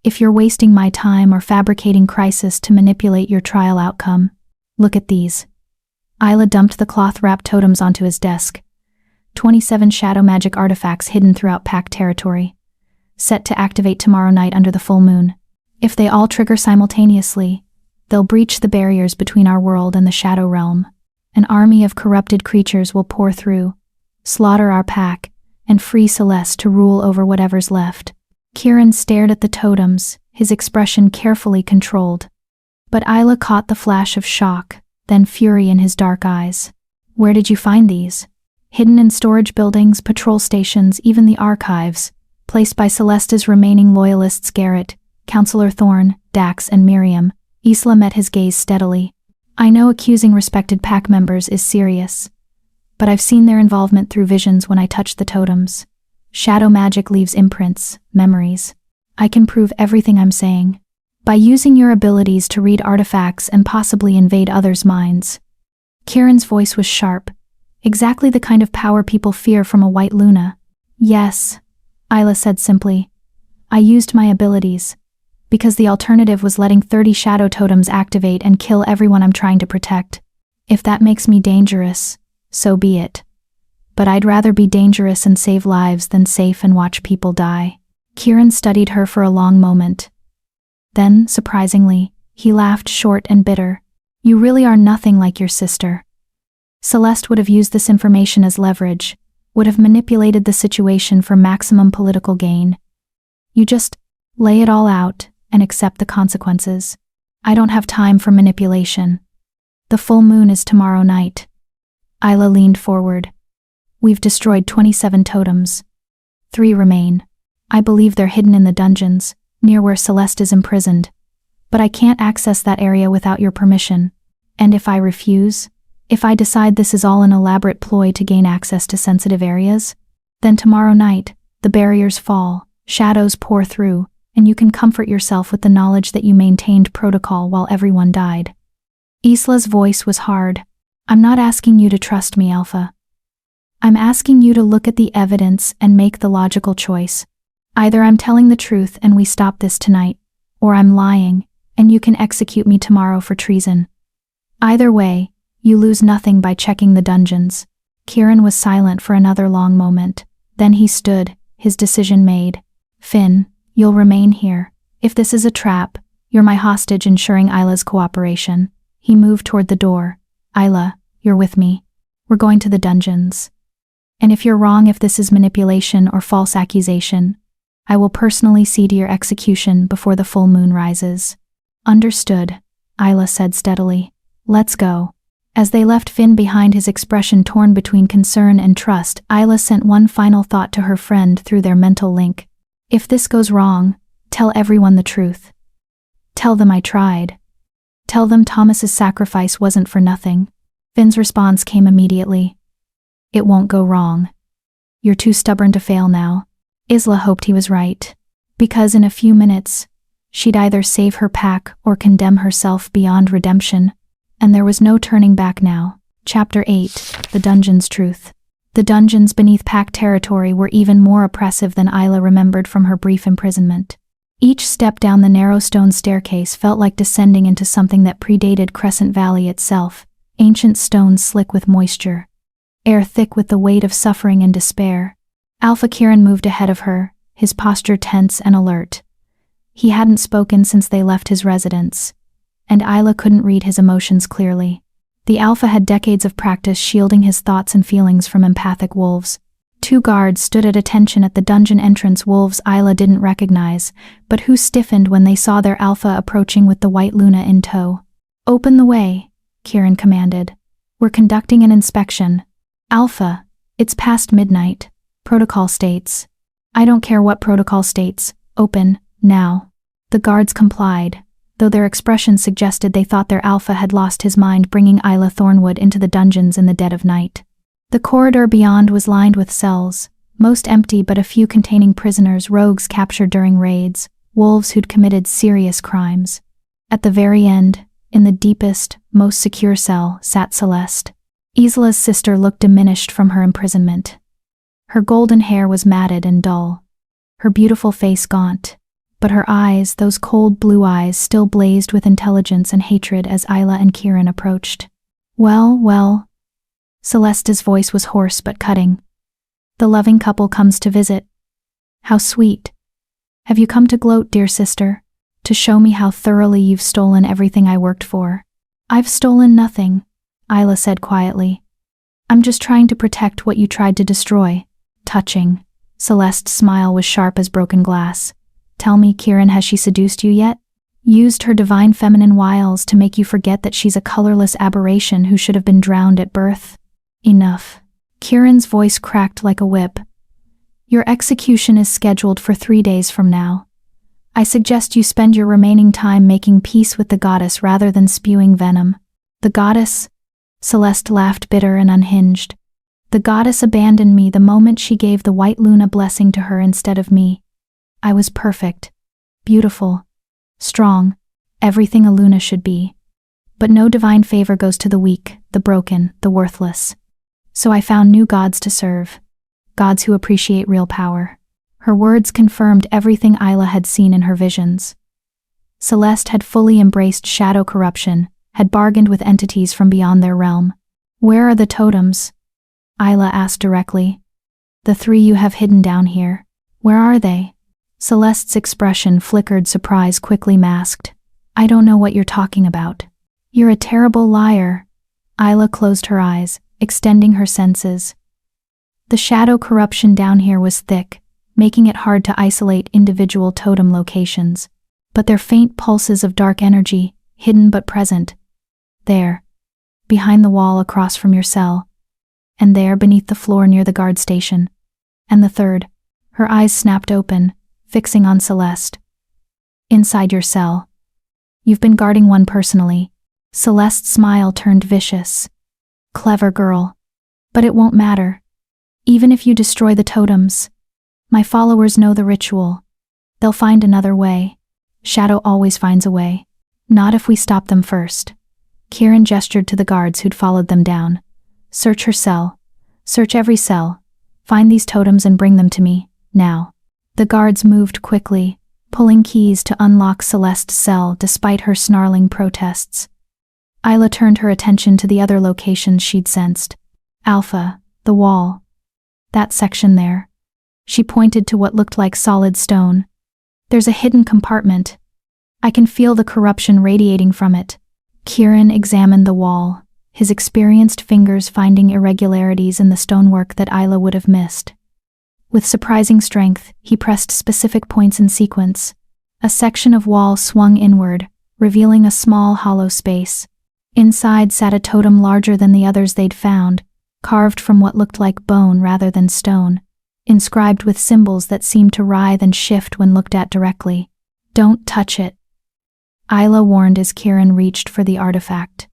If you're wasting my time or fabricating crisis to manipulate your trial outcome, look at these. Isla dumped the cloth-wrapped totems onto his desk. 27 shadow magic artifacts hidden throughout Pact territory, set to activate tomorrow night under the full moon. If they all trigger simultaneously, they'll breach the barriers between our world and the Shadow Realm. An army of corrupted creatures will pour through, slaughter our pack, and free Celeste to rule over whatever's left. Kieran stared at the totems, his expression carefully controlled. But Isla caught the flash of shock, then fury in his dark eyes. Where did you find these? Hidden in storage buildings, patrol stations, even the archives, placed by Celeste's remaining loyalists Garrett, Counselor Thorne, Dax, and Miriam. Isla met his gaze steadily. I know accusing respected pack members is serious, but I've seen their involvement through visions when I touch the totems. Shadow magic leaves imprints, memories. I can prove everything I'm saying. By using your abilities to read artifacts and possibly invade others' minds. Kieran's voice was sharp, exactly the kind of power people fear from a white Luna. Yes, Isla said simply. I used my abilities, because the alternative was letting 30 shadow totems activate and kill everyone I'm trying to protect. If that makes me dangerous, so be it. But I'd rather be dangerous and save lives than safe and watch people die. Kieran studied her for a long moment. Then, surprisingly, he laughed short and bitter. You really are nothing like your sister. Celeste would have used this information as leverage, would have manipulated the situation for maximum political gain. You just lay it all out and accept the consequences. I don't have time for manipulation. The full moon is tomorrow night. Isla leaned forward. We've destroyed 27 totems. 3 remain. I believe they're hidden in the dungeons, near where Celeste is imprisoned. But I can't access that area without your permission. And if I refuse, if I decide this is all an elaborate ploy to gain access to sensitive areas, then tomorrow night, the barriers fall, shadows pour through, and you can comfort yourself with the knowledge that you maintained protocol while everyone died. Isla's voice was hard. I'm not asking you to trust me, Alpha. I'm asking you to look at the evidence and make the logical choice. Either I'm telling the truth and we stop this tonight, or I'm lying, and you can execute me tomorrow for treason. Either way, you lose nothing by checking the dungeons. Kieran was silent for another long moment. Then he stood, his decision made. Finn, you'll remain here. If this is a trap, you're my hostage, ensuring Isla's cooperation. He moved toward the door. Isla, you're with me. We're going to the dungeons. And if you're wrong, if this is manipulation or false accusation, I will personally see to your execution before the full moon rises. Understood, Isla said steadily. Let's go. As they left Finn behind, his expression torn between concern and trust, Isla sent one final thought to her friend through their mental link. If this goes wrong, tell everyone the truth. Tell them I tried. Tell them Thomas's sacrifice wasn't for nothing. Finn's response came immediately. It won't go wrong. You're too stubborn to fail now. Isla hoped he was right, because in a few minutes, she'd either save her pack or condemn herself beyond redemption, and there was no turning back now. Chapter 8, The Dungeon's Truth. The dungeons beneath Pact territory were even more oppressive than Isla remembered from her brief imprisonment. Each step down the narrow stone staircase felt like descending into something that predated Crescent Valley itself, ancient stones slick with moisture, air thick with the weight of suffering and despair. Alpha Kieran moved ahead of her, his posture tense and alert. He hadn't spoken since they left his residence, and Isla couldn't read his emotions clearly. The Alpha had decades of practice shielding his thoughts and feelings from empathic wolves. 2 guards stood at attention at the dungeon entrance, wolves Isla didn't recognize, but who stiffened when they saw their Alpha approaching with the white Luna in tow. Open the way, Kieran commanded. We're conducting an inspection. Alpha, it's past midnight. Protocol states. I don't care what protocol states. Open, now. The guards complied, though their expressions suggested they thought their Alpha had lost his mind, bringing Isla Thornwood into the dungeons in the dead of night. The corridor beyond was lined with cells, most empty but a few containing prisoners, rogues captured during raids, wolves who'd committed serious crimes. At the very end, in the deepest, most secure cell, sat Celeste. Isla's sister looked diminished from her imprisonment. Her golden hair was matted and dull, her beautiful face gaunt, but her eyes, those cold blue eyes, still blazed with intelligence and hatred as Isla and Kieran approached. Well, Celeste's voice was hoarse but cutting. The loving couple comes to visit. How sweet. Have you come to gloat, dear sister? To show me how thoroughly you've stolen everything I worked for? I've stolen nothing, Isla said quietly. I'm just trying to protect what you tried to destroy. Touching. Celeste's smile was sharp as broken glass. Tell me, Kieran, has she seduced you yet? Used her divine feminine wiles to make you forget that she's a colorless aberration who should have been drowned at birth? Enough. Kieran's voice cracked like a whip. Your execution is scheduled for 3 days from now. I suggest you spend your remaining time making peace with the goddess rather than spewing venom. The goddess? Celeste laughed, bitter and unhinged. The goddess abandoned me the moment she gave the white Luna blessing to her instead of me. I was perfect, beautiful, strong, everything a Luna should be. But no divine favor goes to the weak, the broken, the worthless. So I found new gods to serve, gods who appreciate real power. Her words confirmed everything Isla had seen in her visions. Celeste had fully embraced shadow corruption, had bargained with entities from beyond their realm. Where are the totems? Isla asked directly. The 3 you have hidden down here. Where are they? Celeste's expression flickered, surprise quickly masked. I don't know what you're talking about. You're a terrible liar. Isla closed her eyes, extending her senses. The shadow corruption down here was thick, making it hard to isolate individual totem locations. But they're faint pulses of dark energy, hidden but present. There, behind the wall across from your cell. And there beneath the floor near the guard station. And the third. Her eyes snapped open, fixing on Celeste. Inside your cell. You've been guarding one personally. Celeste's smile turned vicious. Clever girl. But it won't matter. Even if you destroy the totems. My followers know the ritual. They'll find another way. Shadow always finds a way. Not if we stop them first. Kieran gestured to the guards who'd followed them down. Search her cell. Search every cell. Find these totems and bring them to me, now. The guards moved quickly, pulling keys to unlock Celeste's cell despite her snarling protests. Isla turned her attention to the other locations she'd sensed. Alpha, the wall. That section there. She pointed to what looked like solid stone. There's a hidden compartment. I can feel the corruption radiating from it. Kieran examined the wall, his experienced fingers finding irregularities in the stonework that Isla would have missed. With surprising strength, he pressed specific points in sequence. A section of wall swung inward, revealing a small hollow space. Inside sat a totem larger than the others they'd found, carved from what looked like bone rather than stone, inscribed with symbols that seemed to writhe and shift when looked at directly. Don't touch it. Isla warned as Kieran reached for the artifact.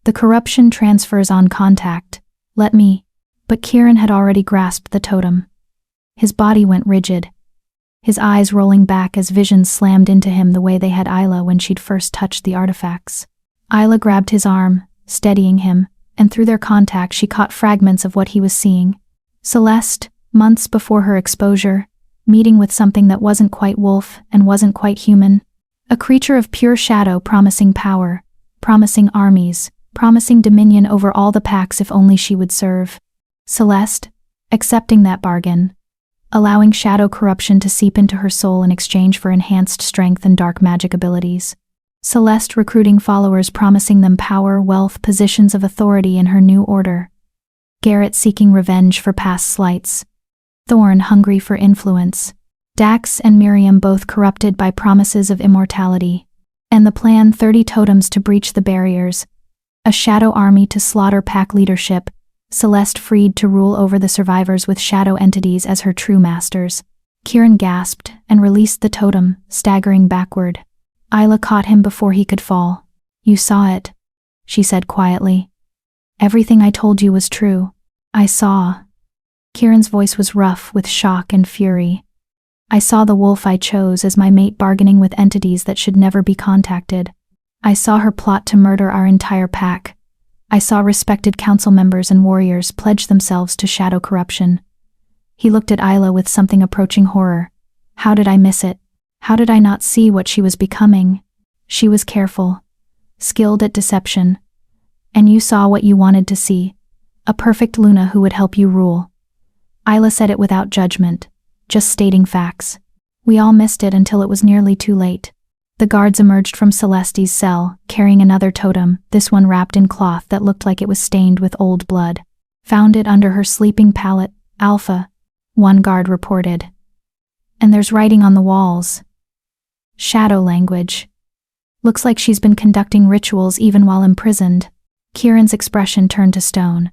The corruption transfers on contact. Let me. But Kieran had already grasped the totem. His body went rigid, his eyes rolling back as visions slammed into him the way they had Isla when she'd first touched the artifacts. Isla grabbed his arm, steadying him, and through their contact she caught fragments of what he was seeing. Celeste, months before her exposure, meeting with something that wasn't quite wolf and wasn't quite human. A creature of pure shadow promising power, promising armies, promising dominion over all the packs if only she would serve. Celeste, accepting that bargain, allowing shadow corruption to seep into her soul in exchange for enhanced strength and dark magic abilities. Celeste recruiting followers, promising them power, wealth, positions of authority in her new order. Garrett seeking revenge for past slights. Thorn hungry for influence. Dax and Miriam both corrupted by promises of immortality. And the plan: 30 totems to breach the barriers. A shadow army to slaughter pack leadership. Celeste freed to rule over the survivors with shadow entities as her true masters. Kieran gasped and released the totem, staggering backward. Isla caught him before he could fall. You saw it, she said quietly. Everything I told you was true. I saw. Kieran's voice was rough with shock and fury. I saw the wolf I chose as my mate bargaining with entities that should never be contacted. I saw her plot to murder our entire pack. I saw respected council members and warriors pledge themselves to shadow corruption. He looked at Isla with something approaching horror. How did I miss it? How did I not see what she was becoming? She was careful, skilled at deception. And you saw what you wanted to see. A perfect Luna who would help you rule. Isla said it without judgment, just stating facts. We all missed it until it was nearly too late. The guards emerged from Celeste's cell, carrying another totem, this one wrapped in cloth that looked like it was stained with old blood. Found it under her sleeping pallet, Alpha, one guard reported. And there's writing on the walls. Shadow language. Looks like she's been conducting rituals even while imprisoned. Kieran's expression turned to stone.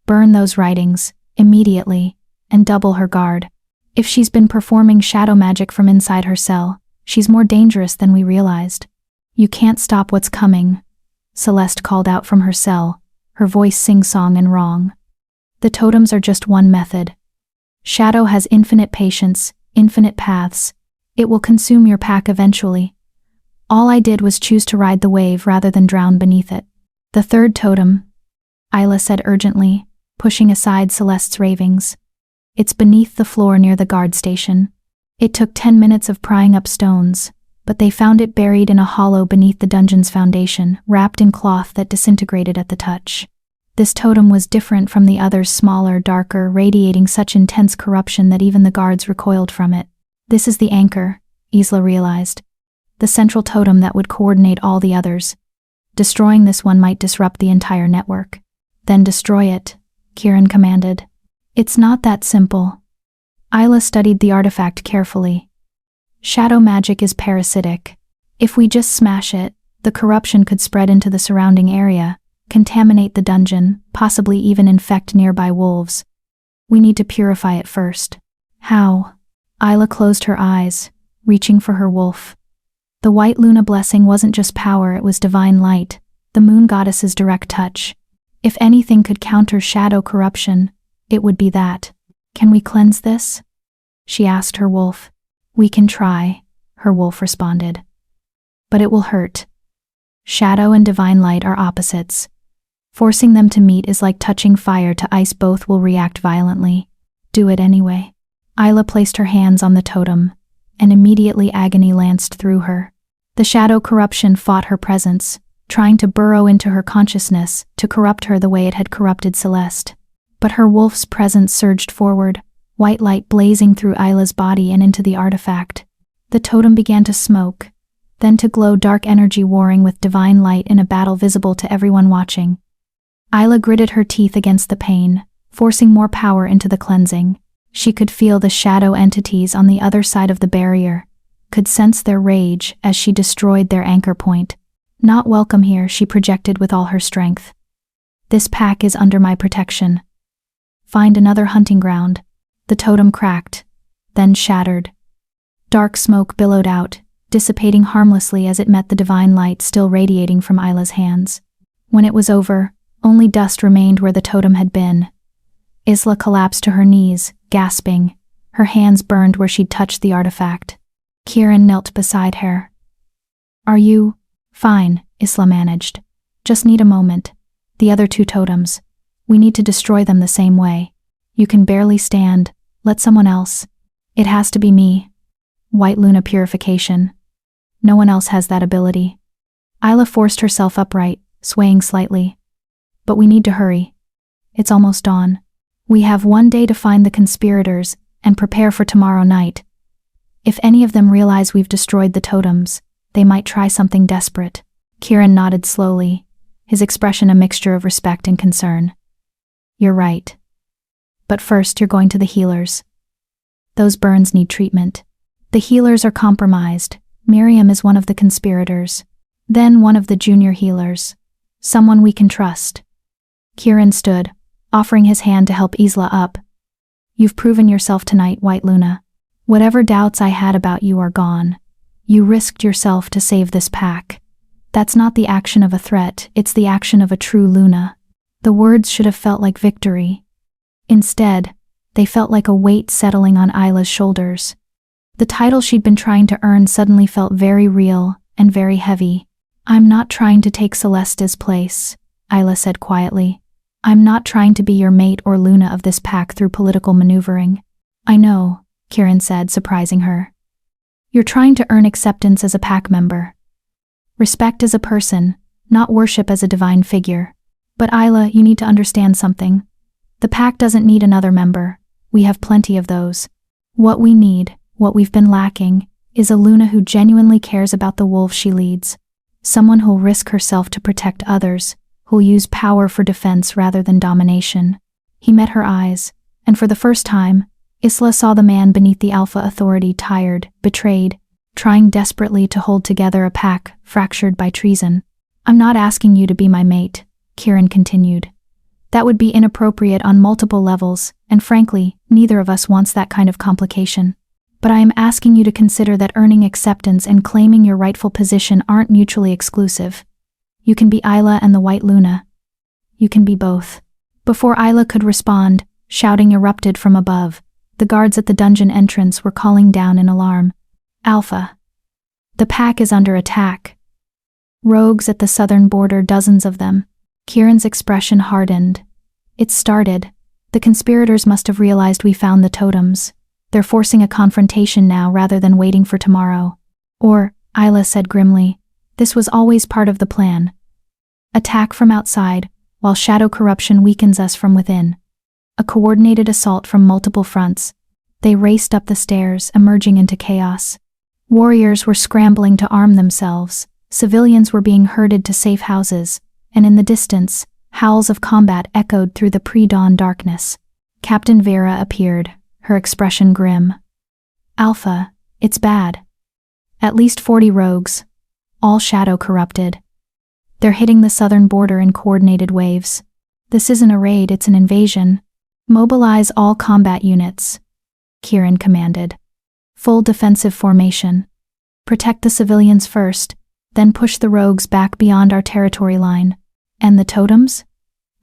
Burn those writings, immediately, and double her guard. If she's been performing shadow magic from inside her cell, she's more dangerous than we realized. You can't stop what's coming, Celeste called out from her cell, her voice sing-song and wrong. The totems are just one method. Shadow has infinite patience, infinite paths. It will consume your pack eventually. All I did was choose to ride the wave rather than drown beneath it. The third totem, Isla said urgently, pushing aside Celeste's ravings. It's beneath the floor near the guard station. It took 10 minutes of prying up stones, but they found it buried in a hollow beneath the dungeon's foundation, wrapped in cloth that disintegrated at the touch. This totem was different from the others, smaller, darker, radiating such intense corruption that even the guards recoiled from it. This is the anchor, Isla realized. The central totem that would coordinate all the others. Destroying this one might disrupt the entire network. Then destroy it, Kieran commanded. It's not that simple. Isla studied the artifact carefully. Shadow magic is parasitic. If we just smash it, the corruption could spread into the surrounding area, contaminate the dungeon, possibly even infect nearby wolves. We need to purify it first. How? Isla closed her eyes, reaching for her wolf. The white Luna blessing wasn't just power, it was divine light, the moon goddess's direct touch. If anything could counter shadow corruption, it would be that. Can we cleanse this? She asked her wolf. We can try, her wolf responded. But it will hurt. Shadow and divine light are opposites. Forcing them to meet is like touching fire to ice, both will react violently. Do it anyway. Isla placed her hands on the totem, and immediately agony lanced through her. The shadow corruption fought her presence, trying to burrow into her consciousness to corrupt her the way it had corrupted Celeste. But her wolf's presence surged forward, white light blazing through Isla's body and into the artifact. The totem began to smoke, then to glow, dark energy warring with divine light in a battle visible to everyone watching. Isla gritted her teeth against the pain, forcing more power into the cleansing. She could feel the shadow entities on the other side of the barrier, could sense their rage as she destroyed their anchor point. Not welcome here, she projected with all her strength. This pack is under my protection. Find another hunting ground. The totem cracked, then shattered. Dark smoke billowed out, dissipating harmlessly as it met the divine light still radiating from Isla's hands. When it was over, only dust remained where the totem had been. Isla collapsed to her knees, gasping. Her hands burned where she'd touched the artifact. Kieran knelt beside her. Are you? Fine, Isla managed. Just need a moment. The other two totems. We need to destroy them the same way. You can barely stand. Let someone else. It has to be me. White Luna purification. No one else has that ability. Isla forced herself upright, swaying slightly. But we need to hurry. It's almost dawn. We have one day to find the conspirators and prepare for tomorrow night. If any of them realize we've destroyed the totems, they might try something desperate. Kieran nodded slowly, his expression a mixture of respect and concern. You're right. But first you're going to the healers. Those burns need treatment. The healers are compromised. Miriam is one of the conspirators. Then one of the junior healers. Someone we can trust. Kieran stood, offering his hand to help Isla up. You've proven yourself tonight, White Luna. Whatever doubts I had about you are gone. You risked yourself to save this pack. That's not the action of a threat, it's the action of a true Luna. The words should have felt like victory. Instead, they felt like a weight settling on Isla's shoulders. The title she'd been trying to earn suddenly felt very real and very heavy. I'm not trying to take Celeste's place, Isla said quietly. I'm not trying to be your mate or Luna of this pack through political maneuvering. I know, Kieran said, surprising her. You're trying to earn acceptance as a pack member. Respect as a person, not worship as a divine figure. But Isla, you need to understand something. The pack doesn't need another member. We have plenty of those. What we need, what we've been lacking, is a Luna who genuinely cares about the wolves she leads. Someone who'll risk herself to protect others, who'll use power for defense rather than domination. He met her eyes, and for the first time, Isla saw the man beneath the alpha authority tired, betrayed, trying desperately to hold together a pack fractured by treason. I'm not asking you to be my mate, Kieran continued. That would be inappropriate on multiple levels, and frankly, neither of us wants that kind of complication. But I am asking you to consider that earning acceptance and claiming your rightful position aren't mutually exclusive. You can be Isla and the White Luna. You can be both. Before Isla could respond, shouting erupted from above. The guards at the dungeon entrance were calling down in alarm. Alpha. The pack is under attack. Rogues at the southern border, dozens of them. Kieran's expression hardened. It started. The conspirators must have realized we found the totems. They're forcing a confrontation now rather than waiting for tomorrow. Or, Isla said grimly, this was always part of the plan. Attack from outside, while shadow corruption weakens us from within. A coordinated assault from multiple fronts. They raced up the stairs, emerging into chaos. Warriors were scrambling to arm themselves. Civilians were being herded to safe houses, and in the distance, howls of combat echoed through the pre-dawn darkness. Captain Vera appeared, her expression grim. Alpha, it's bad. At least 40 rogues, all shadow corrupted. They're hitting the southern border in coordinated waves. This isn't a raid, it's an invasion. Mobilize all combat units, Kieran commanded. Full defensive formation. Protect the civilians first, then push the rogues back beyond our territory line. And the totems?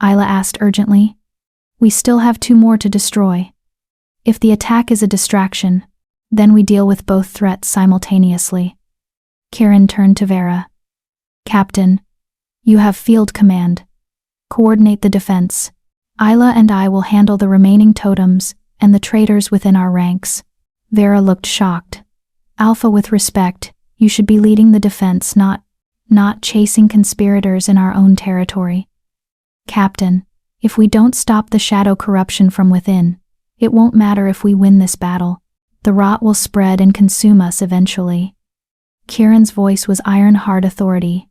Isla asked urgently. We still have 2 more to destroy. If the attack is a distraction, then we deal with both threats simultaneously. Kieran turned to Vera. Captain, you have field command. Coordinate the defense. Isla and I will handle the remaining totems and the traitors within our ranks. Vera looked shocked. Alpha, with respect, you should be leading the defense, not chasing conspirators in our own territory. Captain, if we don't stop the shadow corruption from within, it won't matter if we win this battle. The rot will spread and consume us eventually. Kieran's voice was iron-hard authority.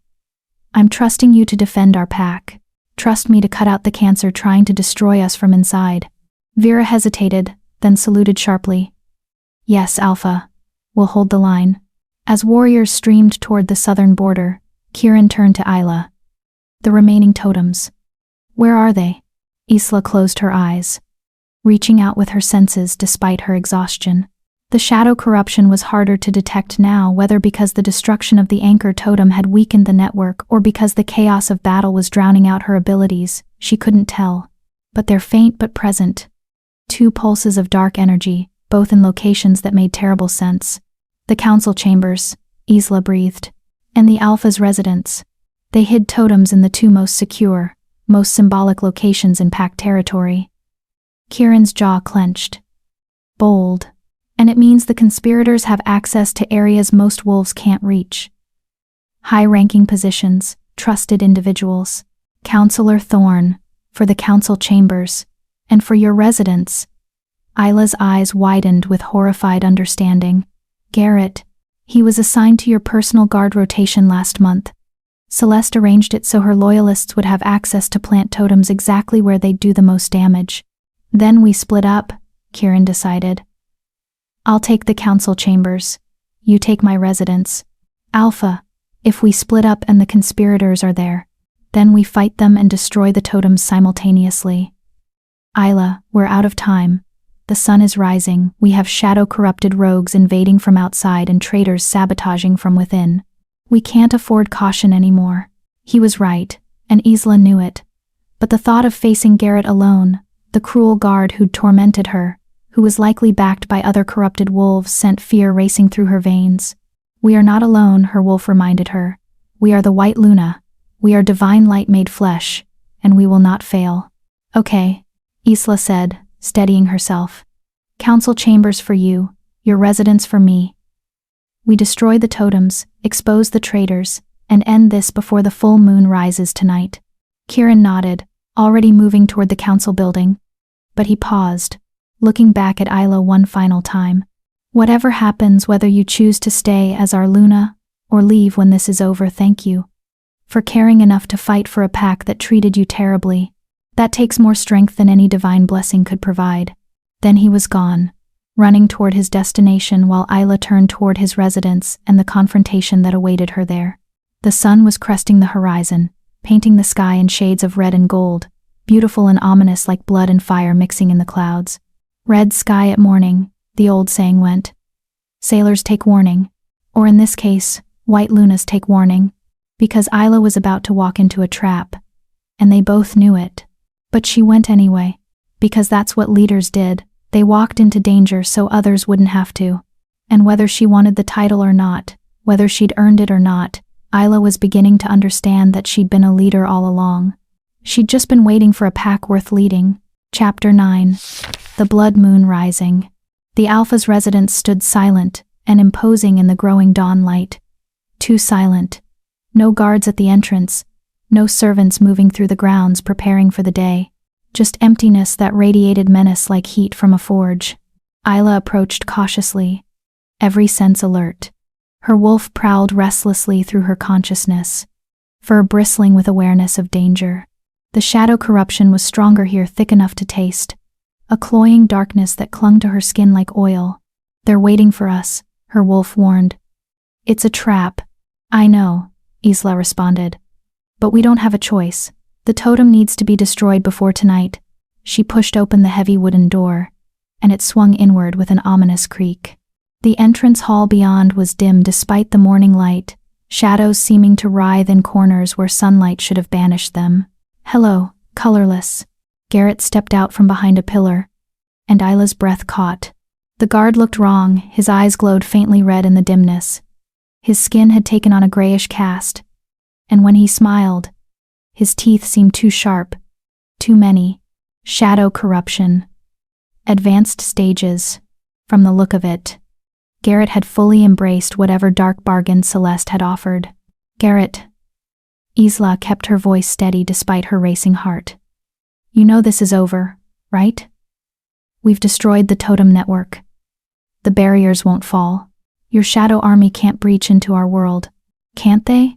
I'm trusting you to defend our pack. Trust me to cut out the cancer trying to destroy us from inside. Vera hesitated, then saluted sharply. Yes, Alpha. We'll hold the line. As warriors streamed toward the southern border, Kieran turned to Isla. The remaining totems. Where are they? Isla closed her eyes, reaching out with her senses despite her exhaustion. The shadow corruption was harder to detect now, whether because the destruction of the anchor totem had weakened the network or because the chaos of battle was drowning out her abilities, she couldn't tell. But they're faint but present. 2 pulses of dark energy, both in locations that made terrible sense. The council chambers, Isla breathed, and the Alpha's residence. They hid totems in the 2 most secure, most symbolic locations in pack territory. Kieran's jaw clenched. Bold. And it means the conspirators have access to areas most wolves can't reach. High-ranking positions, trusted individuals. Counselor Thorne, for the council chambers, and for your residence. Isla's eyes widened with horrified understanding. Garrett, he was assigned to your personal guard rotation last month. Celeste arranged it so her loyalists would have access to plant totems exactly where they'd do the most damage. Then we split up, Kieran decided. I'll take the council chambers. You take my residence. Alpha, if we split up and the conspirators are there, then we fight them and destroy the totems simultaneously. Isla, we're out of time. The sun is rising, we have shadow-corrupted rogues invading from outside and traitors sabotaging from within. We can't afford caution anymore. He was right, and Isla knew it. But the thought of facing Garrett alone, the cruel guard who'd tormented her, who was likely backed by other corrupted wolves, sent fear racing through her veins. We are not alone, her wolf reminded her. We are the White Luna. We are divine light made flesh, and we will not fail. Okay, Isla said, steadying herself. Council chambers for you, your residence for me. We destroy the totems, expose the traitors, and end this before the full moon rises tonight. Kieran nodded, already moving toward the council building. But he paused. looking back at Isla one final time. Whatever happens, whether you choose to stay as our Luna or leave when this is over, thank you for caring enough to fight for a pack that treated you terribly. That takes more strength than any divine blessing could provide. Then he was gone, running toward his destination while Isla turned toward his residence and the confrontation that awaited her there. The sun was cresting the horizon, painting the sky in shades of red and gold, beautiful and ominous like blood and fire mixing in the clouds. Red sky at morning, the old saying went. Sailors take warning, or in this case, white lunas take warning, because Isla was about to walk into a trap, and they both knew it. But she went anyway, because that's what leaders did. They walked into danger so others wouldn't have to. And whether she wanted the title or not, whether she'd earned it or not, Isla was beginning to understand that she'd been a leader all along. She'd just been waiting for a pack worth leading. Chapter 9. The Blood Moon Rising. The Alpha's residence stood silent and imposing in the growing dawn light. Too silent. No guards at the entrance, no servants moving through the grounds preparing for the day. Just emptiness that radiated menace like heat from a forge. Isla approached cautiously, every sense alert. Her wolf prowled restlessly through her consciousness, fur bristling with awareness of danger. The shadow corruption was stronger here, thick enough to taste. A cloying darkness that clung to her skin like oil. They're waiting for us, her wolf warned. It's a trap. I know, Isla responded. But we don't have a choice. The totem needs to be destroyed before tonight. She pushed open the heavy wooden door, and it swung inward with an ominous creak. The entrance hall beyond was dim despite the morning light, shadows seeming to writhe in corners where sunlight should have banished them. Hello, colorless. Garrett stepped out from behind a pillar, and Isla's breath caught. The guard looked wrong, his eyes glowed faintly red in the dimness. His skin had taken on a grayish cast, and when he smiled, his teeth seemed too sharp, too many. Shadow corruption. Advanced stages. From the look of it, Garrett had fully embraced whatever dark bargain Celeste had offered. Garrett. Isla kept her voice steady despite her racing heart. You know this is over, right? We've destroyed the totem network. The barriers won't fall. Your shadow army can't breach into our world, can't they?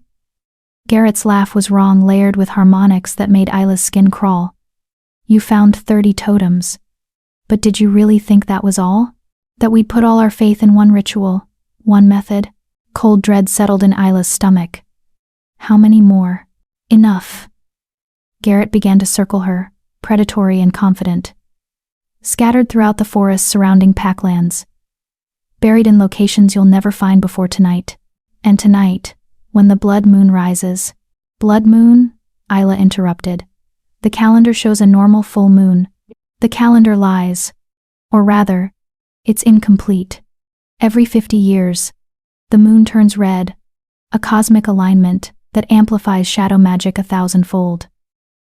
Garrett's laugh was wrong, layered with harmonics that made Isla's skin crawl. You found 30 totems. But did you really think that was all? That we'd put all our faith in one ritual, one method? Cold dread settled in Isla's stomach. How many more? Enough. Garrett began to circle her, predatory and confident. Scattered throughout the forests surrounding packlands. Buried in locations you'll never find before tonight. And tonight, when the blood moon rises. Blood moon? Isla interrupted. The calendar shows a normal full moon. The calendar lies. Or rather, it's incomplete. Every 50 years, the moon turns red, a cosmic alignment that amplifies shadow magic 1,000-fold.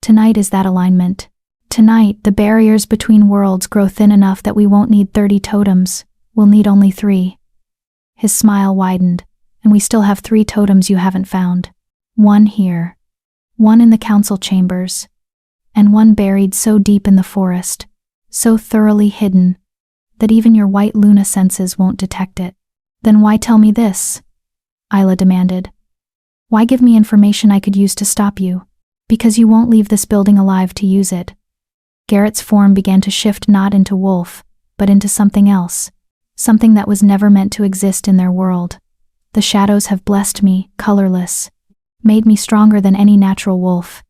Tonight is that alignment. Tonight, the barriers between worlds grow thin enough that we won't need 30 totems. We'll need only 3. His smile widened, and we still have 3 totems you haven't found. 1 here, 1 in the council chambers, and 1 buried so deep in the forest, so thoroughly hidden, that even your white Luna senses won't detect it. Then why tell me this? Isla demanded. Why give me information I could use to stop you? Because you won't leave this building alive to use it. Garrett's form began to shift not into wolf, but into something else. Something that was never meant to exist in their world. The shadows have blessed me, colorless, made me stronger than any natural wolf.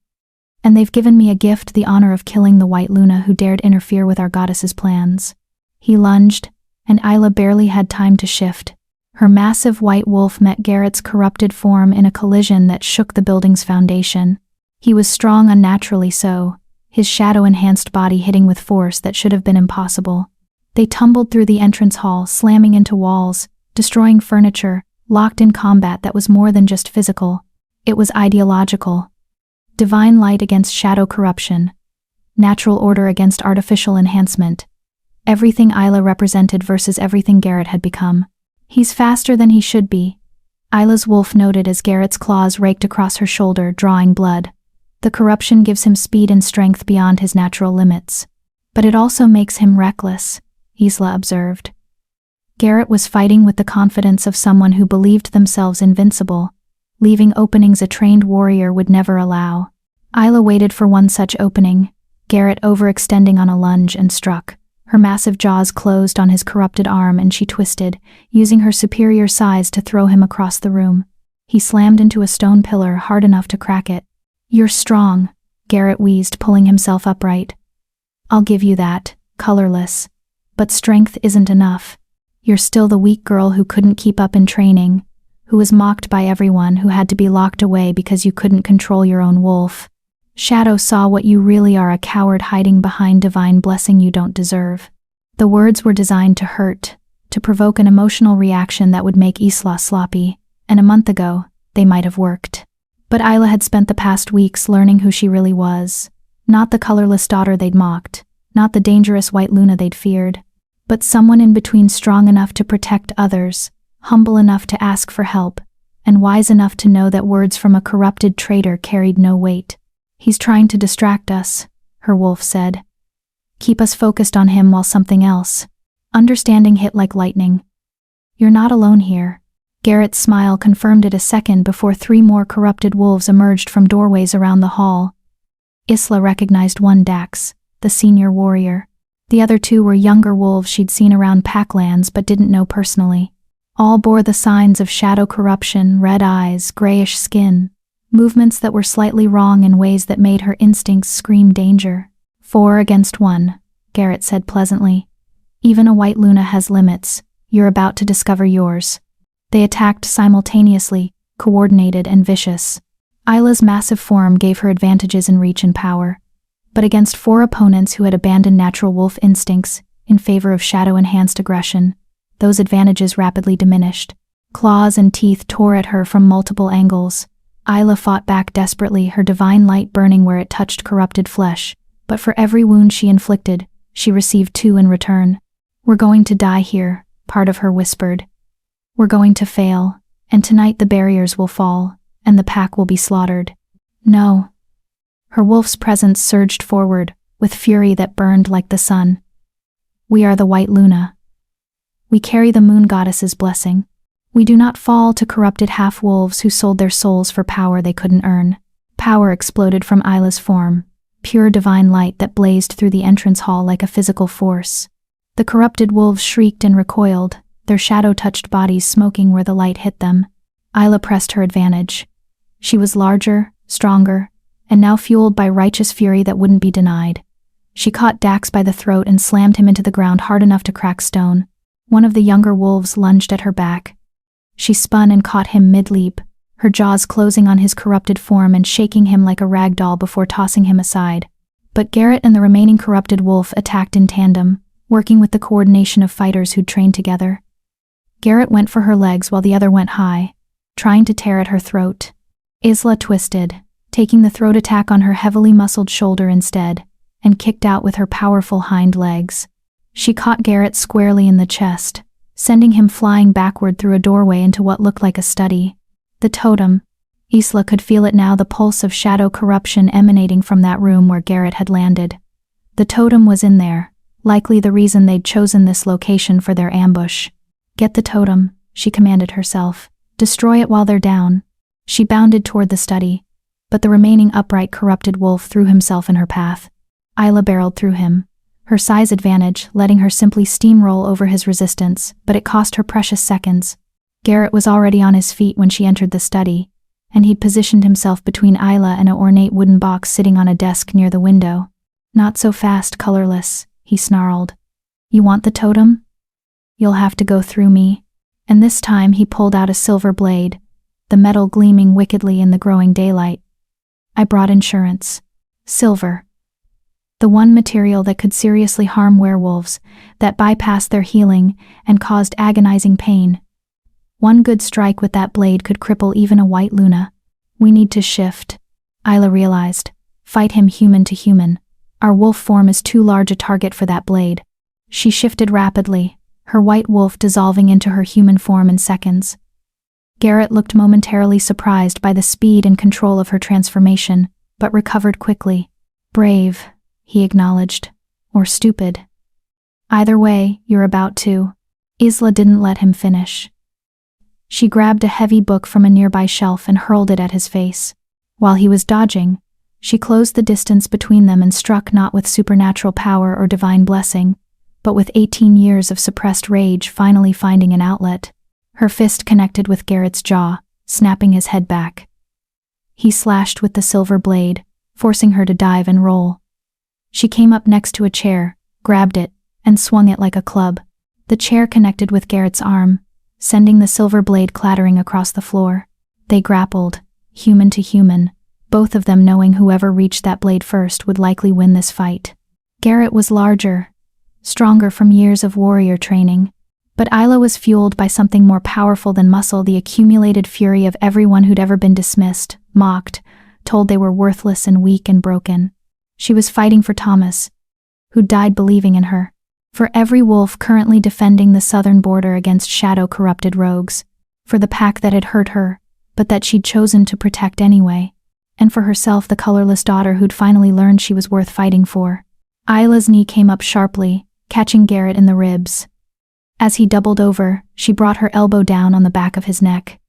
And they've given me a gift, the honor of killing the white Luna who dared interfere with our goddess's plans. He lunged, and Isla barely had time to shift. Her massive white wolf met Garrett's corrupted form in a collision that shook the building's foundation. He was strong, unnaturally so, his shadow-enhanced body hitting with force that should have been impossible. They tumbled through the entrance hall, slamming into walls, destroying furniture, locked in combat that was more than just physical. It was ideological. Divine light against shadow corruption. Natural order against artificial enhancement. Everything Isla represented versus everything Garrett had become. He's faster than he should be, Isla's wolf noted as Garrett's claws raked across her shoulder, drawing blood. The corruption gives him speed and strength beyond his natural limits. But it also makes him reckless, Isla observed. Garrett was fighting with the confidence of someone who believed themselves invincible, leaving openings a trained warrior would never allow. Isla waited for one such opening, Garrett overextending on a lunge and struck. Her massive jaws closed on his corrupted arm and she twisted, using her superior size to throw him across the room. He slammed into a stone pillar hard enough to crack it. "You're strong," Garrett wheezed, pulling himself upright. "I'll give you that, colorless. But strength isn't enough. You're still the weak girl who couldn't keep up in training, who was mocked by everyone, who had to be locked away because you couldn't control your own wolf. Shadow saw what you really are, a coward hiding behind divine blessing you don't deserve." The words were designed to hurt, to provoke an emotional reaction that would make Isla sloppy, and a month ago, they might have worked. But Isla had spent the past weeks learning who she really was. Not the colorless daughter they'd mocked, not the dangerous white Luna they'd feared, but someone in between, strong enough to protect others, humble enough to ask for help, and wise enough to know that words from a corrupted traitor carried no weight. "He's trying to distract us," her wolf said. "Keep us focused on him while something else." Understanding hit like lightning. "You're not alone here." Garrett's smile confirmed it a second before 3 more corrupted wolves emerged from doorways around the hall. Isla recognized one, Dax, the senior warrior. The other 2 were younger wolves she'd seen around Packlands but didn't know personally. All bore the signs of shadow corruption: red eyes, grayish skin, movements that were slightly wrong in ways that made her instincts scream danger. 4 against 1, Garrett said pleasantly. "Even a white Luna has limits. You're about to discover yours." They attacked simultaneously, coordinated and vicious. Isla's massive form gave her advantages in reach and power. But against 4 opponents who had abandoned natural wolf instincts in favor of shadow-enhanced aggression, those advantages rapidly diminished. Claws and teeth tore at her from multiple angles. Isla fought back desperately, her divine light burning where it touched corrupted flesh, but for every wound she inflicted, she received 2 in return. "We're going to die here," part of her whispered. "We're going to fail, and tonight the barriers will fall, and the pack will be slaughtered." "No." Her wolf's presence surged forward, with fury that burned like the sun. "We are the White Luna. We carry the moon goddess's blessing. We do not fall to corrupted half-wolves who sold their souls for power they couldn't earn." Power exploded from Isla's form, pure divine light that blazed through the entrance hall like a physical force. The corrupted wolves shrieked and recoiled, their shadow-touched bodies smoking where the light hit them. Isla pressed her advantage. She was larger, stronger, and now fueled by righteous fury that wouldn't be denied. She caught Dax by the throat and slammed him into the ground hard enough to crack stone. One of the younger wolves lunged at her back. She spun and caught him mid-leap, her jaws closing on his corrupted form and shaking him like a rag doll before tossing him aside. But Garrett and the remaining corrupted wolf attacked in tandem, working with the coordination of fighters who'd trained together. Garrett went for her legs while the other went high, trying to tear at her throat. Isla twisted, taking the throat attack on her heavily muscled shoulder instead, and kicked out with her powerful hind legs. She caught Garrett squarely in the chest, sending him flying backward through a doorway into what looked like a study. The totem. Isla could feel it now, the pulse of shadow corruption emanating from that room where Garrett had landed. The totem was in there, likely the reason they'd chosen this location for their ambush. "Get the totem," she commanded herself. "Destroy it while they're down." She bounded toward the study, but the remaining upright corrupted wolf threw himself in her path. Isla barreled through him, her size advantage letting her simply steamroll over his resistance, but it cost her precious seconds. Garrett was already on his feet when she entered the study, and he'd positioned himself between Isla and an ornate wooden box sitting on a desk near the window. "Not so fast, colorless," he snarled. "You want the totem? You'll have to go through me." And this time he pulled out a silver blade, the metal gleaming wickedly in the growing daylight. "I brought insurance. Silver. The one material that could seriously harm werewolves, that bypassed their healing and caused agonizing pain. One good strike with that blade could cripple even a white Luna. We need to shift," Isla realized. "Fight him human to human. Our wolf form is too large a target for that blade." She shifted rapidly, her white wolf dissolving into her human form in seconds. Garrett looked momentarily surprised by the speed and control of her transformation, but recovered quickly. "Brave," he acknowledged. or stupid. Either way, you're about to. Isla didn't let him finish. She grabbed a heavy book from a nearby shelf and hurled it at his face. While he was dodging, she closed the distance between them and struck not with supernatural power or divine blessing, but with 18 years of suppressed rage finally finding an outlet. Her fist connected with Garrett's jaw, snapping his head back. He slashed with the silver blade, forcing her to dive and roll. She came up next to a chair, grabbed it, and swung it like a club. The chair connected with Garrett's arm, sending the silver blade clattering across the floor. They grappled, human to human, both of them knowing whoever reached that blade first would likely win this fight. Garrett was larger, stronger from years of warrior training, but Isla was fueled by something more powerful than muscle, the accumulated fury of everyone who'd ever been dismissed, mocked, told they were worthless and weak and broken. She was fighting for Thomas, who died believing in her. For every wolf currently defending the southern border against shadow-corrupted rogues. For the pack that had hurt her, but that she'd chosen to protect anyway. And for herself, the colorless daughter who'd finally learned she was worth fighting for. Isla's knee came up sharply, catching Garrett in the ribs. As he doubled over, she brought her elbow down on the back of his neck.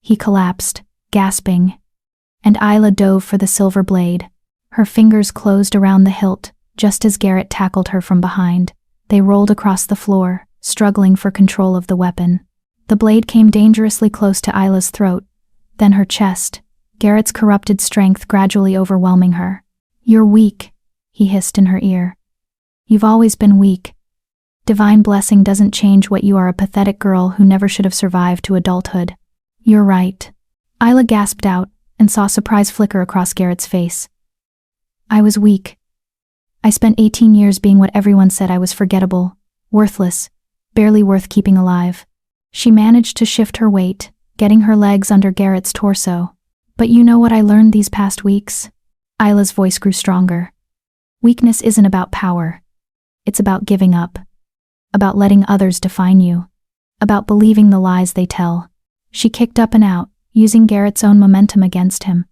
He collapsed, gasping. And Isla dove for the silver blade. Her fingers closed around the hilt, just as Garrett tackled her from behind. They rolled across the floor, struggling for control of the weapon. The blade came dangerously close to Isla's throat, then her chest, Garrett's corrupted strength gradually overwhelming her. "You're weak," he hissed in her ear. "You've always been weak. Divine blessing doesn't change what you are, a pathetic girl who never should have survived to adulthood." "You're right." Isla gasped out and saw surprise flicker across Garrett's face. "I was weak. I spent 18 years being what everyone said I was: forgettable, worthless, barely worth keeping alive." She managed to shift her weight, getting her legs under Garrett's torso. "But you know what I learned these past weeks?" Isla's voice grew stronger. "Weakness isn't about power. It's about giving up. About letting others define you. About believing the lies they tell." She kicked up and out, using Garrett's own momentum against him.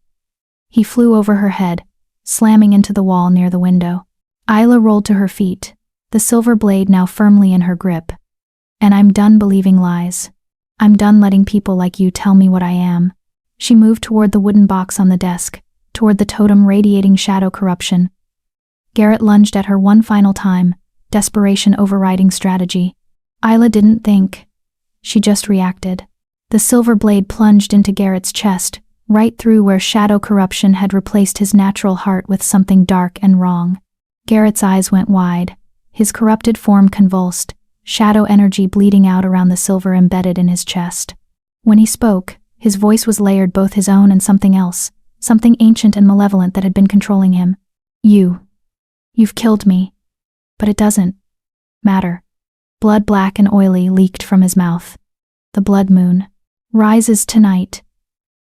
He flew over her head, slamming into the wall near the window. Isla rolled to her feet, the silver blade now firmly in her grip. "And I'm done believing lies. I'm done letting people like you tell me what I am." She moved toward the wooden box on the desk, toward the totem radiating shadow corruption. Garrett lunged at her one final time, desperation overriding strategy. Isla didn't think. She just reacted. The silver blade plunged into Garrett's chest, right through where shadow corruption had replaced his natural heart with something dark and wrong. Garrett's eyes went wide, his corrupted form convulsed, shadow energy bleeding out around the silver embedded in his chest. When he spoke, his voice was layered, both his own and something else, something ancient and malevolent that had been controlling him. You've killed me. But it doesn't matter." Blood black and oily leaked from his mouth. "The blood moon rises tonight.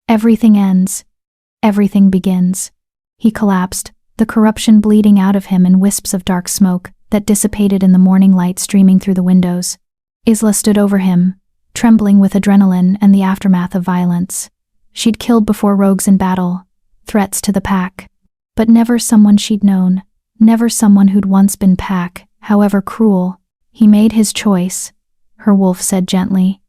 Everything ends. Everything begins." He collapsed, the corruption bleeding out of him in wisps of dark smoke that dissipated in the morning light streaming through the windows. Isla stood over him, trembling with adrenaline and the aftermath of violence. She'd killed before rogues in battle, threats to the pack, but never someone she'd known, never someone who'd once been pack, however cruel. "He made his choice," her wolf said gently.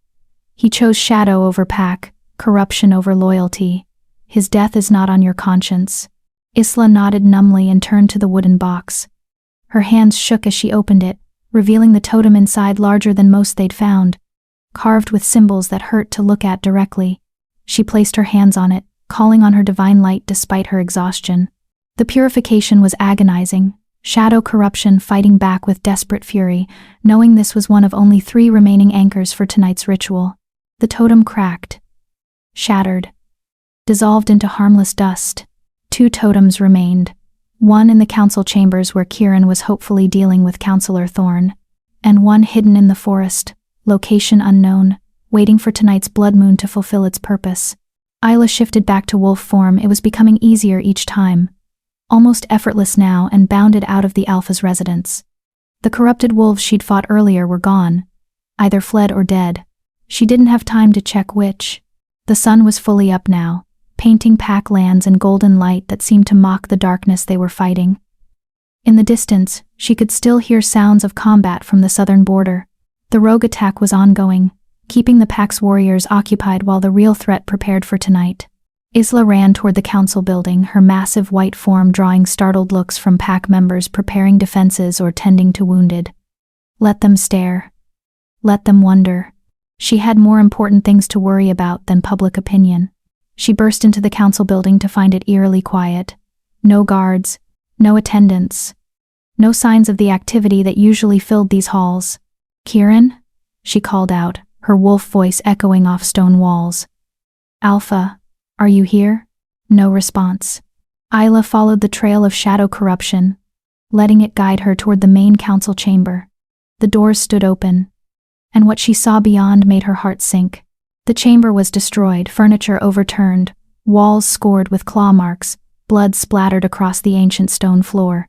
"He chose shadow over pack, corruption over loyalty. His death is not on your conscience." Isla nodded numbly and turned to the wooden box. Her hands shook as she opened it, revealing the totem inside larger than most they'd found, carved with symbols that hurt to look at directly. She placed her hands on it, calling on her divine light despite her exhaustion. The purification was agonizing, shadow corruption fighting back with desperate fury, knowing this was one of only 3 remaining anchors for tonight's ritual. The totem cracked, shattered, dissolved into harmless dust. 2 totems remained, one in the council chambers where Kieran was hopefully dealing with Counselor Thorne, and one hidden in the forest, location unknown, waiting for tonight's blood moon to fulfill its purpose. Isla shifted back to wolf form. It was becoming easier each time, almost effortless now, and bounded out of the Alpha's residence. The corrupted wolves she'd fought earlier were gone, either fled or dead. She didn't have time to check which. The sun was fully up now, painting pack lands in golden light that seemed to mock the darkness they were fighting. In the distance, she could still hear sounds of combat from the southern border. The rogue attack was ongoing, keeping the pack's warriors occupied while the real threat prepared for tonight. Isla ran toward the council building, her massive white form drawing startled looks from pack members preparing defenses or tending to wounded. Let them stare. Let them wonder. She had more important things to worry about than public opinion. She burst into the council building to find it eerily quiet. No guards, no attendants, no signs of the activity that usually filled these halls. "Kieran?" she called out, her wolf voice echoing off stone walls. "Alpha, are you here?" No response. Isla followed the trail of shadow corruption, letting it guide her toward the main council chamber. The doors stood open, and what she saw beyond made her heart sink. The chamber was destroyed, furniture overturned, walls scored with claw marks, blood splattered across the ancient stone floor.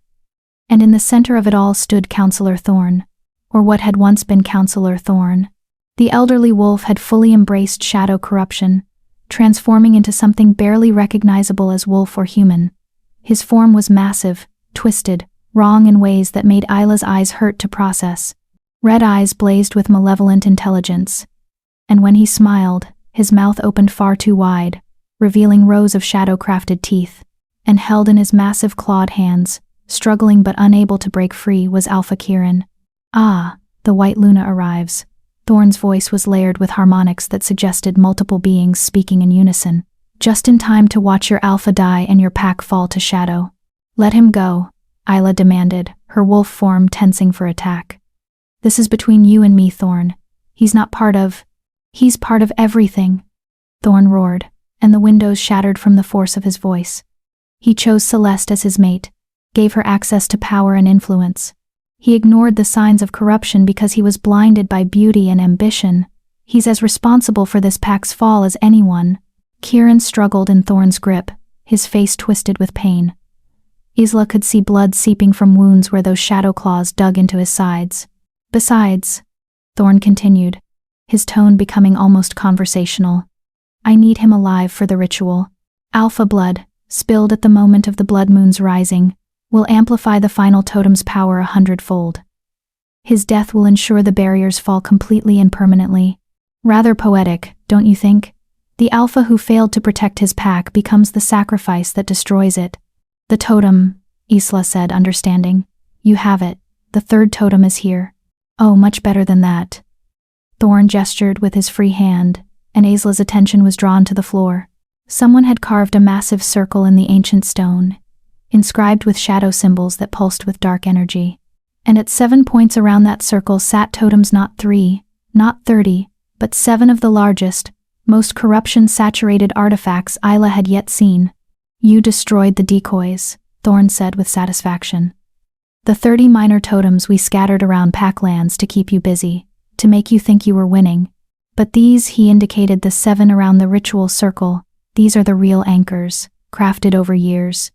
And in the center of it all stood Counselor Thorn, or what had once been Counselor Thorn. The elderly wolf had fully embraced shadow corruption, transforming into something barely recognizable as wolf or human. His form was massive, twisted, wrong in ways that made Isla's eyes hurt to process. Red eyes blazed with malevolent intelligence. And when he smiled, his mouth opened far too wide, revealing rows of shadow-crafted teeth. And held in his massive clawed hands, struggling but unable to break free, was Alpha Kieran. "Ah, the White Luna arrives." Thorn's voice was layered with harmonics that suggested multiple beings speaking in unison. "Just in time to watch your Alpha die and your pack fall to shadow." "Let him go," Isla demanded, her wolf form tensing for attack. "This is between you and me, Thorn. He's part of everything," Thorn roared, and the windows shattered from the force of his voice. He chose Celeste as his mate, gave her access to power and influence. He ignored the signs of corruption because he was blinded by beauty and ambition. He's as responsible for this pack's fall as anyone. Kieran struggled in Thorn's grip, his face twisted with pain. Isla could see blood seeping from wounds where those shadow claws dug into his sides. "Besides," Thorn continued, his tone becoming almost conversational, "I need him alive for the ritual. Alpha blood, spilled at the moment of the blood moon's rising, will amplify the final totem's power 100-fold. His death will ensure the barriers fall completely and permanently. Rather poetic, don't you think? The Alpha who failed to protect his pack becomes the sacrifice that destroys it." "The totem," Isla said, understanding. "You have it. The third totem is here." "Oh, much better than that." Thorn gestured with his free hand, and Isla's attention was drawn to the floor. Someone had carved a massive circle in the ancient stone, inscribed with shadow symbols that pulsed with dark energy. And at 7 points around that circle sat totems, not 3, not 30, but 7 of the largest, most corruption-saturated artifacts Isla had yet seen. "You destroyed the decoys," Thorn said with satisfaction. "The 30 minor totems we scattered around Packlands to keep you busy, to make you think you were winning. But these," he indicated the 7 around the ritual circle, "these are the real anchors, crafted over years.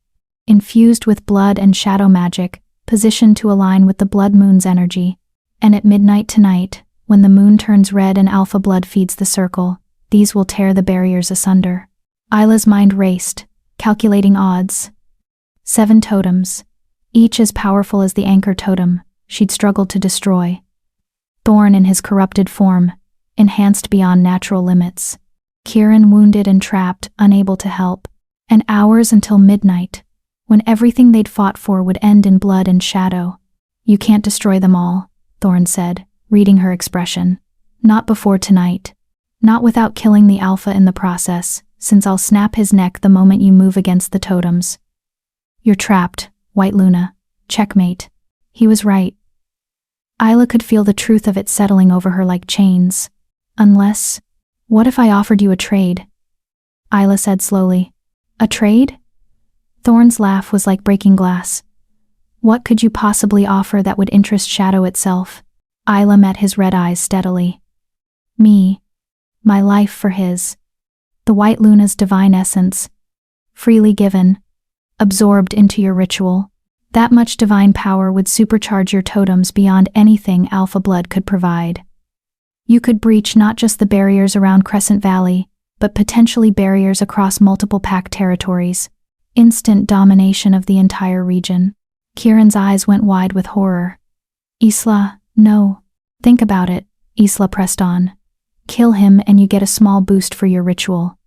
Infused with blood and shadow magic, positioned to align with the blood moon's energy. And at midnight tonight, when the moon turns red and alpha blood feeds the circle, these will tear the barriers asunder." Isla's mind raced, calculating odds. 7 totems, each as powerful as the anchor totem she'd struggled to destroy. Thorn in his corrupted form, enhanced beyond natural limits. Kieran wounded and trapped, unable to help. And hours until midnight, when everything they'd fought for would end in blood and shadow. "You can't destroy them all," Thorn said, reading her expression. "Not before tonight. Not without killing the Alpha in the process, since I'll snap his neck the moment you move against the totems." "You're trapped, White Luna. Checkmate." He was right. Isla could feel the truth of it settling over her like chains. "Unless, what if I offered you a trade?" Isla said slowly. "A trade?" Thorn's laugh was like breaking glass. "What could you possibly offer that would interest Shadow itself?" Isla met his red eyes steadily. "Me. My life for his. The White Luna's divine essence. Freely given. Absorbed into your ritual. That much divine power would supercharge your totems beyond anything Alpha Blood could provide. You could breach not just the barriers around Crescent Valley, but potentially barriers across multiple pack territories. Instant domination of the entire region." Kieran's eyes went wide with horror. Isla, no. Think about it, Isla pressed on. Kill him and you get a small boost for your ritual.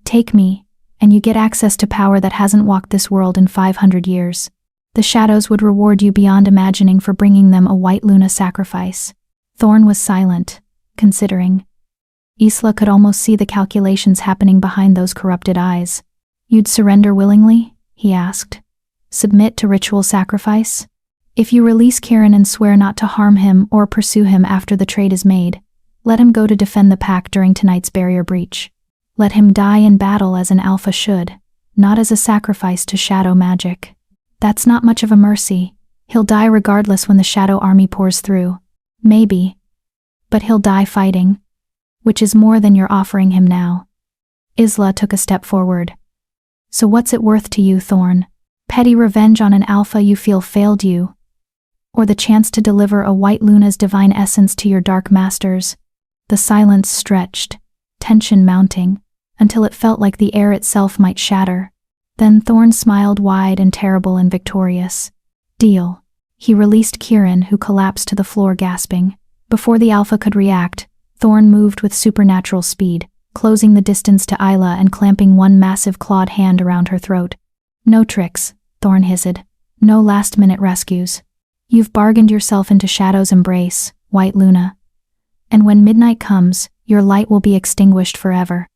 Take me, and you get access to power that hasn't walked this world in 500 years. The shadows would reward you beyond imagining for bringing them a white Luna sacrifice. Thorn was silent, considering. Isla could almost see the calculations happening behind those corrupted eyes. You'd surrender willingly? He asked. Submit to ritual sacrifice? If you release Kieran and swear not to harm him or pursue him after the trade is made, let him go to defend the pack during tonight's barrier breach. Let him die in battle as an alpha should, not as a sacrifice to shadow magic. That's not much of a mercy. He'll die regardless when the shadow army pours through. Maybe. But he'll die fighting. Which is more than you're offering him now. Isla took a step forward. So what's it worth to you, Thorn? Petty revenge on an alpha you feel failed you? Or the chance to deliver a white Luna's divine essence to your dark masters? The silence stretched, tension mounting, until it felt like the air itself might shatter. Then Thorn smiled wide and terrible and victorious. Deal. He released Kieran, who collapsed to the floor gasping. Before the alpha could react, Thorn moved with supernatural speed, closing the distance to Isla and clamping one massive clawed hand around her throat. No tricks, Thorn hissed. No last-minute rescues. You've bargained yourself into Shadow's embrace, White Luna. And when midnight comes, your light will be extinguished forever.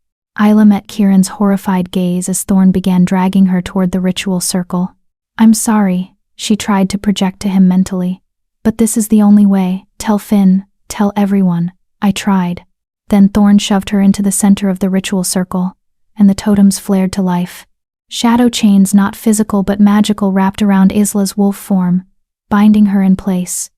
Isla met Kieran's horrified gaze as Thorn began dragging her toward the ritual circle. I'm sorry, she tried to project to him mentally. But this is the only way. Tell Finn, tell everyone. I tried. Then Thorn shoved her into the center of the ritual circle, and the totems flared to life. Shadow chains, not physical but magical, wrapped around Isla's wolf form, binding her in place.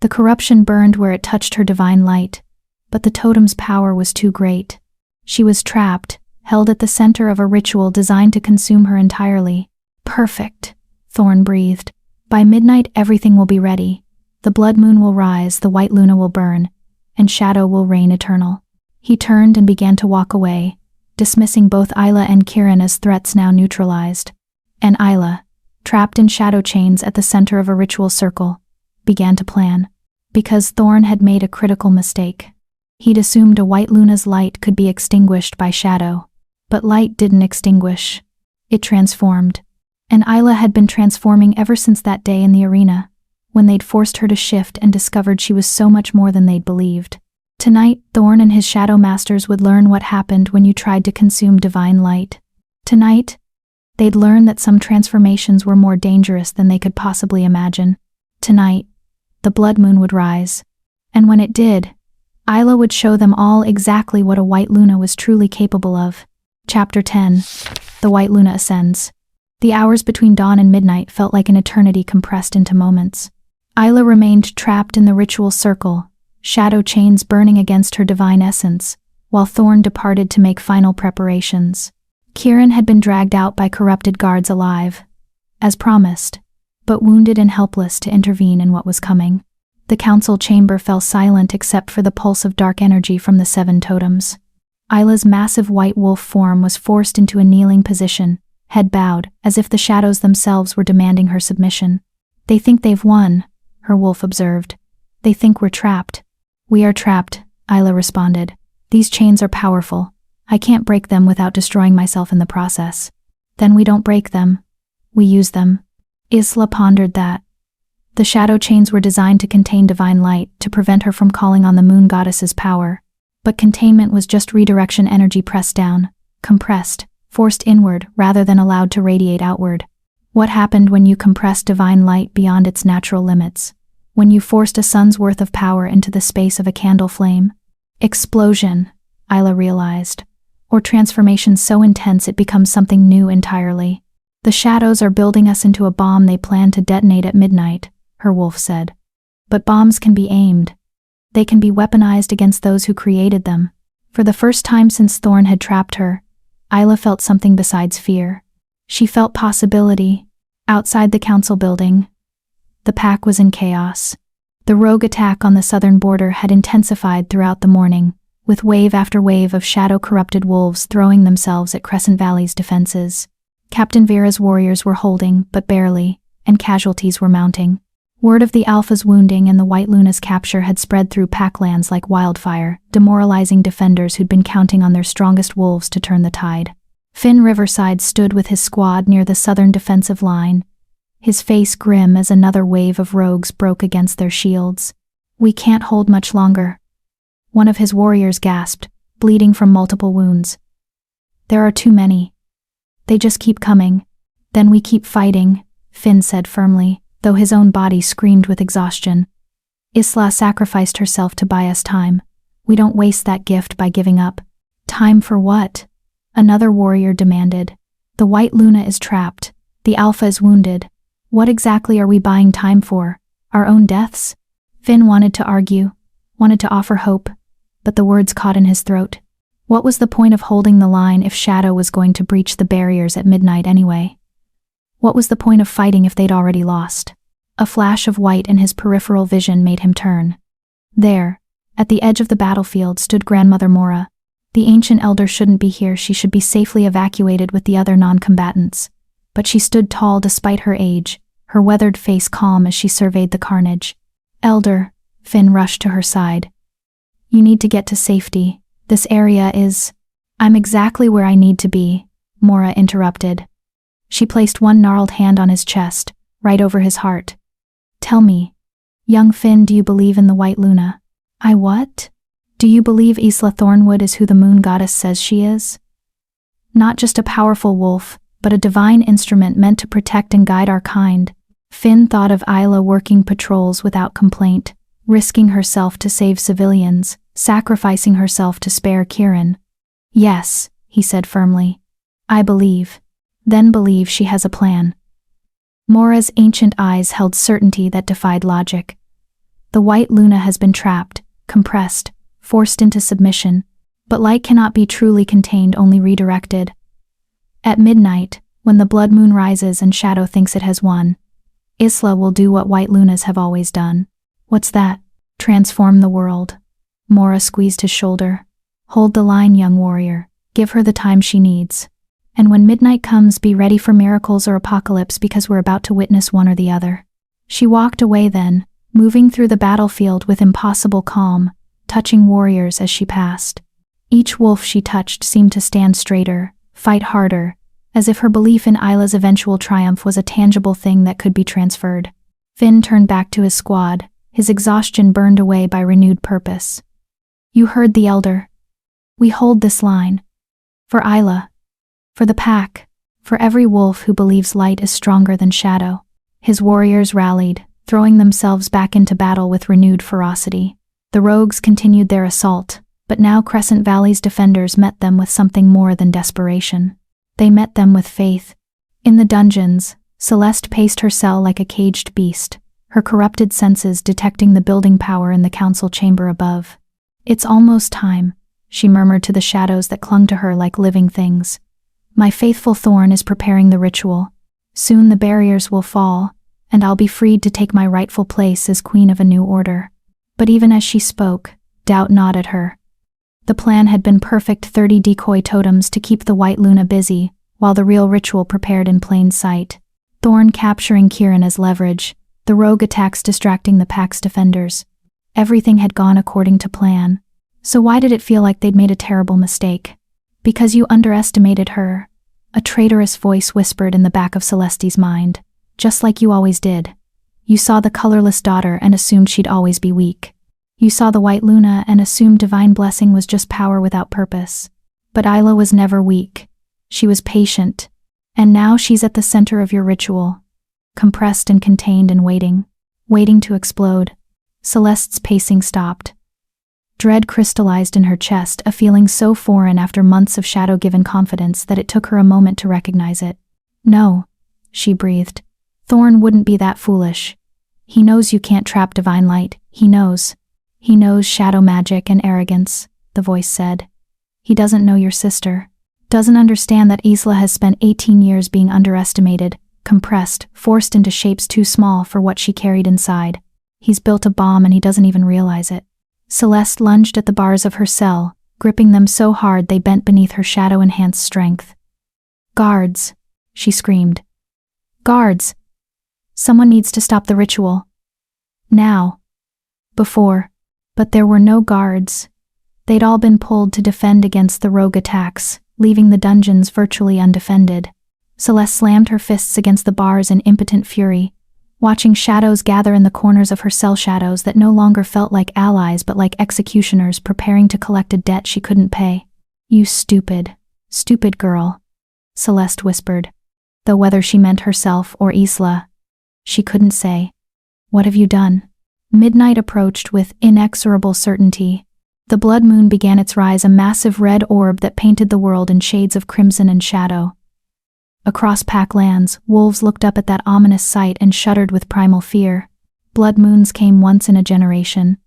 The corruption burned where it touched her divine light, but the totem's power was too great. She was trapped, held at the center of a ritual designed to consume her entirely. Perfect, Thorn breathed. By midnight everything will be ready. The blood moon will rise, the white Luna will burn, and Shadow will reign eternal. He turned and began to walk away, dismissing both Isla and Kieran as threats now neutralized. And Isla, trapped in shadow chains at the center of a ritual circle, began to plan. Because Thorn had made a critical mistake. He'd assumed a white Luna's light could be extinguished by shadow. But light didn't extinguish. It transformed. And Isla had been transforming ever since that day in the arena, when they'd forced her to shift and discovered she was so much more than they'd believed. Tonight, Thorn and his shadow masters would learn what happened when you tried to consume divine light. Tonight, they'd learn that some transformations were more dangerous than they could possibly imagine. Tonight, the blood moon would rise. And when it did, Isla would show them all exactly what a white Luna was truly capable of. Chapter 10. The White Luna Ascends. The hours between dawn and midnight felt like an eternity compressed into moments. Isla remained trapped in the ritual circle, shadow chains burning against her divine essence, while Thorn departed to make final preparations. Kieran had been dragged out by corrupted guards alive, as promised, but wounded and helpless to intervene in what was coming. The council chamber fell silent except for the pulse of dark energy from the 7 totems. Isla's massive white wolf form was forced into a kneeling position, head bowed, as if the shadows themselves were demanding her submission. They think they've won, her wolf observed. They think we're trapped. We are trapped, Isla responded. These chains are powerful. I can't break them without destroying myself in the process. Then we don't break them. We use them. Isla pondered that. The shadow chains were designed to contain divine light, to prevent her from calling on the moon goddess's power. But containment was just redirection energy pressed down, compressed, forced inward rather than allowed to radiate outward. What happened when you compressed divine light beyond its natural limits? When you forced a sun's worth of power into the space of a candle flame? Explosion, Isla realized. Or transformation so intense it becomes something new entirely. The shadows are building us into a bomb they plan to detonate at midnight, her wolf said. But bombs can be aimed. They can be weaponized against those who created them. For the first time since Thorn had trapped her, Isla felt something besides fear. She felt possibility. Outside the council building, the pack was in chaos. The rogue attack on the southern border had intensified throughout the morning, with wave after wave of shadow-corrupted wolves throwing themselves at Crescent Valley's defenses. Captain Vera's warriors were holding, but barely, and casualties were mounting. Word of the Alpha's wounding and the White Luna's capture had spread through Packlands like wildfire, demoralizing defenders who'd been counting on their strongest wolves to turn the tide. Finn Riverside stood with his squad near the southern defensive line, his face grim as another wave of rogues broke against their shields. "We can't hold much longer," one of his warriors gasped, bleeding from multiple wounds. "There are too many. They just keep coming. Then we keep fighting," Finn said firmly, though his own body screamed with exhaustion. "Isla sacrificed herself to buy us time. We don't waste that gift by giving up." "Time for what?" another warrior demanded. "The White Luna is trapped. The Alpha is wounded. What exactly are we buying time for? Our own deaths?" Finn wanted to argue, wanted to offer hope, but the words caught in his throat. What was the point of holding the line if Shadow was going to breach the barriers at midnight anyway? What was the point of fighting if they'd already lost? A flash of white in his peripheral vision made him turn. There, at the edge of the battlefield, stood Grandmother Mora. The ancient elder shouldn't be here, she should be safely evacuated with the other non-combatants. But she stood tall despite her age, her weathered face calm as she surveyed the carnage. "Elder," Finn rushed to her side. "You need to get to safety. This area is—" "I'm exactly where I need to be," Mora interrupted. She placed one gnarled hand on his chest, right over his heart. "Tell me, young Finn, do you believe in the White Luna?" "I what?" "Do you believe Isla Thornwood is who the moon goddess says she is? Not just a powerful wolf, but a divine instrument meant to protect and guide our kind." Finn thought of Isla working patrols without complaint, risking herself to save civilians, sacrificing herself to spare Kieran. "Yes," he said firmly. "I believe. Then believe she has a plan." Mora's ancient eyes held certainty that defied logic. "The White Luna has been trapped, compressed, forced into submission, but light cannot be truly contained, only redirected. At midnight, when the blood moon rises and Shadow thinks it has won, Isla will do what White Lunas have always done." "What's that?" "Transform the world." Mora squeezed his shoulder. "Hold the line, young warrior. Give her the time she needs. And when midnight comes, be ready for miracles or apocalypse, because we're about to witness one or the other." She walked away then, moving through the battlefield with impossible calm, touching warriors as she passed. Each wolf she touched seemed to stand straighter, fight harder, as if her belief in Isla's eventual triumph was a tangible thing that could be transferred. Finn turned back to his squad, his exhaustion burned away by renewed purpose. "You heard the elder. We hold this line. For Isla. For the pack. For every wolf who believes light is stronger than shadow." His warriors rallied, throwing themselves back into battle with renewed ferocity. The rogues continued their assault, but now Crescent Valley's defenders met them with something more than desperation. They met them with faith. In the dungeons, Celeste paced her cell like a caged beast, her corrupted senses detecting the building power in the council chamber above. "It's almost time," she murmured to the shadows that clung to her like living things. "My faithful Thorn is preparing the ritual. Soon the barriers will fall, and I'll be freed to take my rightful place as queen of a new order." But even as she spoke, doubt gnawed at her. The plan had been perfect: 30 decoy totems to keep the White Luna busy, while the real ritual prepared in plain sight. Thorn capturing Kieran as leverage, the rogue attacks distracting the pack's defenders. Everything had gone according to plan. So why did it feel like they'd made a terrible mistake? "Because you underestimated her," a traitorous voice whispered in the back of Celeste's mind. "Just like you always did. You saw the colorless daughter and assumed she'd always be weak. You saw the White Luna and assumed divine blessing was just power without purpose. But Isla was never weak. She was patient. And now she's at the center of your ritual, compressed and contained and waiting to explode." Celeste's pacing stopped. Dread crystallized in her chest, a feeling so foreign after months of shadow-given confidence that it took her a moment to recognize it. "No," she breathed. "Thorn wouldn't be that foolish. He knows you can't trap divine light. He knows shadow magic and arrogance," the voice said. "He doesn't know your sister. Doesn't understand that Isla has spent 18 years being underestimated, compressed, forced into shapes too small for what she carried inside. He's built a bomb and he doesn't even realize it." Celeste lunged at the bars of her cell, gripping them so hard they bent beneath her shadow-enhanced strength. "Guards!" she screamed. "Guards!" Someone needs to stop the ritual. Now. Before. But there were no guards. They'd all been pulled to defend against the rogue attacks, leaving the dungeons virtually undefended. Celeste slammed her fists against the bars in impotent fury, watching shadows gather in the corners of her cell, shadows that no longer felt like allies but like executioners preparing to collect a debt she couldn't pay. "You stupid, stupid girl," Celeste whispered, though whether she meant herself or Isla, she couldn't say. "What have you done?" Midnight approached with inexorable certainty. The blood moon began its rise, a massive red orb that painted the world in shades of crimson and shadow. Across Pack lands, wolves looked up at that ominous sight and shuddered with primal fear. Blood moons came once in a generation,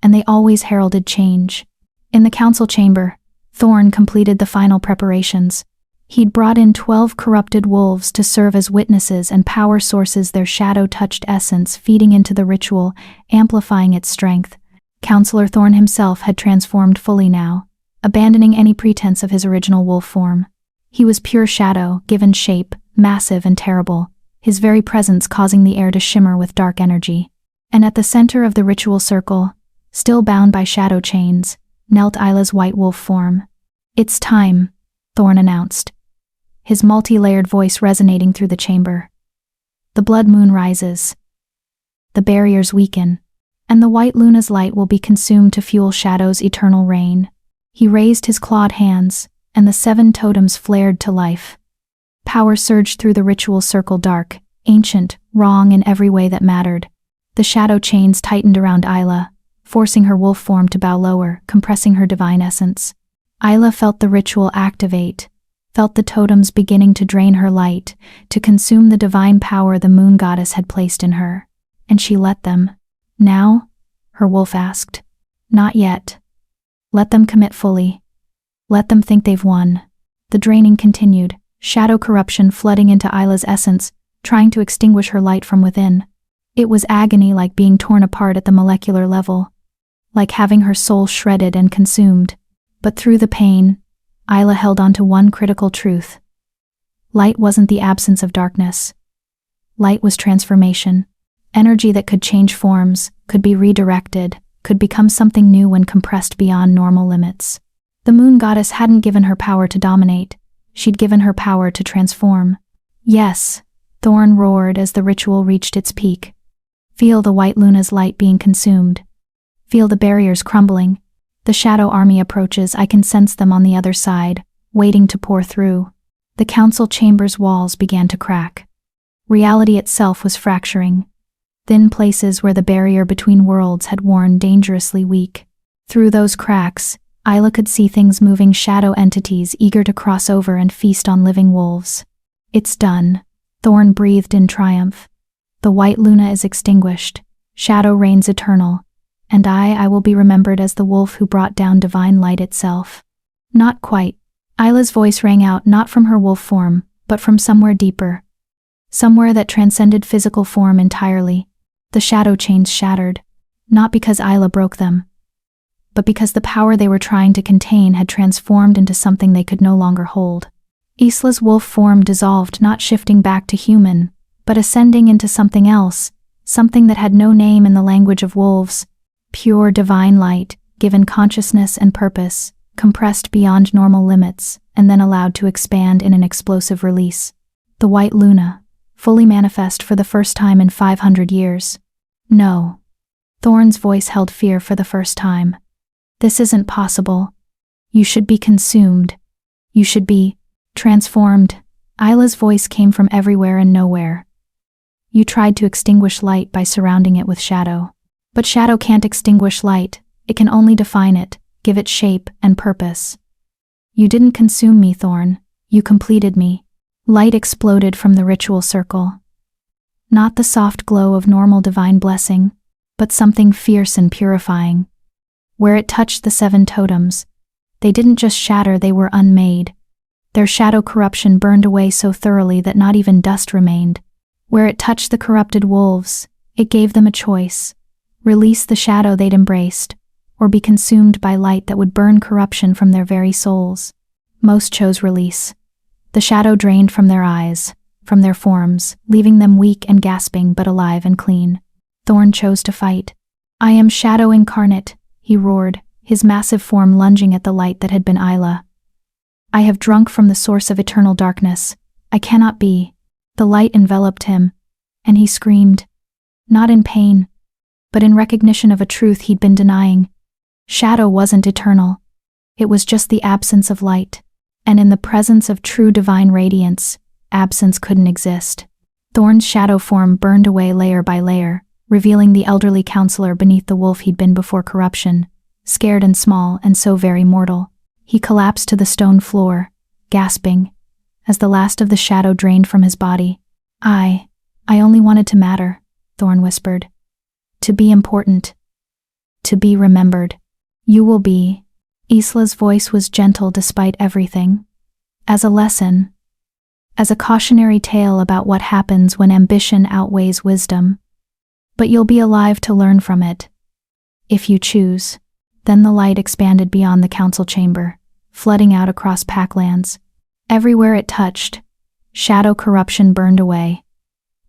and they always heralded change. In the council chamber, Thorn completed the final preparations. He'd brought in 12 corrupted wolves to serve as witnesses and power sources, their shadow-touched essence feeding into the ritual, amplifying its strength. Counselor Thorn himself had transformed fully now, abandoning any pretense of his original wolf form. He was pure shadow, given shape, massive and terrible, his very presence causing the air to shimmer with dark energy. And at the center of the ritual circle, still bound by shadow chains, knelt Isla's white wolf form. "It's time," Thorn announced, his multi-layered voice resonating through the chamber. The blood moon rises. The barriers weaken, and the white luna's light will be consumed to fuel Shadow's eternal reign. He raised his clawed hands, and the 7 totems flared to life. Power surged through the ritual circle, dark, ancient, wrong in every way that mattered. The shadow chains tightened around Isla, forcing her wolf form to bow lower, compressing her divine essence. Isla felt the ritual activate, felt the totems beginning to drain her light, to consume the divine power the moon goddess had placed in her. And she let them. "Now?" her wolf asked. "Not yet. Let them commit fully. Let them think they've won." The draining continued, shadow corruption flooding into Isla's essence, trying to extinguish her light from within. It was agony, like being torn apart at the molecular level, like having her soul shredded and consumed. But through the pain, Isla held on to one critical truth. Light wasn't the absence of darkness. Light was transformation. Energy that could change forms, could be redirected, could become something new when compressed beyond normal limits. The moon goddess hadn't given her power to dominate, she'd given her power to transform. "Yes," Thorn roared as the ritual reached its peak. "Feel the white luna's light being consumed. Feel the barriers crumbling. The shadow army approaches, I can sense them on the other side, waiting to pour through." The council chamber's walls began to crack. Reality itself was fracturing. Thin places where the barrier between worlds had worn dangerously weak. Through those cracks, Isla could see things moving, shadow entities eager to cross over and feast on living wolves. "It's done," Thorn breathed in triumph. "The white luna is extinguished. Shadow reigns eternal. And I will be remembered as the wolf who brought down divine light itself." "Not quite." Isla's voice rang out, not from her wolf form, but from somewhere deeper. Somewhere that transcended physical form entirely. The shadow chains shattered, not because Isla broke them, but because the power they were trying to contain had transformed into something they could no longer hold. Isla's wolf form dissolved, not shifting back to human, but ascending into something else, something that had no name in the language of wolves. Pure divine light, given consciousness and purpose, compressed beyond normal limits, and then allowed to expand in an explosive release. The white luna, fully manifest for the first time in 500 years. "No." Thorn's voice held fear for the first time. "This isn't possible. You should be consumed. You should be transformed." Isla's voice came from everywhere and nowhere. "You tried to extinguish light by surrounding it with shadow. But shadow can't extinguish light, it can only define it, give it shape and purpose. You didn't consume me, Thorn, you completed me." Light exploded from the ritual circle. Not the soft glow of normal divine blessing, but something fierce and purifying. Where it touched the 7 totems, they didn't just shatter, they were unmade. Their shadow corruption burned away so thoroughly that not even dust remained. Where it touched the corrupted wolves, it gave them a choice: release the shadow they'd embraced, or be consumed by light that would burn corruption from their very souls. Most chose release. The shadow drained from their eyes, from their forms, leaving them weak and gasping but alive and clean. Thorn chose to fight. "I am Shadow incarnate," he roared, his massive form lunging at the light that had been Isla. "I have drunk from the source of eternal darkness. I cannot be." The light enveloped him, and he screamed. Not in pain, but in recognition of a truth he'd been denying. Shadow wasn't eternal. It was just the absence of light, and in the presence of true divine radiance, absence couldn't exist. Thorn's shadow form burned away layer by layer, revealing the elderly counselor beneath the wolf he'd been before corruption, scared and small and so very mortal. He collapsed to the stone floor, gasping, as the last of the shadow drained from his body. I only wanted to matter," Thorn whispered. "To be important. To be remembered. You will be." Isla's voice was gentle despite everything. "As a lesson. As a cautionary tale about what happens when ambition outweighs wisdom. But you'll be alive to learn from it. If you choose." Then the light expanded beyond the council chamber, flooding out across Packlands. Everywhere it touched, shadow corruption burned away.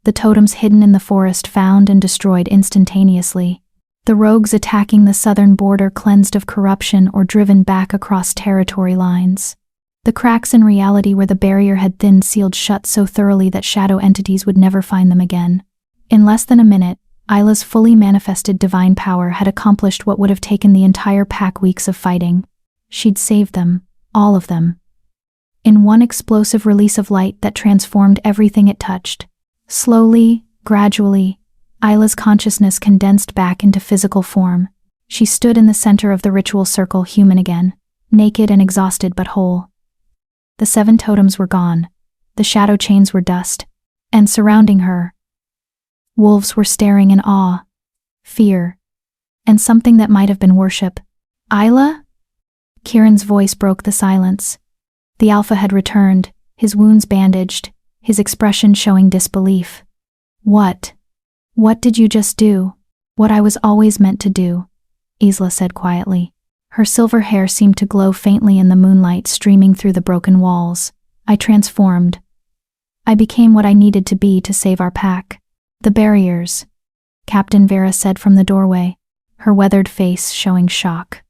The totems hidden in the forest found and destroyed instantaneously. The rogues attacking the southern border cleansed of corruption or driven back across territory lines. The cracks in reality where the barrier had thinned sealed shut so thoroughly that shadow entities would never find them again. In less than a minute, Isla's fully manifested divine power had accomplished what would have taken the entire pack weeks of fighting. She'd saved them, all of them. In one explosive release of light that transformed everything it touched. Slowly, gradually, Isla's consciousness condensed back into physical form. She stood in the center of the ritual circle, human again, naked and exhausted but whole. The 7 totems were gone, the shadow chains were dust, and surrounding her, wolves were staring in awe, fear, and something that might have been worship. "Isla?" Kieran's voice broke the silence. The Alpha had returned, his wounds bandaged, his expression showing disbelief. What did you just do?" "What I was always meant to do," Isla said quietly. Her silver hair seemed to glow faintly in the moonlight streaming through the broken walls. "I transformed. I became what I needed to be to save our pack." "The barriers," Captain Vera said from the doorway, her weathered face showing shock.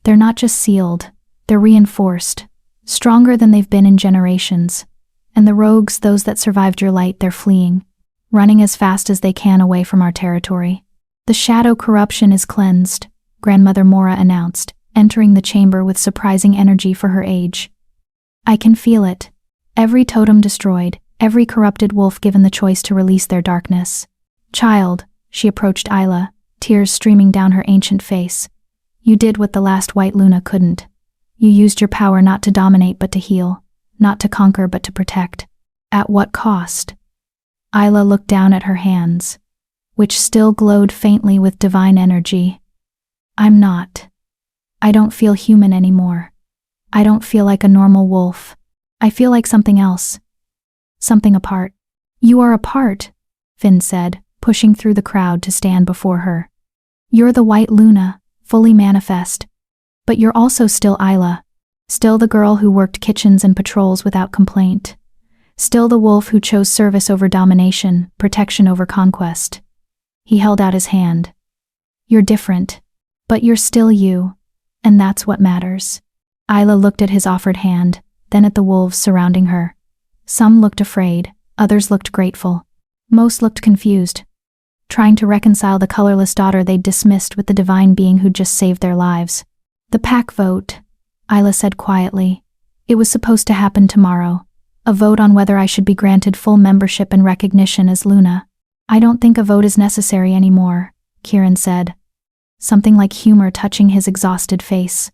"They're not just sealed, they're reinforced, stronger than they've been in generations. And the rogues, those that survived your light, they're fleeing, running as fast as they can away from our territory." "The shadow corruption is cleansed," Grandmother Mora announced, entering the chamber with surprising energy for her age. "I can feel it. Every totem destroyed, every corrupted wolf given the choice to release their darkness." "Child," she approached Isla, tears streaming down her ancient face. "You did what the last White Luna couldn't. You used your power not to dominate but to heal, not to conquer but to protect. At what cost?" Isla looked down at her hands, which still glowed faintly with divine energy. "I'm not. I don't feel human anymore. I don't feel like a normal wolf. I feel like something else. Something apart." "You are apart," Finn said, pushing through the crowd to stand before her. "You're the White Luna, fully manifest. But you're also still Isla. Still the girl who worked kitchens and patrols without complaint. Still the wolf who chose service over domination, protection over conquest." He held out his hand. "You're different, but you're still you, and that's what matters." Isla looked at his offered hand, then at the wolves surrounding her. Some looked afraid, others looked grateful. Most looked confused, trying to reconcile the colorless daughter they'd dismissed with the divine being who'd just saved their lives. "The pack vote," Isla said quietly. "It was supposed to happen tomorrow. A vote on whether I should be granted full membership and recognition as Luna." "I don't think a vote is necessary anymore," Kieran said, something like humor touching his exhausted face.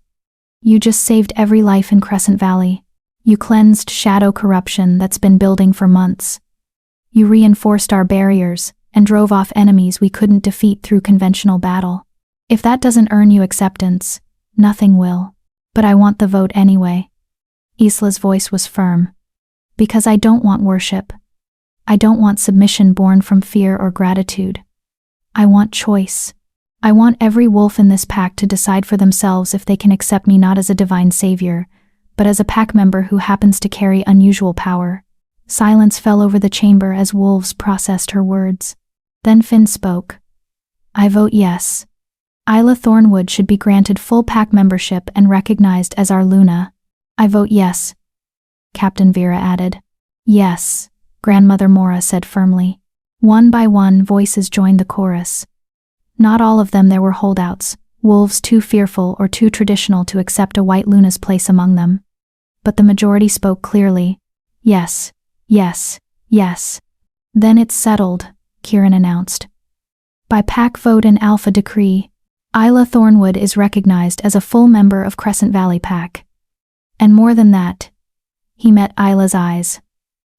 "You just saved every life in Crescent Valley. You cleansed shadow corruption that's been building for months. You reinforced our barriers and drove off enemies we couldn't defeat through conventional battle. If that doesn't earn you acceptance, nothing will. But I want the vote anyway." Isla's voice was firm. "Because I don't want worship. I don't want submission born from fear or gratitude. I want choice. I want every wolf in this pack to decide for themselves if they can accept me not as a divine savior, but as a pack member who happens to carry unusual power. Silence fell over the chamber as wolves processed her words. Then Finn spoke. I vote yes. Isla Thornwood should be granted full pack membership and recognized as our Luna. I vote yes. Captain Vera added. Yes, Grandmother Mora said firmly. One by one, voices joined the chorus. Not all of them there were holdouts, wolves too fearful or too traditional to accept a white Luna's place among them. But the majority spoke clearly. Yes, yes, yes. Then it's settled, Kieran announced. By pack vote and alpha decree, Isla Thornwood is recognized as a full member of Crescent Valley Pack. And more than that, he met Isla's eyes.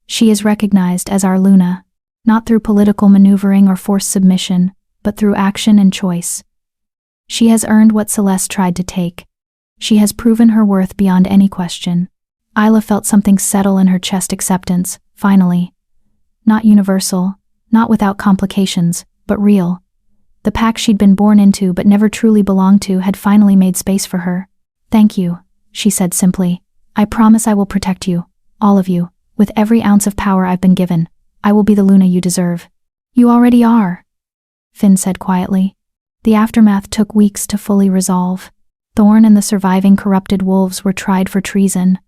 She is recognized as our Luna, not through political maneuvering or forced submission, but through action and choice. She has earned what Celeste tried to take. She has proven her worth beyond any question. Isla felt something settle in her chest. Acceptance, finally. Not universal, not without complications, but real. The pack she'd been born into but never truly belonged to had finally made space for her. Thank you, she said simply. I promise I will protect you, all of you, with every ounce of power I've been given. I will be the Luna you deserve. You already are, Finn said quietly. The aftermath took weeks to fully resolve. Thorn and the surviving corrupted wolves were tried for treason.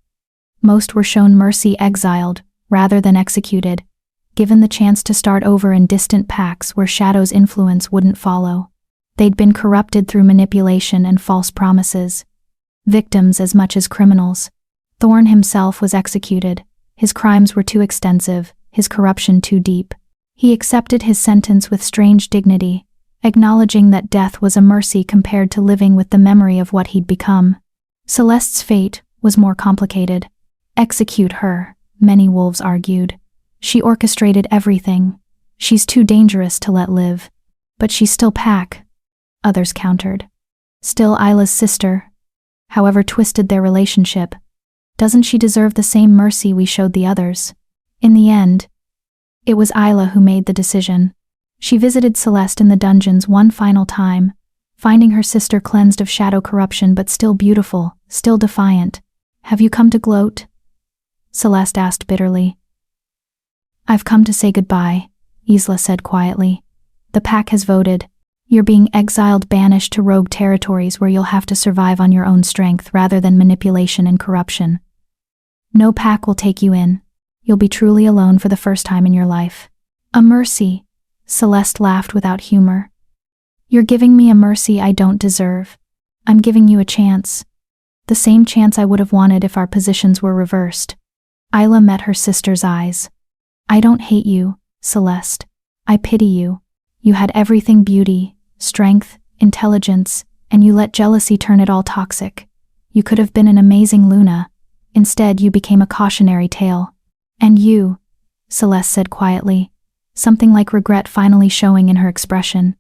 Most were shown mercy, exiled, rather than executed, given the chance to start over in distant packs where Shadow's influence wouldn't follow. They'd been corrupted through manipulation and false promises. Victims as much as criminals. Thorn himself was executed. His crimes were too extensive, his corruption too deep. He accepted his sentence with strange dignity, acknowledging that death was a mercy compared to living with the memory of what he'd become. Celeste's fate was more complicated. Execute her, many wolves argued. She orchestrated everything. She's too dangerous to let live. But she's still pack, others countered. Still Isla's sister. However twisted their relationship, doesn't she deserve the same mercy we showed the others? In the end, it was Isla who made the decision. She visited Celeste in the dungeons one final time, finding her sister cleansed of shadow corruption but still beautiful, still defiant. Have you come to gloat? Celeste asked bitterly. I've come to say goodbye, Isla said quietly. The pack has voted. You're being exiled, banished to rogue territories where you'll have to survive on your own strength rather than manipulation and corruption. No pack will take you in. You'll be truly alone for the first time in your life. A mercy, Celeste laughed without humor. You're giving me a mercy I don't deserve. I'm giving you a chance. The same chance I would have wanted if our positions were reversed. Isla met her sister's eyes. I don't hate you, Celeste. I pity you. You had everything: beauty, strength, intelligence, and you let jealousy turn it all toxic. You could have been an amazing Luna. Instead, you became a cautionary tale. And you, Celeste said quietly, something like regret finally showing in her expression.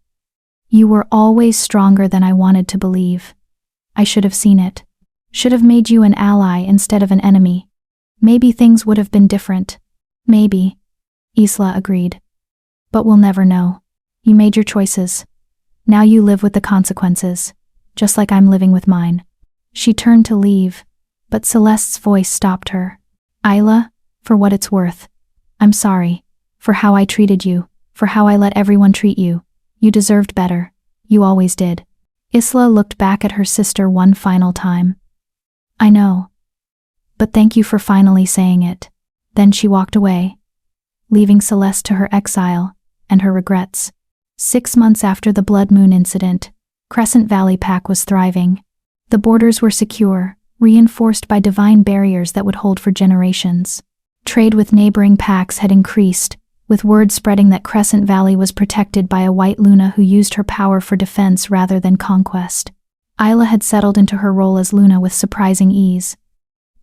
You were always stronger than I wanted to believe. I should have seen it. Should have made you an ally instead of an enemy. Maybe things would have been different. Maybe, Isla agreed. But we'll never know. You made your choices. Now you live with the consequences, just like I'm living with mine. She turned to leave, but Celeste's voice stopped her. Isla, for what it's worth, I'm sorry. For how I treated you, for how I let everyone treat you. You deserved better. You always did. Isla looked back at her sister one final time. I know. But thank you for finally saying it. Then she walked away, leaving Celeste to her exile and her regrets. 6 months after the Blood Moon incident, Crescent Valley Pack was thriving. The borders were secure, reinforced by divine barriers that would hold for generations. Trade with neighboring packs had increased, with word spreading that Crescent Valley was protected by a white Luna who used her power for defense rather than conquest. Isla had settled into her role as Luna with surprising ease.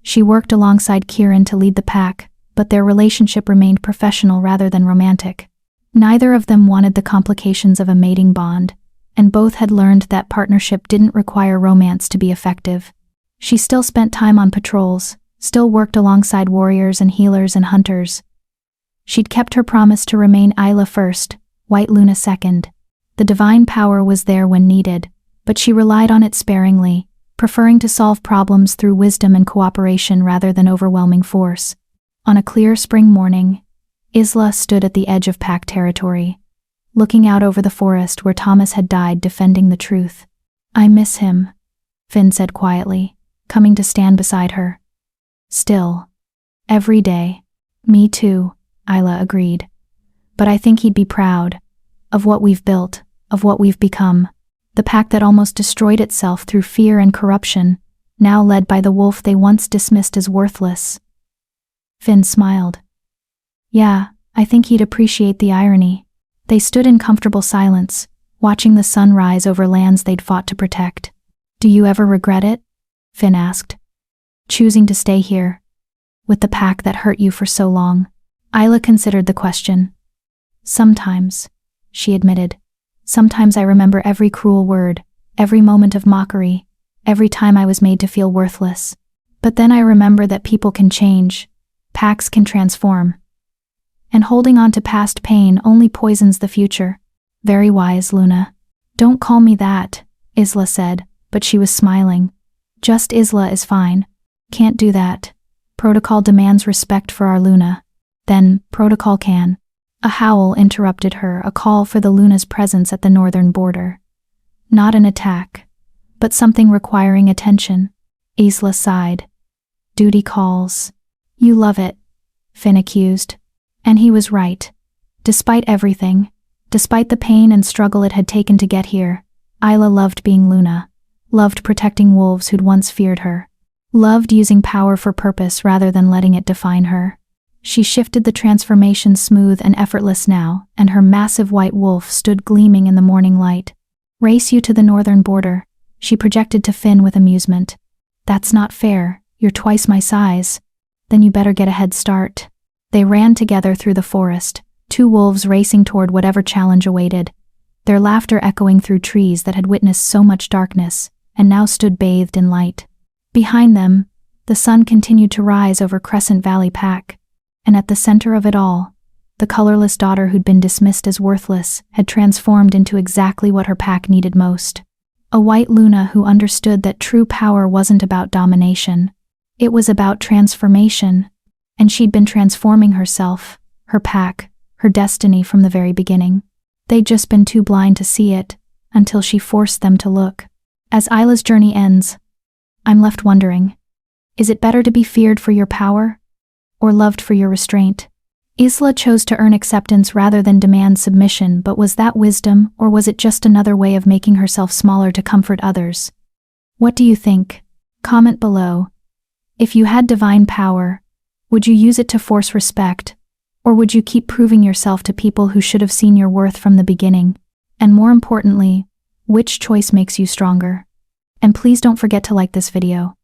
She worked alongside Kieran to lead the pack, but their relationship remained professional rather than romantic. Neither of them wanted the complications of a mating bond, and both had learned that partnership didn't require romance to be effective. She still spent time on patrols, still worked alongside warriors and healers and hunters. She'd kept her promise to remain Isla first, White Luna second. The divine power was there when needed, but she relied on it sparingly, preferring to solve problems through wisdom and cooperation rather than overwhelming force. On a clear spring morning, Isla stood at the edge of pack territory, looking out over the forest where Thomas had died defending the truth. "I miss him," Finn said quietly, coming to stand beside her. "Still. Every day." "Me too," Isla agreed. "But I think he'd be proud of what we've built, of what we've become. The pack that almost destroyed itself through fear and corruption, now led by the wolf they once dismissed as worthless." Finn smiled. "Yeah, I think he'd appreciate the irony." They stood in comfortable silence, watching the sun rise over lands they'd fought to protect. "Do you ever regret it?" Finn asked. "Choosing to stay here, with the pack that hurt you for so long?" Isla considered the question. "Sometimes," she admitted. "Sometimes I remember every cruel word, every moment of mockery, every time I was made to feel worthless. But then I remember that people can change, packs can transform. And holding on to past pain only poisons the future." "Very wise, Luna." "Don't call me that," Isla said, but she was smiling. "Just Isla is fine." "Can't do that. Protocol demands respect for our Luna." "Then, protocol can." A howl interrupted her, a call for the Luna's presence at the northern border. Not an attack, but something requiring attention. Isla sighed. "Duty calls." "You love it," Finn accused. And he was right. Despite everything, despite the pain and struggle it had taken to get here, Isla loved being Luna, loved protecting wolves who'd once feared her, loved using power for purpose rather than letting it define her. She shifted the transformation smooth and effortless now, and her massive white wolf stood gleaming in the morning light. "Race you to the northern border," she projected to Finn with amusement. "That's not fair, you're twice my size." "Then you better get a head start." They ran together through the forest, two wolves racing toward whatever challenge awaited, their laughter echoing through trees that had witnessed so much darkness, and now stood bathed in light. Behind them, the sun continued to rise over Crescent Valley Pack, and at the center of it all, the colorless daughter who'd been dismissed as worthless had transformed into exactly what her pack needed most. A white Luna who understood that true power wasn't about domination. It was about transformation. And she'd been transforming herself, her pack, her destiny from the very beginning. They'd just been too blind to see it, until she forced them to look. As Isla's journey ends, I'm left wondering, is it better to be feared for your power, or loved for your restraint? Isla chose to earn acceptance rather than demand submission, but was that wisdom, or was it just another way of making herself smaller to comfort others? What do you think? Comment below. If you had divine power, would you use it to force respect, or would you keep proving yourself to people who should have seen your worth from the beginning? And more importantly, which choice makes you stronger? And please don't forget to like this video.